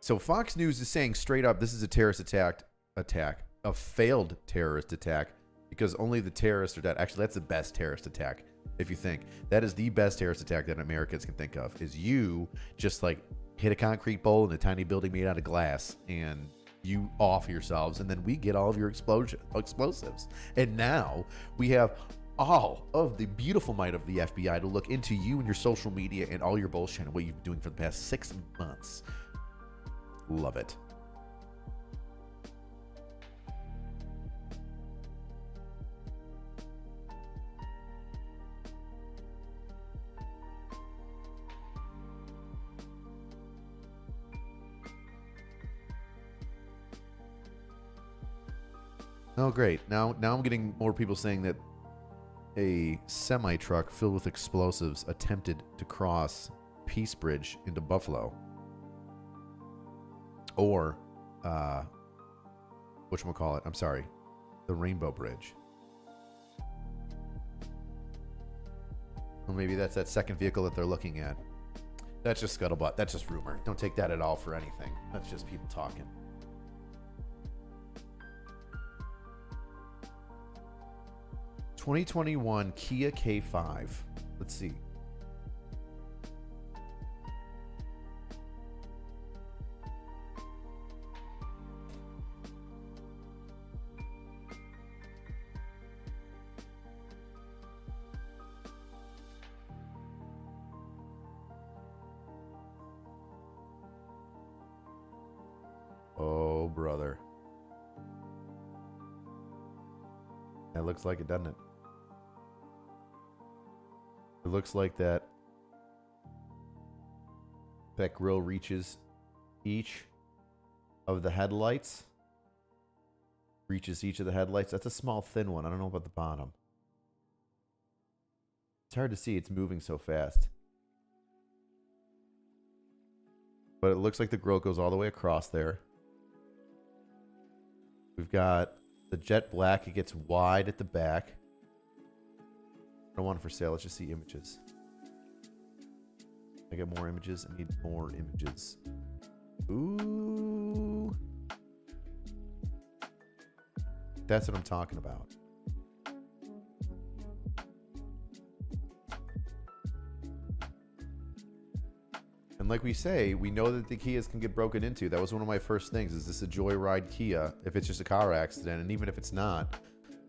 So Fox News is saying straight up, this is a terrorist attack, a failed terrorist attack, because only the terrorists are dead. Actually, that's the best terrorist attack. If you think that is the best terrorist attack that Americans can think of, is you just like hit a concrete bowl in a tiny building made out of glass and you off yourselves, and then we get all of your explosives. And now we have all of the beautiful might of the FBI to look into you and your social media and all your bullshit and what you've been doing for the past 6 months. Love it. Oh, great. Now I'm getting more people saying that a semi-truck filled with explosives attempted to cross Peace Bridge into Buffalo. Or, whatchamacallit, I'm sorry, the Rainbow Bridge. Well, maybe that's that second vehicle that they're looking at. That's just scuttlebutt. That's just rumor. Don't take that at all for anything. That's just people talking. ...2021 Kia K5. Let's see. Oh, brother. That looks like it, doesn't it? It looks like that grill reaches each of the headlights. Reaches each of the headlights. That's a small, thin one. I don't know about the bottom. It's hard to see. It's moving so fast. But it looks like the grill goes all the way across there. We've got the jet black. It gets wide at the back. I don't want it for sale. Let's just see images. I get more images. I need more images. Ooh. That's what I'm talking about. And like we say, we know that the Kias can get broken into. That was one of my first things. Is this a joyride Kia? If it's just a car accident, and even if it's not,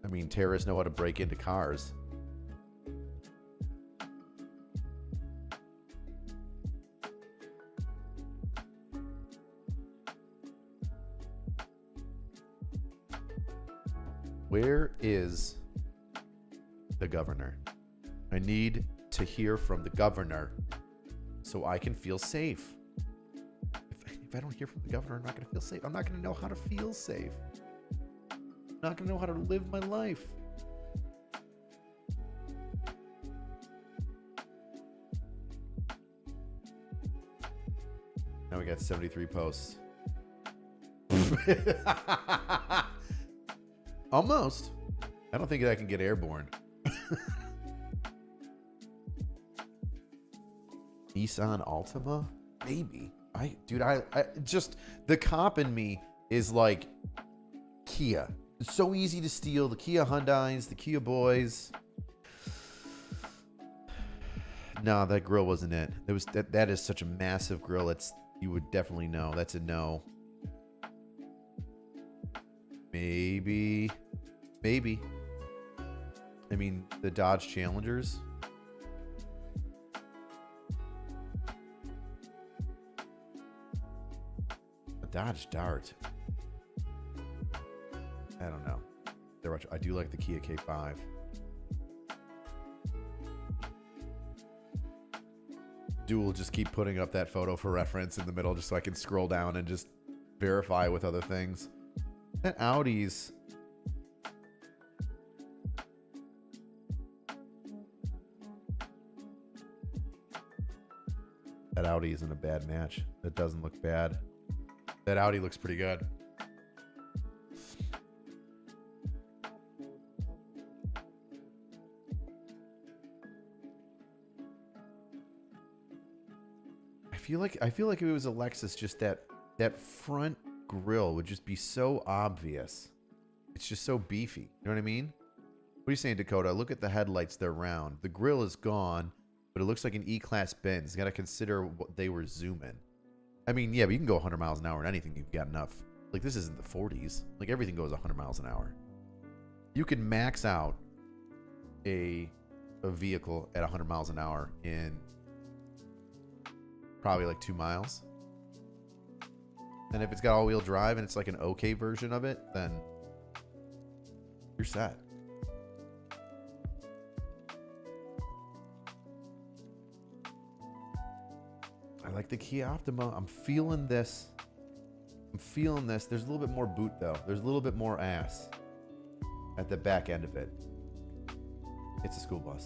I mean, terrorists know how to break into cars. Where is the governor? I need to hear from the governor so I can feel safe. If I don't hear from the governor, I'm not going to feel safe. I'm not going to know how to feel safe. I'm not going to know how to live my life. Now we got 73 posts. Almost. I don't think I can get airborne. Nissan Altima? Maybe. I just, the cop in me is like Kia. It's so easy to steal. The Kia Hyundais, the Kia boys. No, that grill wasn't it. It was that is such a massive grill. You would definitely know. That's a no. Maybe. I mean, the Dodge Challengers. A Dodge Dart. I don't know. I do like the Kia K5. Duel will just keep putting up that photo for reference in the middle just so I can scroll down and just verify with other things. That Audi's... That Audi isn't a bad match. That doesn't look bad. That Audi looks pretty good. I feel like if it was a Lexus, just that front grille would just be so obvious. It's just so beefy. You know what I mean? What are you saying, Dakota? Look at the headlights. They're round. The grille is gone, but it looks like an E-Class Benz. You got to consider what they were zooming. I mean, yeah, but you can go 100 miles an hour in anything. You've got enough. Like, this isn't the 40s. Like, everything goes 100 miles an hour. You can max out a vehicle at 100 miles an hour in probably like 2 miles. And if it's got all-wheel drive and it's like an okay version of it, then you're set. I like the Kia Optima. I'm feeling this. I'm feeling this. There's a little bit more boot, though. There's a little bit more ass at the back end of it. It's a school bus.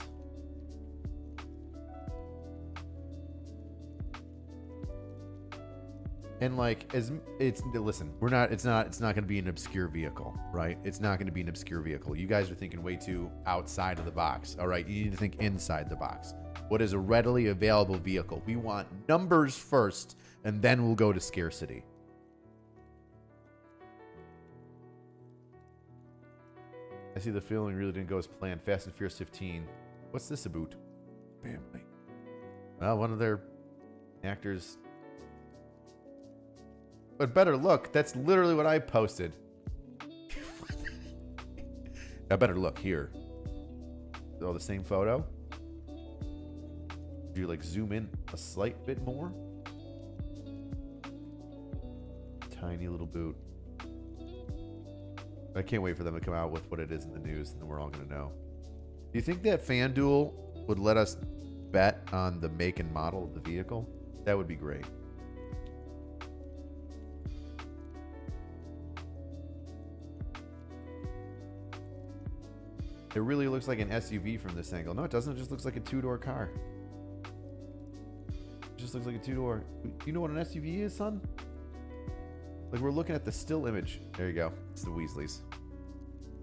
And like, listen, it's not going to be an obscure vehicle, right? It's not going to be an obscure vehicle. You guys are thinking way too outside of the box. All right. You need to think inside the box. What is a readily available vehicle? We want numbers first, and then we'll go to scarcity. I see the feeling really didn't go as planned. Fast and Furious 15. What's this about? Family. Well, one of their actors. But better look. That's literally what I posted. Now, better look here. All the same photo. Do you like zoom in a slight bit more? Tiny little boot. I can't wait for them to come out with what it is in the news, and then we're all going to know. Do you think that FanDuel would let us bet on the make and model of the vehicle? That would be great. It really looks like an SUV from this angle. No, it doesn't. It just looks like a two-door car. It just looks like a two-door. Do you know what an SUV is, son? Like, we're looking at the still image. There you go. It's the Weasleys.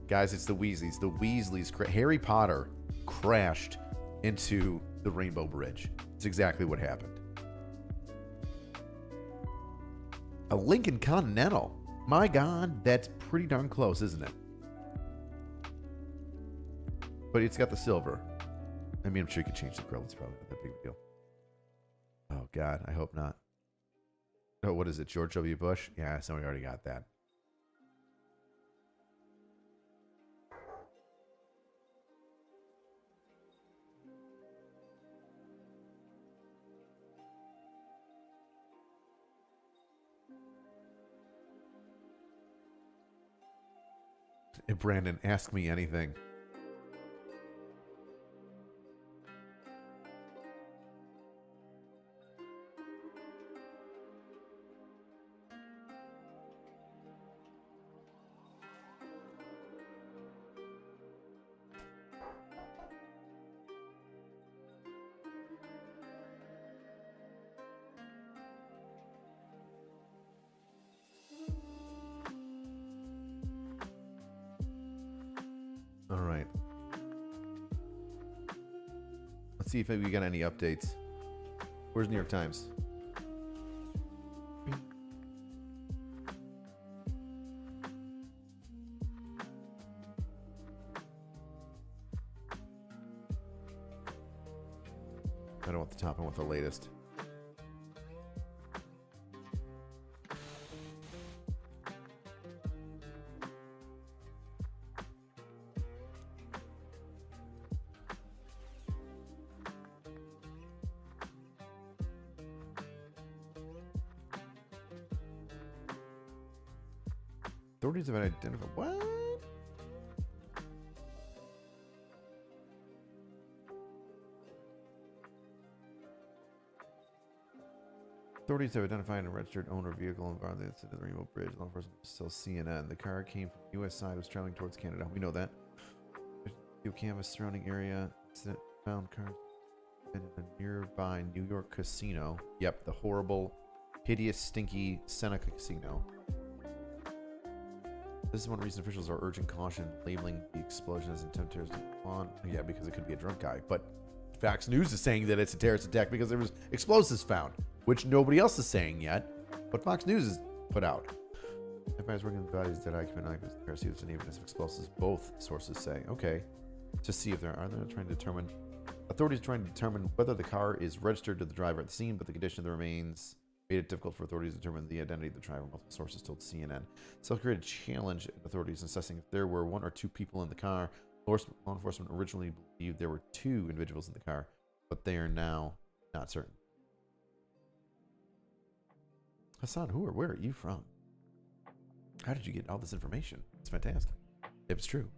Guys, it's the Weasleys. The Weasleys. Harry Potter crashed into the Rainbow Bridge. It's exactly what happened. A Lincoln Continental. My God, that's pretty darn close, isn't it? But it's got the silver. I mean, I'm sure you can change the grill. It's probably not that big of a deal. Oh, God. I hope not. Oh, what is it? George W. Bush? Yeah, somebody already got that. Hey, Brandon, ask me anything. All right. Let's see if we got any updates. Where's New York Times? I don't want the top, I want the latest. Authorities have identified what? Authorities have identified a registered owner vehicle involved in the incident at the Rainbow Bridge. Law enforcement still CNN. The car came from the U.S. side, was traveling towards Canada. We know that. Canvas surrounding area. Incident found cars in a nearby New York casino. Yep, the horrible, hideous, stinky Seneca casino. This is one reason officials are urging caution, labeling the explosion as an attempt terrorist on. Yeah, because it could be a drunk guy. But Fox News is saying that it's a terrorist attack because there was explosives found, which nobody else is saying yet. But Fox News has put out. FBI's working with bodies that occupant occupancy with any evidence of explosives. Both sources say. Okay. To see if there are they trying to determine. Authorities are trying to determine whether the car is registered to the driver at the scene, but the condition of the remains made it difficult for authorities to determine the identity of the driver. Multiple sources told CNN. Self-created challenge authorities assessing if there were 1 or 2 people in the car. Law enforcement originally believed there were 2 individuals in the car, but they are now not certain. Hassan, where are you from? How did you get all this information? It's fantastic. If it's true.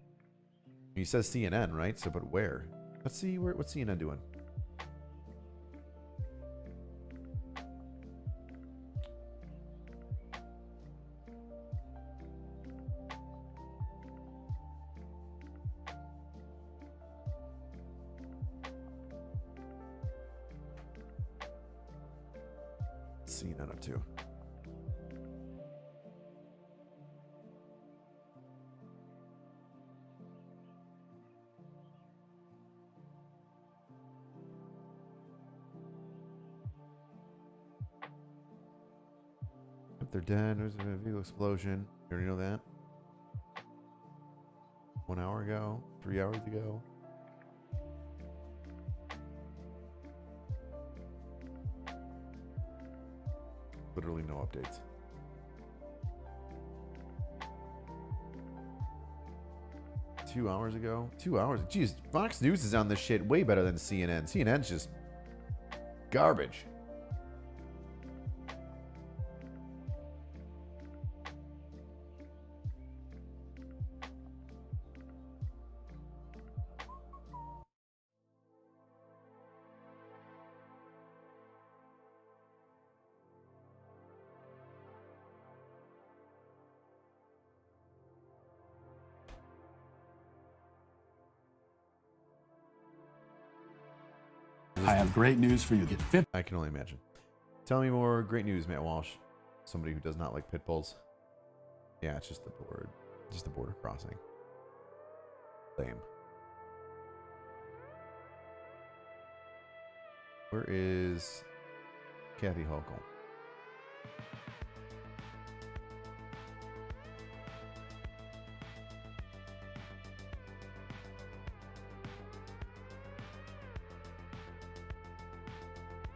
He says CNN, right? So, but where? Let's see what's CNN doing. What's CNN up to? They're dead. There's a vehicle explosion. You already know that. 1 hour ago, 3 hours ago. Literally no updates. Two hours ago? 2 hours? Jeez, Fox News is on this shit way better than CNN. CNN's just garbage. I have great news for you. Get fit. I can only imagine. Tell me more. Great news, Matt Walsh. Somebody who does not like pit bulls. Yeah, it's just the border crossing. Lame. Where is Kathy Hochul?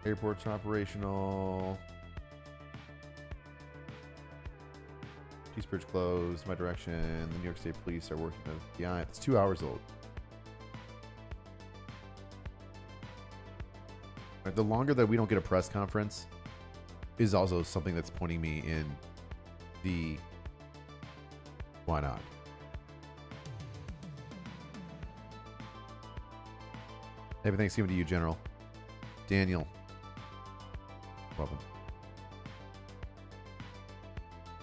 Airport's operational. Peace Bridge closed. My direction. The New York State Police are working with the FBI. It's 2 hours old. Right, the longer that we don't get a press conference is also something that's pointing me in the why not. Happy Thanksgiving to you, General. Daniel. Welcome.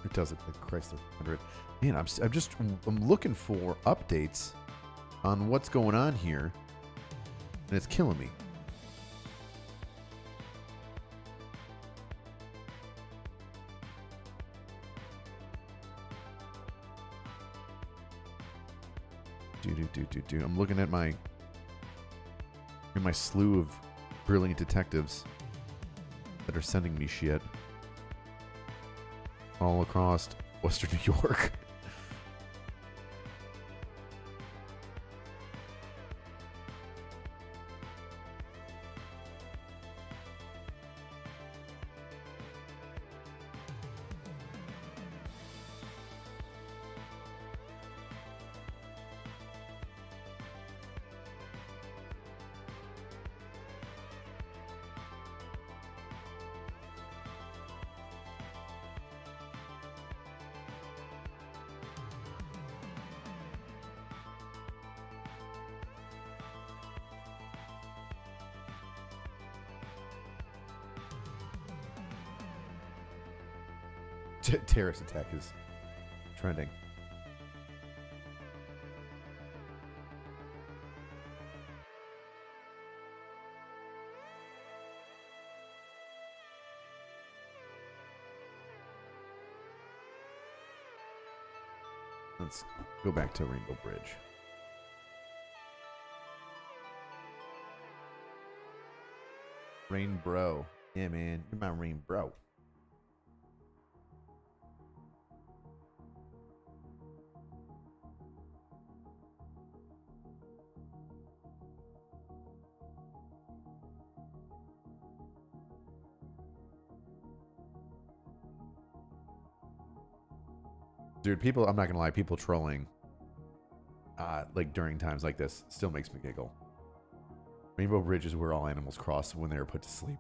It does look like Chrysler 100. Man, I'm looking for updates on what's going on here, and it's killing me. I'm looking at my slew of brilliant detectives that are sending me shit all across Western New York. Terrorist attack is trending. Let's go back to Rainbow Bridge. Rain bro. Yeah, man. You're my rain bro. Dude, people, I'm not gonna lie, people trolling like during times like this still makes me giggle. Rainbow Bridge is where all animals cross when they are put to sleep.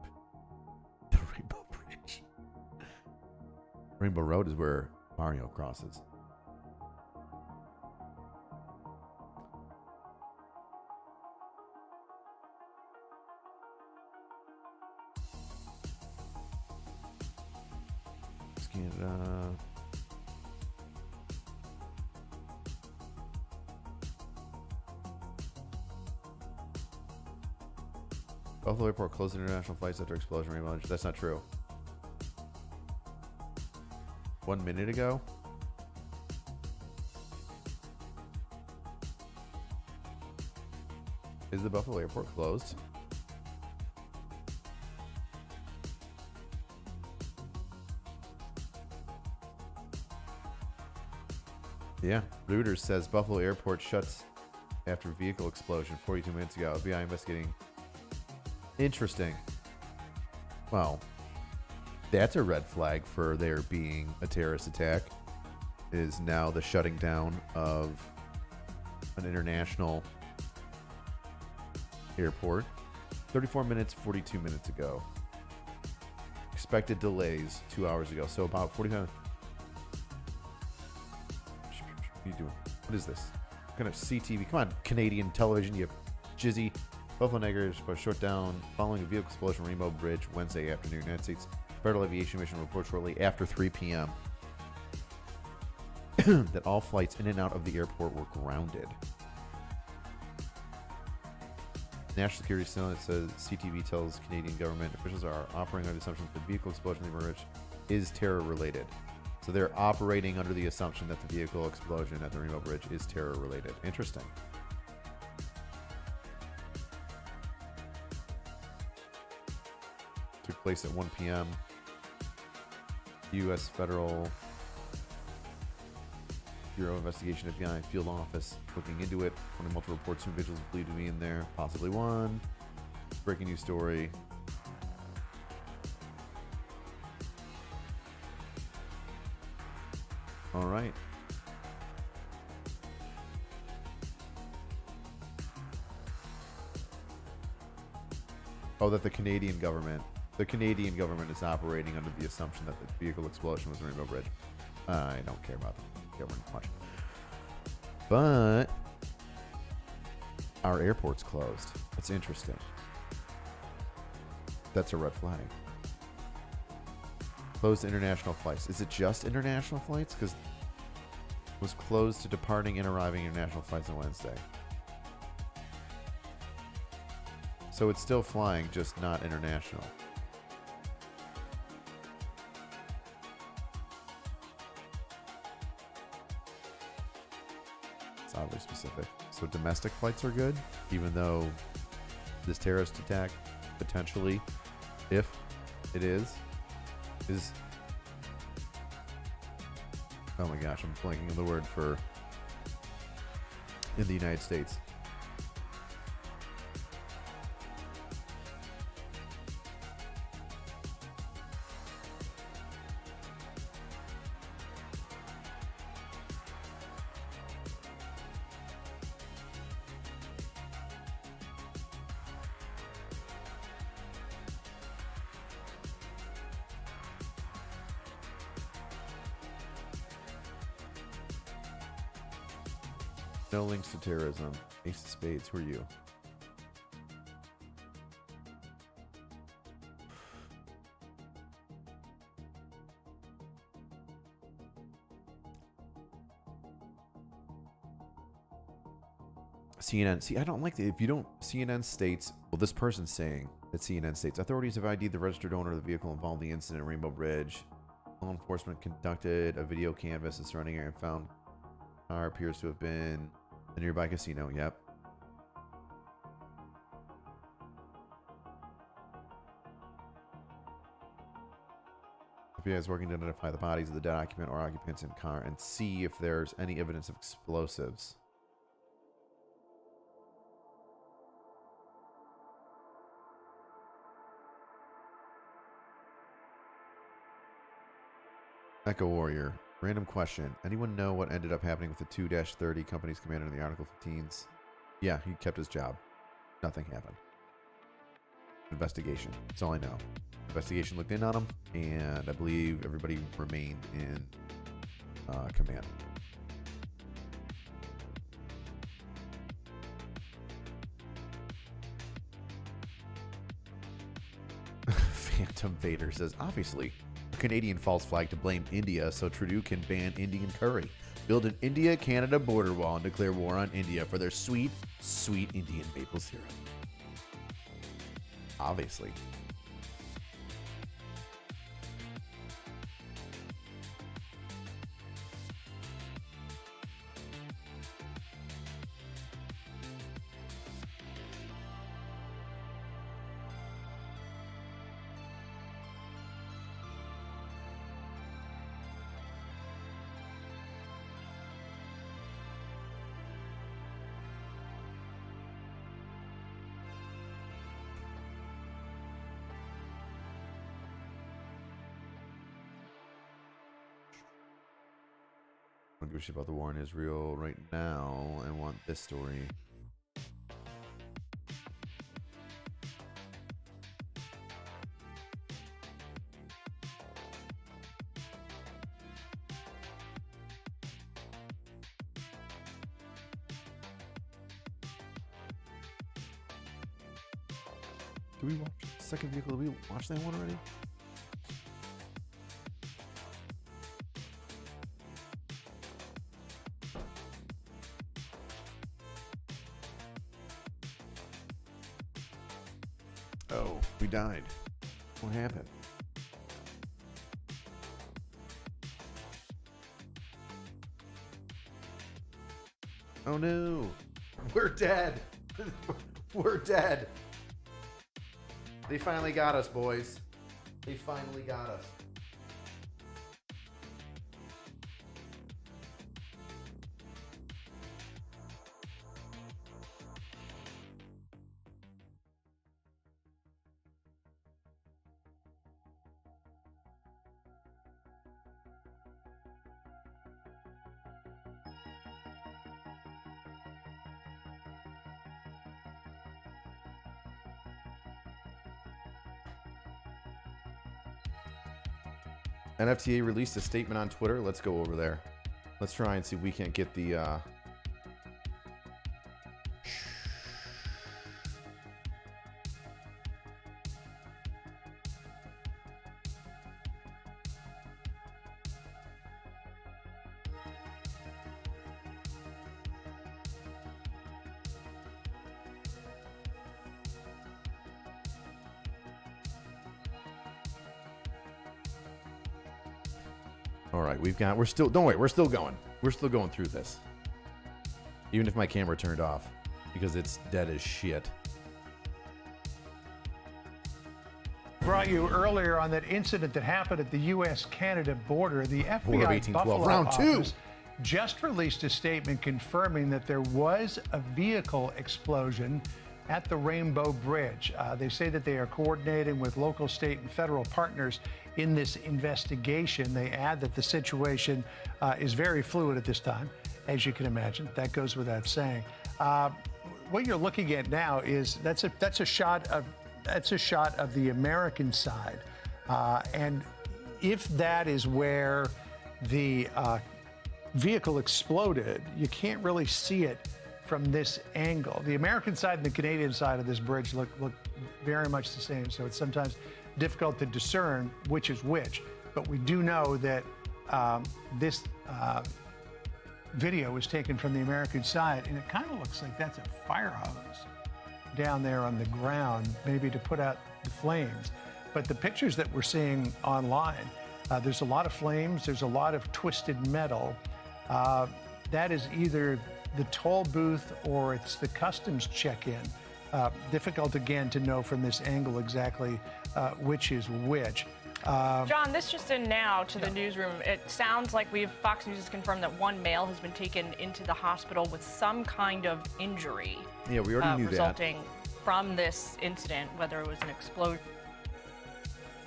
The Rainbow Bridge. Rainbow Road is where Mario crosses. Canada. Buffalo Airport closed international flights after explosion. Rainbow. That's not true. 1 minute ago? Is the Buffalo Airport closed? Yeah. Reuters says Buffalo Airport shuts after vehicle explosion 42 minutes ago. FBI investigating. Interesting. Well, that's a red flag for there being a terrorist attack. Is now the shutting down of an international airport. 34 minutes, 42 minutes ago. Expected delays 2 hours ago. So about 45. What are you doing? What is this? What kind of CTV? Come on, Canadian television, you jizzy. Buffalo Negers was shut down following a vehicle explosion on Rainbow Bridge Wednesday afternoon. United States Federal Aviation Mission reports shortly after 3 p.m. that all flights in and out of the airport were grounded. National Security Center says CTV tells Canadian government officials are operating under the assumption that the vehicle explosion in Rainbow Bridge is terror related. So they're operating under the assumption that the vehicle explosion at the Rainbow Bridge is terror related. Interesting. Took place at 1 p.m. U.S. Federal Bureau of Investigation FBI field office looking into it. Only multiple reports from individuals believed to be in there. Possibly one. Breaking news story. All right. Oh, that the Canadian government is operating under the assumption that the vehicle explosion was a Rainbow Bridge. I don't care about the government much. But our airport's closed. That's interesting. That's a red flag. Closed international flights. Is it just international flights? Because it was closed to departing and arriving international flights on Wednesday. So it's still flying, just not international. It's oddly specific. So domestic flights are good, even though this terrorist attack potentially, if it is oh my gosh, I'm blanking on the word for in the United States. No links to terrorism. Ace of Spades, who are you? CNN. See, I don't like that. If you don't, CNN states, well, this person's saying that CNN states authorities have ID'd the registered owner of the vehicle involved in the incident at Rainbow Bridge. Law enforcement conducted a video canvass of the surrounding area and found car appears to have been the nearby casino. Yep. FBI is working to identify the bodies of the dead occupant or occupants in car and see if there's any evidence of explosives. Echo Warrior. Random question. Anyone know what ended up happening with the 2-30 company's commander in the Article 15s? Yeah, he kept his job. Nothing happened. Investigation. That's all I know. Investigation looked in on him, and I believe everybody remained in command. Phantom Vader says, obviously, a Canadian false flag to blame India so Trudeau can ban Indian curry. Build an India-Canada border wall and declare war on India for their sweet, sweet Indian maple syrup. Obviously. I don't give a shit about the war in Israel right now. I want this story. Did we watch the second vehicle? Did we watch that one already? Oh, we died. What happened? Oh no! We're dead! We're dead! They finally got us, boys. They finally got us. NFTA released a statement on Twitter. Let's go over there. Let's try and see if we can't get the... All right, we're still, don't worry, we're still going. We're still going through this. Even if my camera turned off, because it's dead as shit. Brought you earlier on that incident that happened at the U.S.-Canada border. The FBI Buffalo round two office just released a statement confirming that there was a vehicle explosion at the Rainbow Bridge. They say that they are coordinating with local, state, and federal partners in this investigation. They add that the situation is very fluid at this time, as you can imagine. That goes without saying. What you're looking at now is that's a shot of the American side, and if that is where the vehicle exploded, you can't really see it from this angle. The American side and the Canadian side of this bridge look very much the same, so it's sometimes difficult to discern which is which. But we do know that this video was taken from the American side, and it kind of looks like that's a fire hose down there on the ground, maybe to put out the flames. But the pictures that we're seeing online, there's a lot of flames, there's a lot of twisted metal. That is either the toll booth or it's the customs check-in. Difficult again to know from this angle exactly which is which. John, this just in now to the newsroom. It sounds like Fox News has confirmed that one male has been taken into the hospital with some kind of injury. Yeah, we already knew that. Resulting from this incident, whether it was an explosion.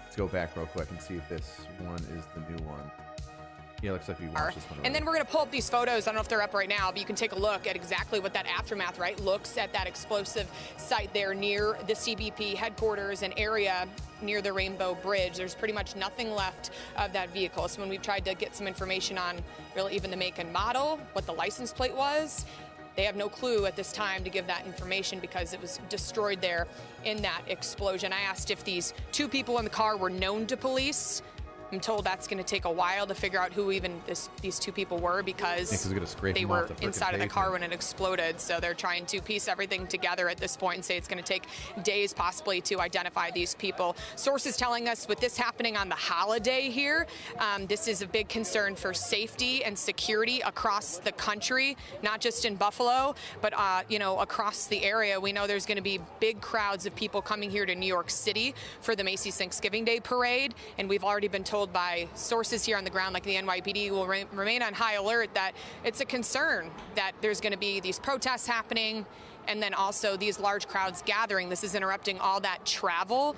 Let's go back real quick and see if this one is the new one. Yeah, looks like we watched this one already. And then we're going to pull up these photos. I don't know if they're up right now, but you can take a look at exactly what that aftermath, right, looks at that explosive site there near the CBP headquarters and area near the Rainbow Bridge. There's pretty much nothing left of that vehicle. So when we've tried to get some information on really even the make and model, what the license plate was, they have no clue at this time to give that information because it was destroyed there in that explosion. I asked if these two people in the car were known to police. I'm told that's going to take a while to figure out who even these two people were because they were inside of the car when it exploded. So they're trying to piece everything together at this point and say it's going to take days possibly to identify these people. Sources telling us with this happening on the holiday here, this is a big concern for safety and security across the country, not just in Buffalo, but across the area. We know there's going to be big crowds of people coming here to New York City for the Macy's Thanksgiving Day Parade, and we've already been told by sources here on the ground, like the NYPD, will remain on high alert that it's a concern that there's going to be these protests happening and then also these large crowds gathering. This is interrupting all that travel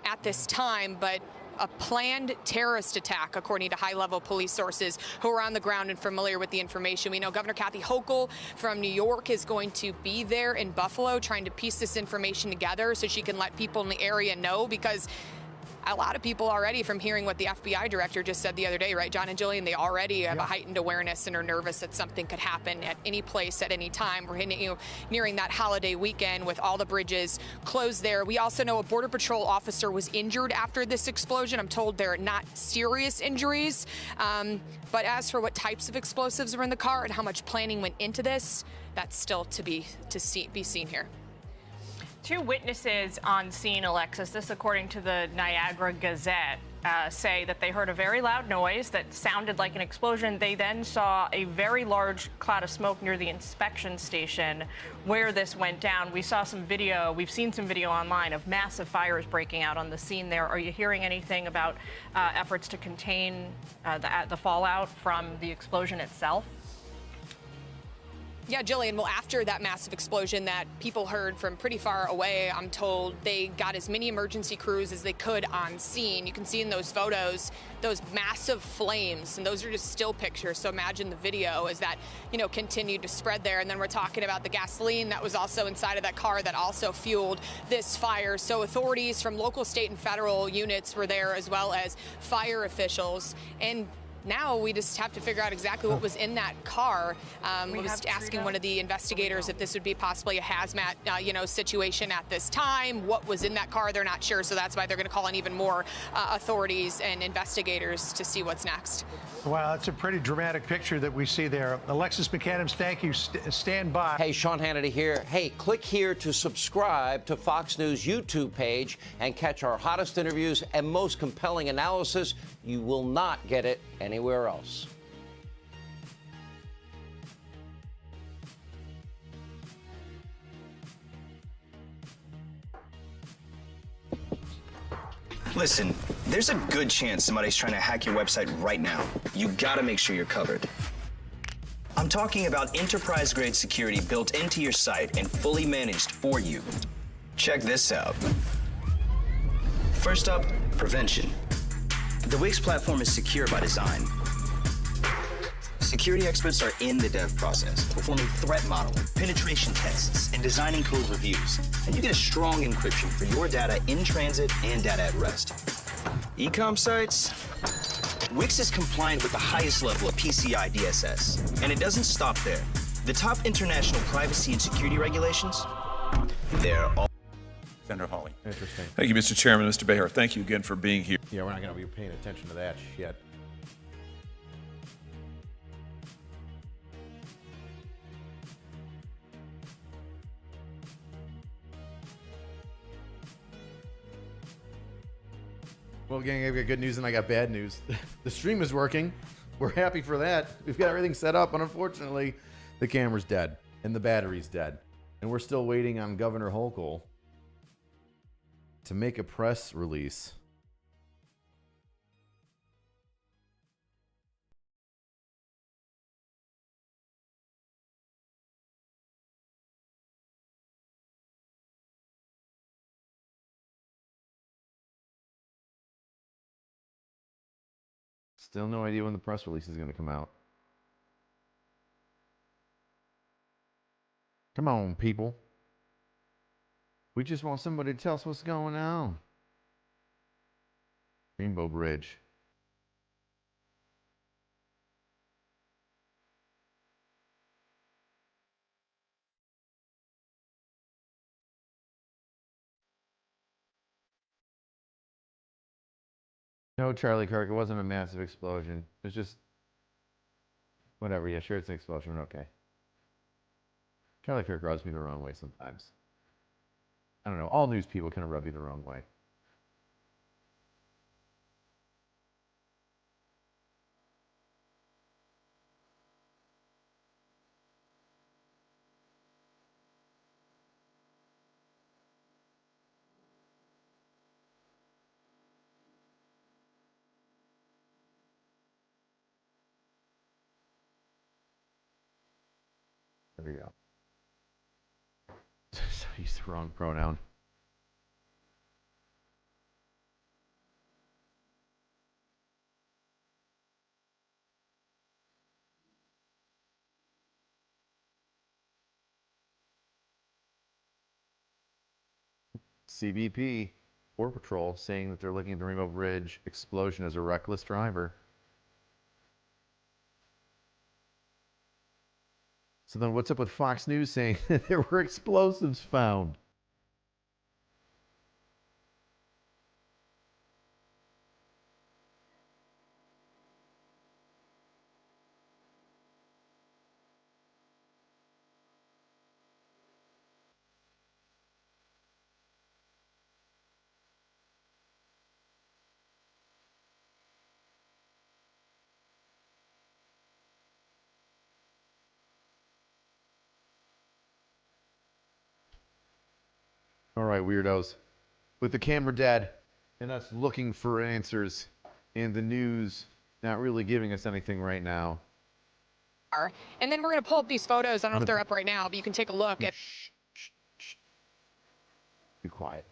at this time, but a planned terrorist attack, according to high-level police sources who are on the ground and familiar with the information. We know Governor Kathy Hochul from New York is going to be there in Buffalo trying to piece this information together so she can let people in the area know, because a lot of people already, from hearing what the FBI director just said the other day, right, John and Jillian, they already have a heightened awareness and are nervous that something could happen at any place at any time. We're nearing that holiday weekend with all the bridges closed there. We also know a Border Patrol officer was injured after this explosion. I'm told they're not serious injuries. But as for what types of explosives were in the car and how much planning went into this, that's still to be seen here. Two witnesses on scene, Alexis, this according to the Niagara Gazette, say that they heard a very loud noise that sounded like an explosion. They then saw a very large cloud of smoke near the inspection station where this went down. We saw some video, we've seen some video online of massive fires breaking out on the scene there. Are you hearing anything about efforts to contain the fallout from the explosion itself? Yeah, Jillian, well, after that massive explosion that people heard from pretty far away, I'm told they got as many emergency crews as they could on scene. You can see in those photos those massive flames, and those are just still pictures. So imagine the video as that, continued to spread there. And then we're talking about the gasoline that was also inside of that car that also fueled this fire. So authorities from local, state, and federal units were there, as well as fire officials. And now we just have to figure out exactly what was in that car. I was asking one of the investigators if this would be possibly a hazmat, situation at this time. What was in that car, they're not sure. So that's why they're going to call in even more authorities and investigators to see what's next. Wow, that's a pretty dramatic picture that we see there. Alexis McAdams, thank you. Stand by. Hey, Sean Hannity here. Hey, click here to subscribe to Fox News YouTube page and catch our hottest interviews and most compelling analysis. You will not get it anywhere else. Listen, there's a good chance somebody's trying to hack your website right now. You gotta make sure you're covered. I'm talking about enterprise-grade security built into your site and fully managed for you. Check this out. First up, prevention. The Wix platform is secure by design. Security experts are in the dev process, performing threat modeling, penetration tests, and designing code reviews. And you get a strong encryption for your data in transit and data at rest. E-com sites? Wix is compliant with the highest level of PCI DSS. And it doesn't stop there. The top international privacy and security regulations, they're all... Senator Hawley. Interesting. Thank you, Mr. Chairman. Mr. Behar, thank you again for being here. Yeah, we're not going to be paying attention to that shit. Well, gang, I've got good news and I got bad news. The stream is working. We're happy for that. We've got everything set up, but unfortunately, the camera's dead and the battery's dead. And we're still waiting on Governor Huchul to make a press release. Still no idea when the press release is going to come out. Come on, people. We just want somebody to tell us what's going on. Rainbow Bridge. No, Charlie Kirk, it wasn't a massive explosion. It was just... Whatever, yeah, sure, it's an explosion, okay. Charlie Kirk rubs me the wrong way sometimes. I don't know, all news people kind of rub you the wrong way. There we go. I used the wrong pronoun. CBP, Border Patrol, saying that they're looking at the Rainbow Bridge explosion as a reckless driver. So then what's up with Fox News saying that there were explosives found? All right, weirdos. With the camera dead and us looking for answers and the news not really giving us anything right now. And then we're going to pull up these photos. I don't know if they're up right now, but you can take a look at. Be quiet.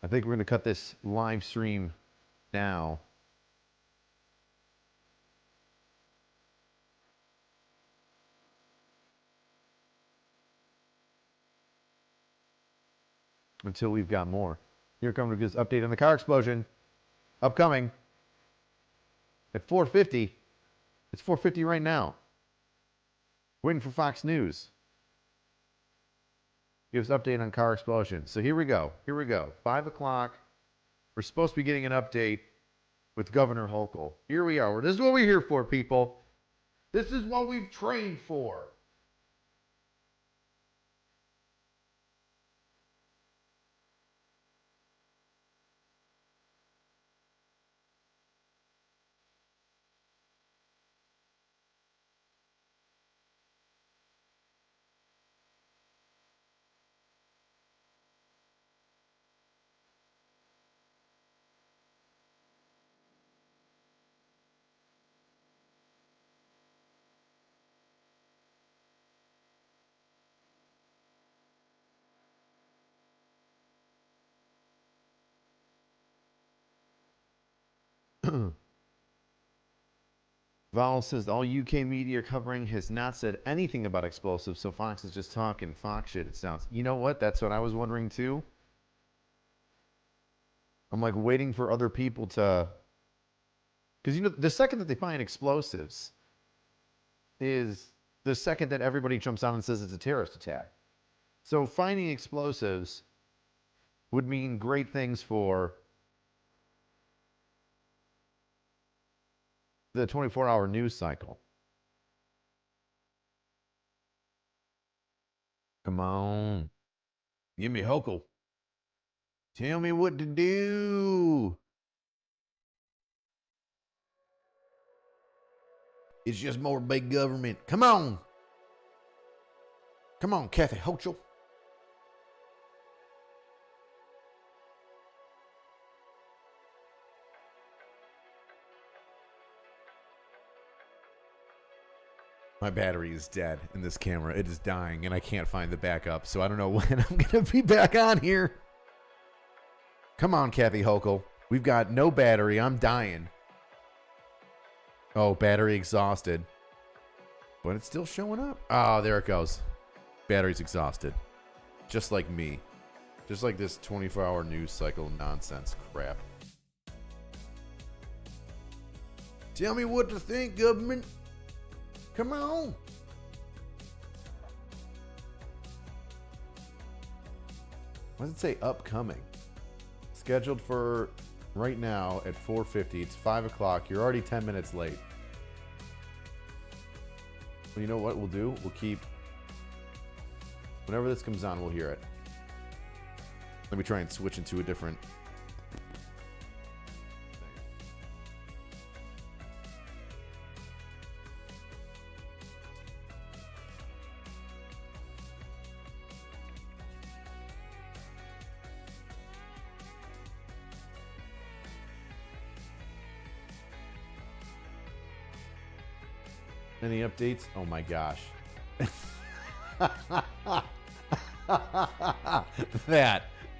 I think we're going to cut this live stream now. Until we've got more. Here comes this update on the car explosion. Upcoming. At 4:50. It's 4:50 right now. Waiting for Fox News. Gives update on car explosion. So here we go. Here we go. 5 o'clock. We're supposed to be getting an update with Governor Huchul. Here we are. This is what we're here for, people. This is what we've trained for. Val says all UK media covering has not said anything about explosives, so Fox is just talking Fox shit, it sounds. You know what? That's what I was wondering too. I'm like waiting for other people to... Because, you know, the second that they find explosives is the second that everybody jumps on and says it's a terrorist attack. So finding explosives would mean great things for the 24-hour news cycle. Come on. Give me Huchul. Tell me what to do. It's just more big government. Come on. Come on, Kathy Huchul. My battery is dead in this camera. It is dying, and I can't find the backup, so I don't know when I'm going to be back on here. Come on, Kathy Hochul. We've got no battery. I'm dying. Oh, battery exhausted. But it's still showing up. Oh, there it goes. Battery's exhausted. Just like me. Just like this 24-hour news cycle nonsense crap. Tell me what to think, government. Come on. What does it say upcoming? Scheduled for right now at 4:50. It's 5 o'clock. You're already 10 minutes late. Well, you know what we'll do? We'll keep... Whenever this comes on, we'll hear it. Let me try and switch into a different... Any updates? Oh my gosh.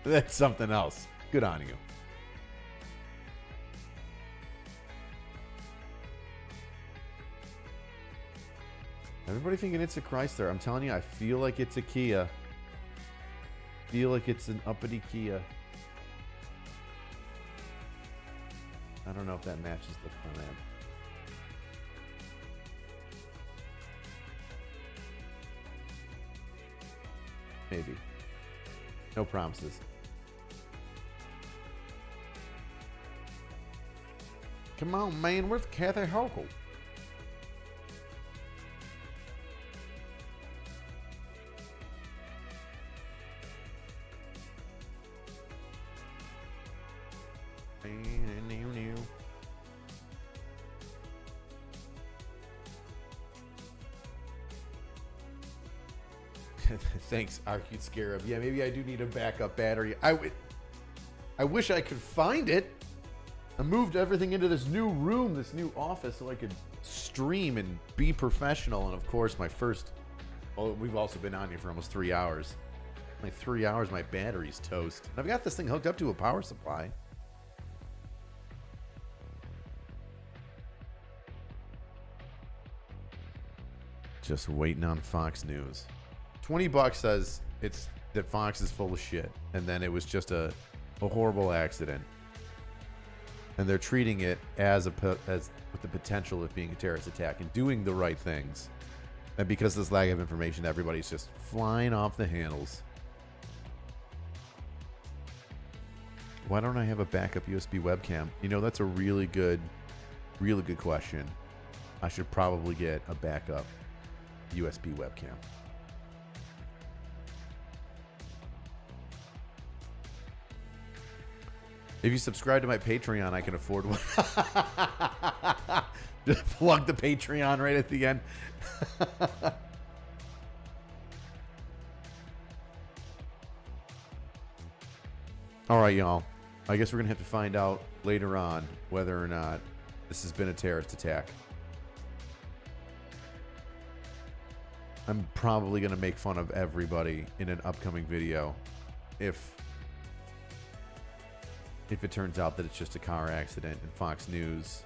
That's something else. Good on you. Everybody thinking it's a Chrysler. I'm telling you, I feel like it's a Kia. Feel like it's an uppity Kia. I don't know if that matches the front end. Maybe. No promises. Come on, man. Where's Kathy Hochul? Thanks, Arcute Scarab. Yeah, maybe I do need a backup battery. I wish I could find it. I moved everything into this new room, this new office, so I could stream and be professional. And of course, my first... Well, we've also been on here for almost 3 hours. Like 3 hours, my battery's toast. And I've got this thing hooked up to a power supply. Just waiting on Fox News. $20 says it's that Fox is full of shit, and then it was just a horrible accident, and they're treating it as with the potential of being a terrorist attack and doing the right things. And because of this lack of information, everybody's just flying off the handles. Why don't I have a backup USB webcam? You know, that's a really good question. I should probably get a backup USB webcam. If you subscribe to my Patreon, I can afford one. Just plug the Patreon right at the end. All right, y'all. I guess we're going to have to find out later on whether or not this has been a terrorist attack. I'm probably going to make fun of everybody in an upcoming video if it turns out that it's just a car accident and Fox News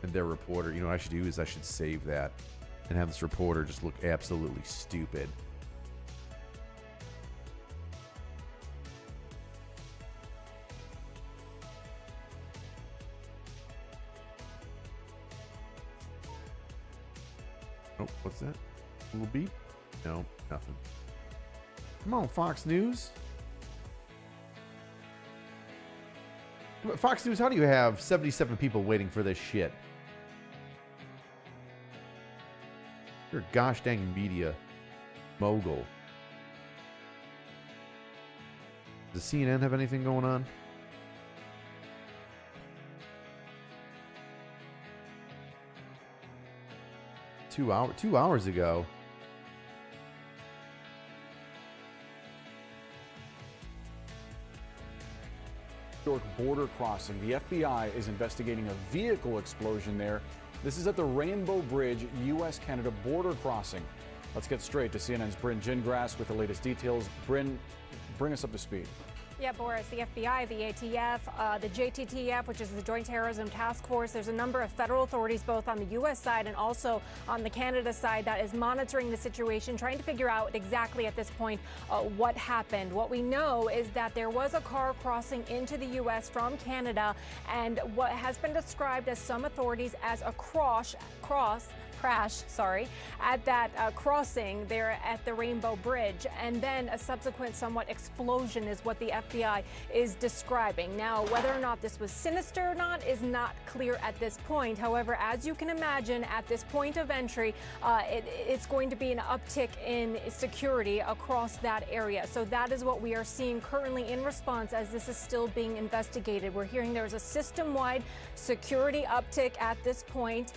and their reporter, you know what I should do is I should save that and have this reporter just look absolutely stupid. Oh, what's that? A little beep? No, nothing. Come on, Fox News. Fox News, how do you have 77 people waiting for this shit? You're a gosh dang media mogul. Does CNN have anything going on? Two hours ago. York border crossing. The FBI is investigating a vehicle explosion there. This is at the Rainbow Bridge, U.S.-Canada border crossing. Let's get straight to CNN's Bryn Gingras with the latest details. Bryn, bring us up to speed. Yeah, Boris, the FBI, the ATF, the JTTF, which is the Joint Terrorism Task Force. There's a number of federal authorities, both on the U.S. side and also on the Canada side, that is monitoring the situation, trying to figure out exactly at this point what happened. What we know is that there was a car crossing into the U.S. from Canada, and what has been described as some authorities as a crash, at that crossing there at the Rainbow Bridge, and then a subsequent somewhat explosion is what the FBI is describing. Now, whether or not this was sinister or not is not clear at this point. However, as you can imagine, at this point of entry, it's going to be an uptick in security across that area. So that is what we are seeing currently in response as this is still being investigated. We're hearing there's a system-wide security uptick at this point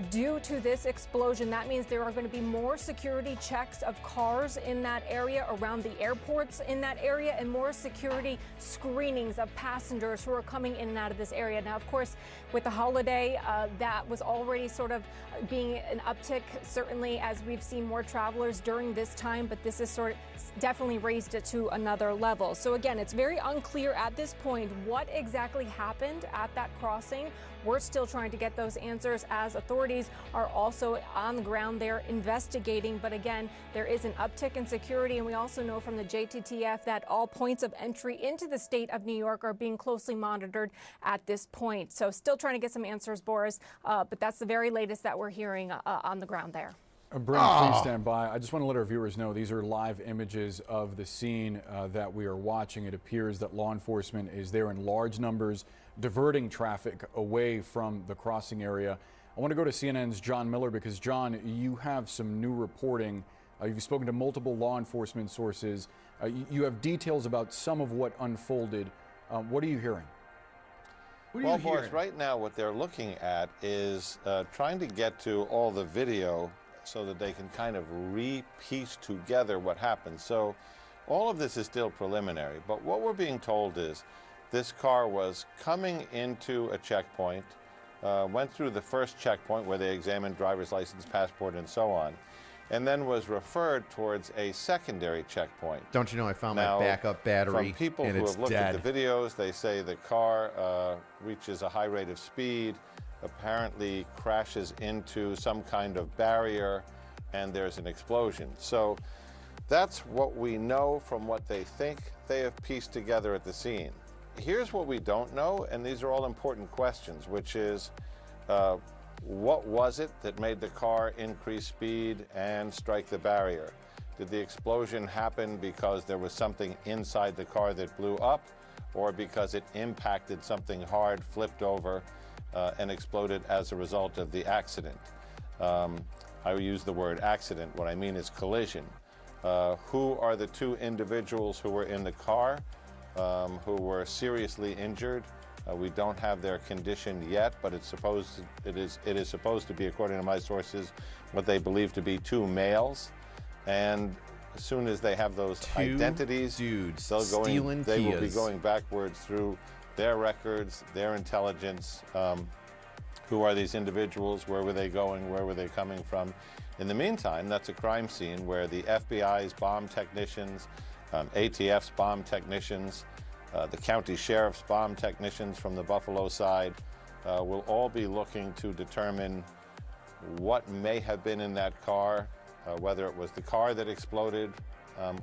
due to this explosion. That means there are going to be more security checks of cars in that area, around the airports in that area, and more security screenings of passengers who are coming in and out of this area. Now, of course, with the holiday, that was already sort of being an uptick, certainly as we've seen more travelers during this time, but this is sort of definitely raised it to another level. So again, it's very unclear at this point what exactly happened at that crossing. We're still trying to get those answers as authorities are also on the ground there investigating. But again, there is an uptick in security, and we also know from the JTTF that all points of entry into the state of New York are being closely monitored at this point. So still trying to get some answers, Boris, but that's the very latest that we're hearing on the ground there. Brent, please stand by. I just want to let our viewers know these are live images of the scene that we are watching. It appears that law enforcement is there in large numbers, diverting traffic away from the crossing area. I want to go to CNN's John Miller because, John, you have some new reporting. You've spoken to multiple law enforcement sources. You have details about some of what unfolded. What are you hearing? Well, Boris, right now what they're looking at is trying to get to all the video so that they can kind of re-piece together what happened. So all of this is still preliminary, but what we're being told is this car was coming into a checkpoint, went through the first checkpoint where they examined driver's license, passport, and so on, and then was referred towards a secondary checkpoint. Don't you know I found Now, my backup battery from people and who it's have looked dead. at the videos, they say the car reaches a high rate of speed, apparently crashes into some kind of barrier, and there's an explosion. So that's what we know from what they think they have pieced together at the scene. Here's what we don't know, and these are all important questions, which is what was it that made the car increase speed and strike the barrier? Did the explosion happen because there was something inside the car that blew up, or because it impacted something hard, flipped over, and exploded as a result of the accident? I use the word accident. What I mean is collision. Who are the two individuals who were in the car who were seriously injured? We don't have their condition yet, but it is supposed to be, according to my sources, what they believe to be two males. And as soon as they have those identities, they will be going backwards through their records, their intelligence. Who are these individuals? Where were they going? Where were they coming from? In the meantime, that's a crime scene where the FBI's bomb technicians, ATF's bomb technicians, the county sheriff's bomb technicians from the Buffalo side will all be looking to determine what may have been in that car, whether it was the car that exploded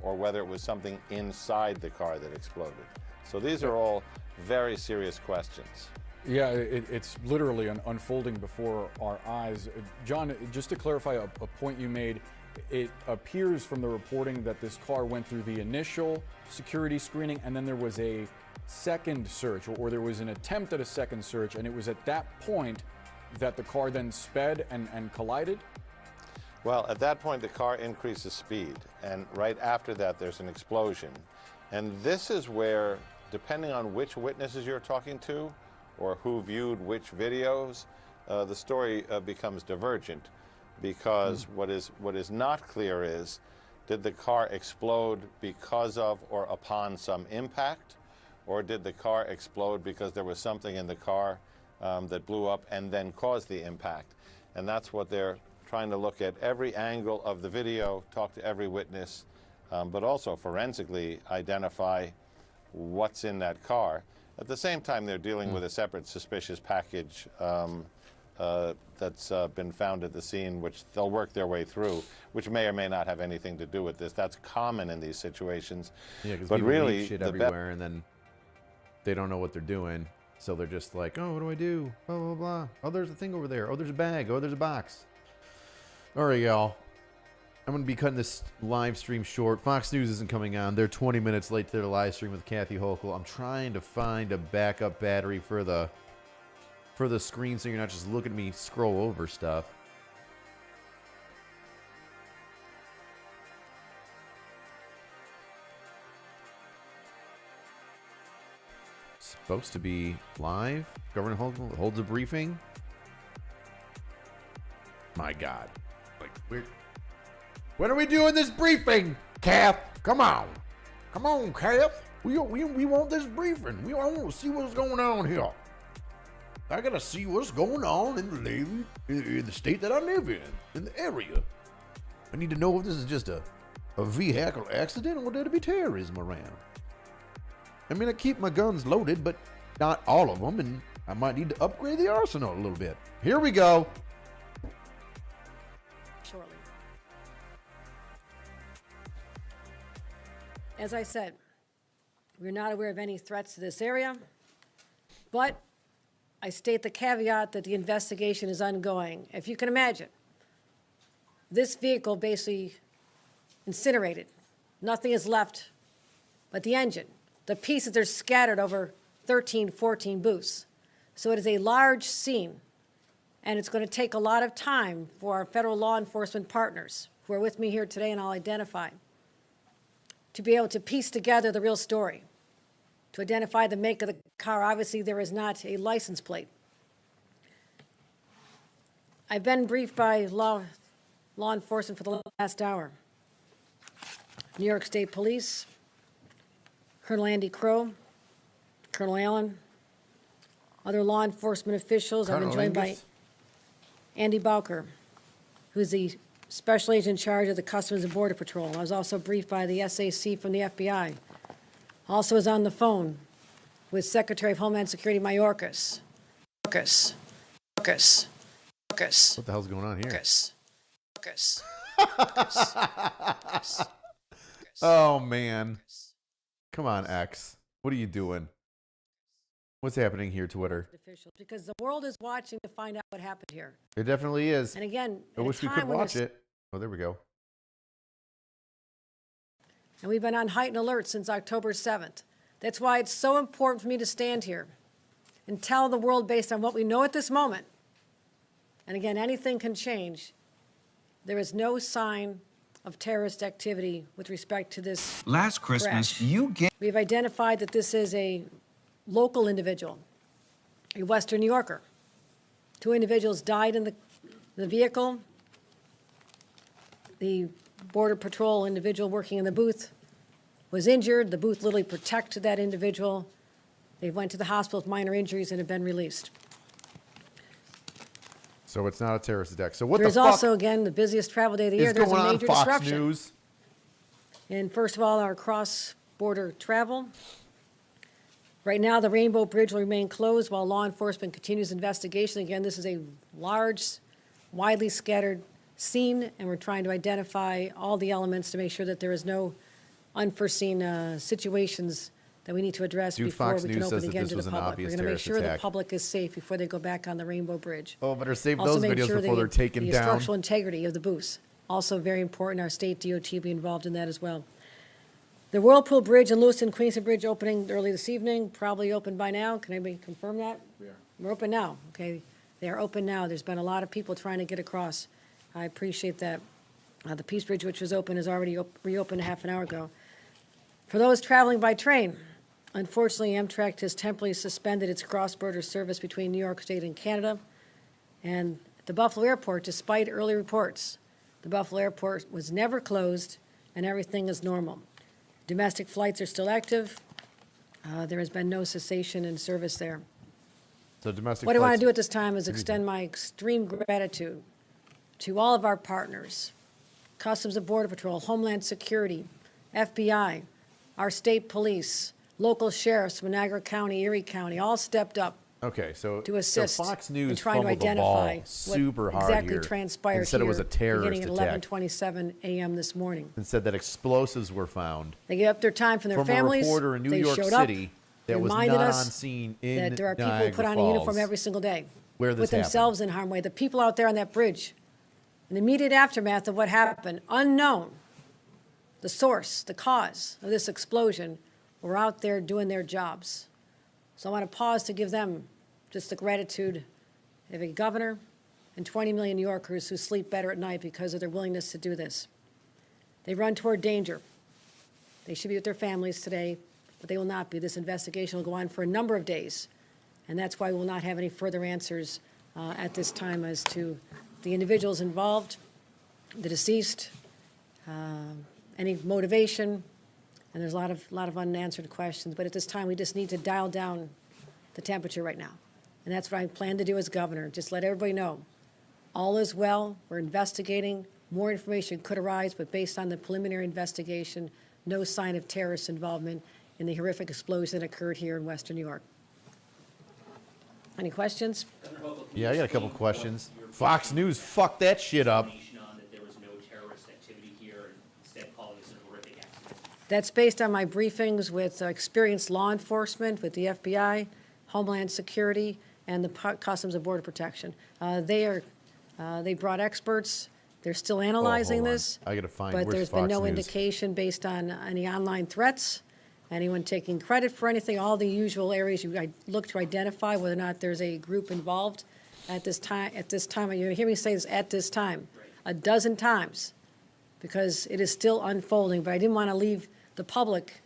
or whether it was something inside the car that exploded. So these are all very serious questions. Yeah, it's literally unfolding before our eyes. John, just to clarify a point you made, it appears from the reporting that this car went through the initial security screening and then there was a second search, or there was an attempt at a second search, and it was at that point that the car then sped and collided? Well, at that point, the car increases speed, and right after that, there's an explosion. And this is where, depending on which witnesses you're talking to or who viewed which videos, the story becomes divergent, because what is not clear is, did the car explode because of or upon some impact, or did the car explode because there was something in the car that blew up and then caused the impact? And that's what they're trying to look at, every angle of the video, talk to every witness, but also forensically identify what's in that car. At the same time, they're dealing with a separate suspicious package that's been found at the scene, which they'll work their way through, which may or may not have anything to do with this. That's common in these situations. Yeah, because but people really, leave shit the everywhere, and then they don't know what they're doing. So they're just like, oh, what do I do? Blah, blah, blah. Oh, there's a thing over there. Oh, there's a bag. Oh, there's a box. All right, y'all. I'm going to be cutting this live stream short. Fox News isn't coming on. They're 20 minutes late to their live stream with Kathy Huchul. I'm trying to find a backup battery for the screen so you're not just looking at me scroll over stuff. Supposed to be live. Governor Huchul holds a briefing. My God. Like, when are we doing this briefing, Kath? Come on. Come on, Kath. We want this briefing. I want to see what's going on here. I got to see what's going on in the state that I live in the area. I need to know if this is just a vehicle accident or there to be terrorism around. I mean, I keep my guns loaded, but not all of them, and I might need to upgrade the arsenal a little bit. Here we go. Shortly. As I said, we're not aware of any threats to this area, but I state the caveat that the investigation is ongoing. If you can imagine, this vehicle basically incinerated. Nothing is left but the engine. The pieces are scattered over 13, 14 booths. So it is a large scene, and it's going to take a lot of time for our federal law enforcement partners who are with me here today, and I'll identify, to be able to piece together the real story, to identify the make of the car. Obviously, there is not a license plate. I've been briefed by law enforcement for the last hour. New York State Police, Colonel Andy Crow, Colonel Allen, other law enforcement officials. I've been joined by Andy Bowker, who's the special agent in charge of the Customs and Border Patrol. I was also briefed by the SAC from the FBI. Also was on the phone with Secretary of Homeland Security Mayorkas. What the hell's going on here? Oh, man. Come on, X. What are you doing? What's happening here, Twitter? Because the world is watching to find out what happened here. It definitely is. And again, I wish we could watch it. Oh, there we go. And we've been on heightened alert since October 7th. That's why it's so important for me to stand here and tell the world, based on what we know at this moment, and again, anything can change, there is no sign of terrorist activity with respect to this Last Christmas, crash. We've identified that this is a local individual, a Western New Yorker. 2 individuals died in the vehicle. The Border Patrol individual working in the booth was injured. The booth literally protected that individual. They went to the hospital with minor injuries and have been released. So it's not a terrorist attack. So what There's the fuck also, again, the busiest travel day of the year. is There's going a on major Fox disruption. News? And first of all, our cross-border travel. Right now, the Rainbow Bridge will remain closed while law enforcement continues investigation. Again, this is a large, widely scattered scene, and we're trying to identify all the elements to make sure that there is no unforeseen situations that we need to address before we can open again to the public. We're going to make sure the public is safe before they go back on the Rainbow Bridge. Oh, better save Also those make videos sure before they're taken the down. structural integrity of the booths. Also very important. Our state DOT will be involved in that as well. The Whirlpool Bridge and Lewiston Queenston Bridge opening early this evening, probably open by now. Can anybody confirm that? We are. We're open now. Okay, they are open now. There's been a lot of people trying to get across. I appreciate that. The Peace Bridge, which was open, is already reopened a half an hour ago. For those traveling by train, unfortunately, Amtrak has temporarily suspended its cross-border service between New York State and Canada. And the Buffalo Airport, despite early reports, the Buffalo Airport was never closed and everything is normal. Domestic flights are still active. There has been no cessation in service there. So domestic What I want flights- to do at this time is extend my extreme gratitude to all of our partners, Customs and Border Patrol, Homeland Security, FBI, our state police, local sheriffs from Niagara County, Erie County, all stepped up Okay, so to assist so Fox in News trying to fumbled the identify ball super what hard exactly here transpired and said it was a here terrorist beginning at attack 11:27 a.m. this morning. and said that explosives were found They gave up their time from their from families. a reporter in New They York showed up. City They that was not reminded on us scene in that there are people who Niagara put on a Falls, uniform every single day, where this put themselves in harm's way. The people out there on that bridge, in the immediate aftermath of what happened, unknown, the source, the cause of this explosion, were out there doing their jobs. So I want to pause to give them just the gratitude of a governor and 20 million New Yorkers who sleep better at night because of their willingness to do this. They run toward danger. They should be with their families today, but they will not be. This investigation will go on for a number of days, and that's why we will not have any further answers at this time as to the individuals involved, the deceased, any motivation, and there's a lot of unanswered questions. But at this time, we just need to dial down the temperature right now, and that's what I plan to do as governor. Just let everybody know all is well. We're investigating. More information could arise, but based on the preliminary investigation, no sign of terrorist involvement in the horrific explosion that occurred here in Western New York. Any questions? Yeah, I got a couple questions. Fox News fucked that shit up. That's based on my briefings with experienced law enforcement, with the FBI, Homeland Security, and the Customs and Border Protection. They brought experts. They're still analyzing hold on. this. I gotta find But where's there's been Fox no News? indication based on any online threats, anyone taking credit for anything, all the usual areas I look to identify whether or not there's a group involved at this time. At this time, you hear me say this at this time, a dozen times, because it is still unfolding. But I didn't want to leave the public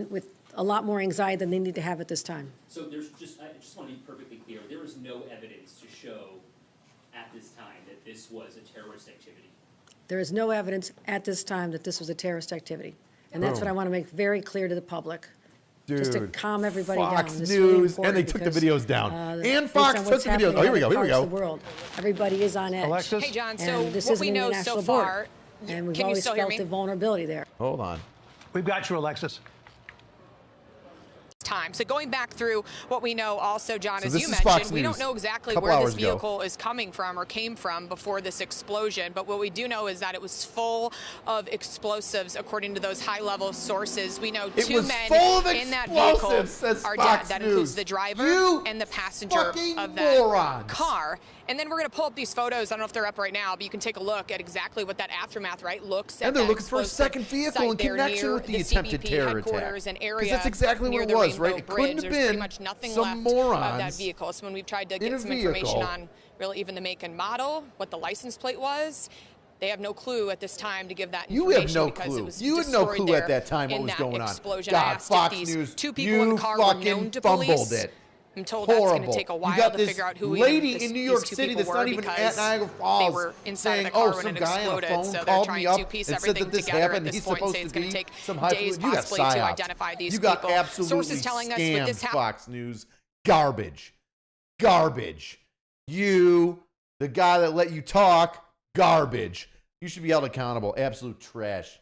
with a lot more anxiety than they need to have at this time. So I just want to be perfectly clear. There is no evidence to show at this time that this was a terrorist activity. There is no evidence at this time that this was a terrorist activity. And that's what I want to make very clear to the public. Just to Dude, calm everybody Fox down. This is really News, and they important took the because, videos down. And based Fox on took what's the videos. happening Oh, here we in go, here we other go. parts of the world, everybody is on edge. Alexis? Hey, John, so And this what is we an know so international border. far, And we've can you always still hear felt me? the vulnerability there. Hold on. We've got you, Alexis. Time. So going back through what we know also, John, So as this you is Fox mentioned, we News. don't know exactly Couple where this hours ago. vehicle is coming from or came from before this explosion. But what we do know is that it was full of explosives, according to those high-level sources. We know It two was men full of in that vehicle explosives, says are Fox dead. That News. includes the driver You and the passenger fucking of that morons. car. And then we're going to pull up these photos. I don't know if they're up right now, but you can take a look at exactly what that aftermath, right, looks at. And they're that looking for a explosive second vehicle site in there connection near with the attempted CBP terror attack. headquarters and 'Cause area that's exactly near what the it was, Rainbow right? It couldn't Bridge. have There's pretty been much nothing some left morons of that vehicle. So when we've tried to in get a some information vehicle. on really even the make and model, what the license plate was, they have no clue at this time to give that You information have no because clue. it was You had no destroyed clue there at that time what in was that going on. explosion. I God, asked Fox if these News, two people in you the car were known fucking to fumbled police. it. I'm told that's going Horrible. to take a You while got to this figure out who lady even in New these York two City people that's were not even at because Niagara Falls they were inside saying, the car oh, when some it guy on a exploded. phone So they're called trying me up to piece and said everything that this together happened. at this He's point. supposed Say it's to going to be take some high days you got possibly to psyops. identify these You got people. absolutely Sources telling us with this scammed, Fox News. Garbage. Garbage. You, the guy that let you talk, garbage. You should be held accountable. Absolute trash.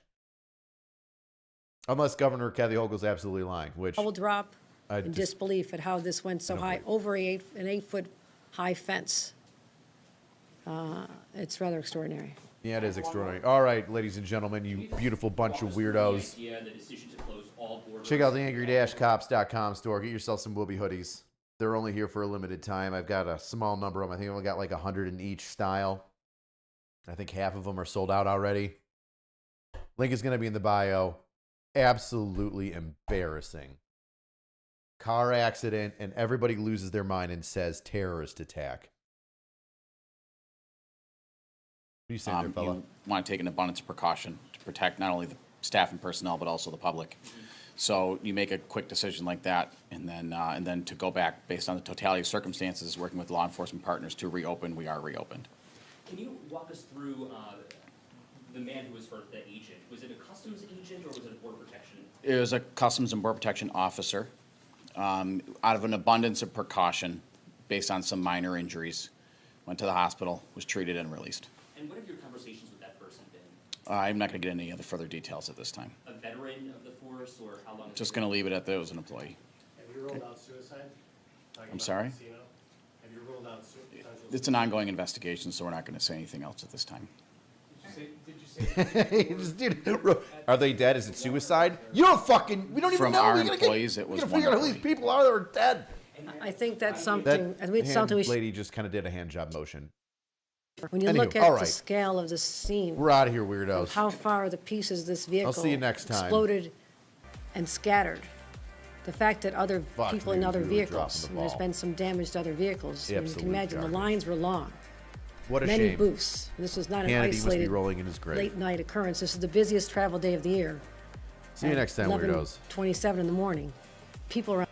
Unless Governor Kathy Hochul's absolutely lying, which I will drop I in just- disbelief at how this went so high, over an 8-foot high fence. It's rather extraordinary. Yeah, it is extraordinary. All right, ladies and gentlemen, you beautiful bunch of weirdos. Check out the angry-cops.com store. Get yourself some Whoopi hoodies. They're only here for a limited time. I've got a small number of them. I think I've only got like 100 in each style. I think half of them are sold out already. Link is going to be in the bio. Absolutely embarrassing. Car accident, and everybody loses their mind and says terrorist attack. What are you saying there, fella? You want to take an abundance of precaution to protect not only the staff and personnel, but also the public. So you make a quick decision like that, and then to go back based on the totality of circumstances, working with law enforcement partners to reopen, we are reopened. Can you walk us through the man who was hurt, the agent? Was it a customs agent or was it a border protection? It was a Customs and Border Protection officer. Out of an abundance of precaution, based on some minor injuries, went to the hospital, was treated and released. And what have your conversations with that person been? I'm not going to get into any other further details at this time. A veteran of the force, or how long? Just going to leave it at that it was an employee. Have you ruled out suicide? I'm sorry? Have you ruled out suicide? It's an ongoing investigation, so we're not going to say anything else at this time. Dude, are they dead? Is it suicide? You don't fucking. We don't even From know. our We gotta employees, it was we gotta one figure out who these employee. people are that are dead. I think that's something. I mean, it's something we should. Lady just kind of did a hand job motion. When you Anywho, look at all the right. scale of the scene, We're out of here, weirdos. how far the pieces of this vehicle I'll see you next time. exploded and scattered. The fact that other Fox people in News other really vehicles, dropping the there's ball. been some damage to other vehicles. I mean, you Absolute can imagine garbage. the lines were long. What a Many shame. booths. This was not an Hannity must be isolated rolling in his grave. late night occurrence. This is the busiest travel day of the year. See you next time, weirdos. 11:27 in the morning. People are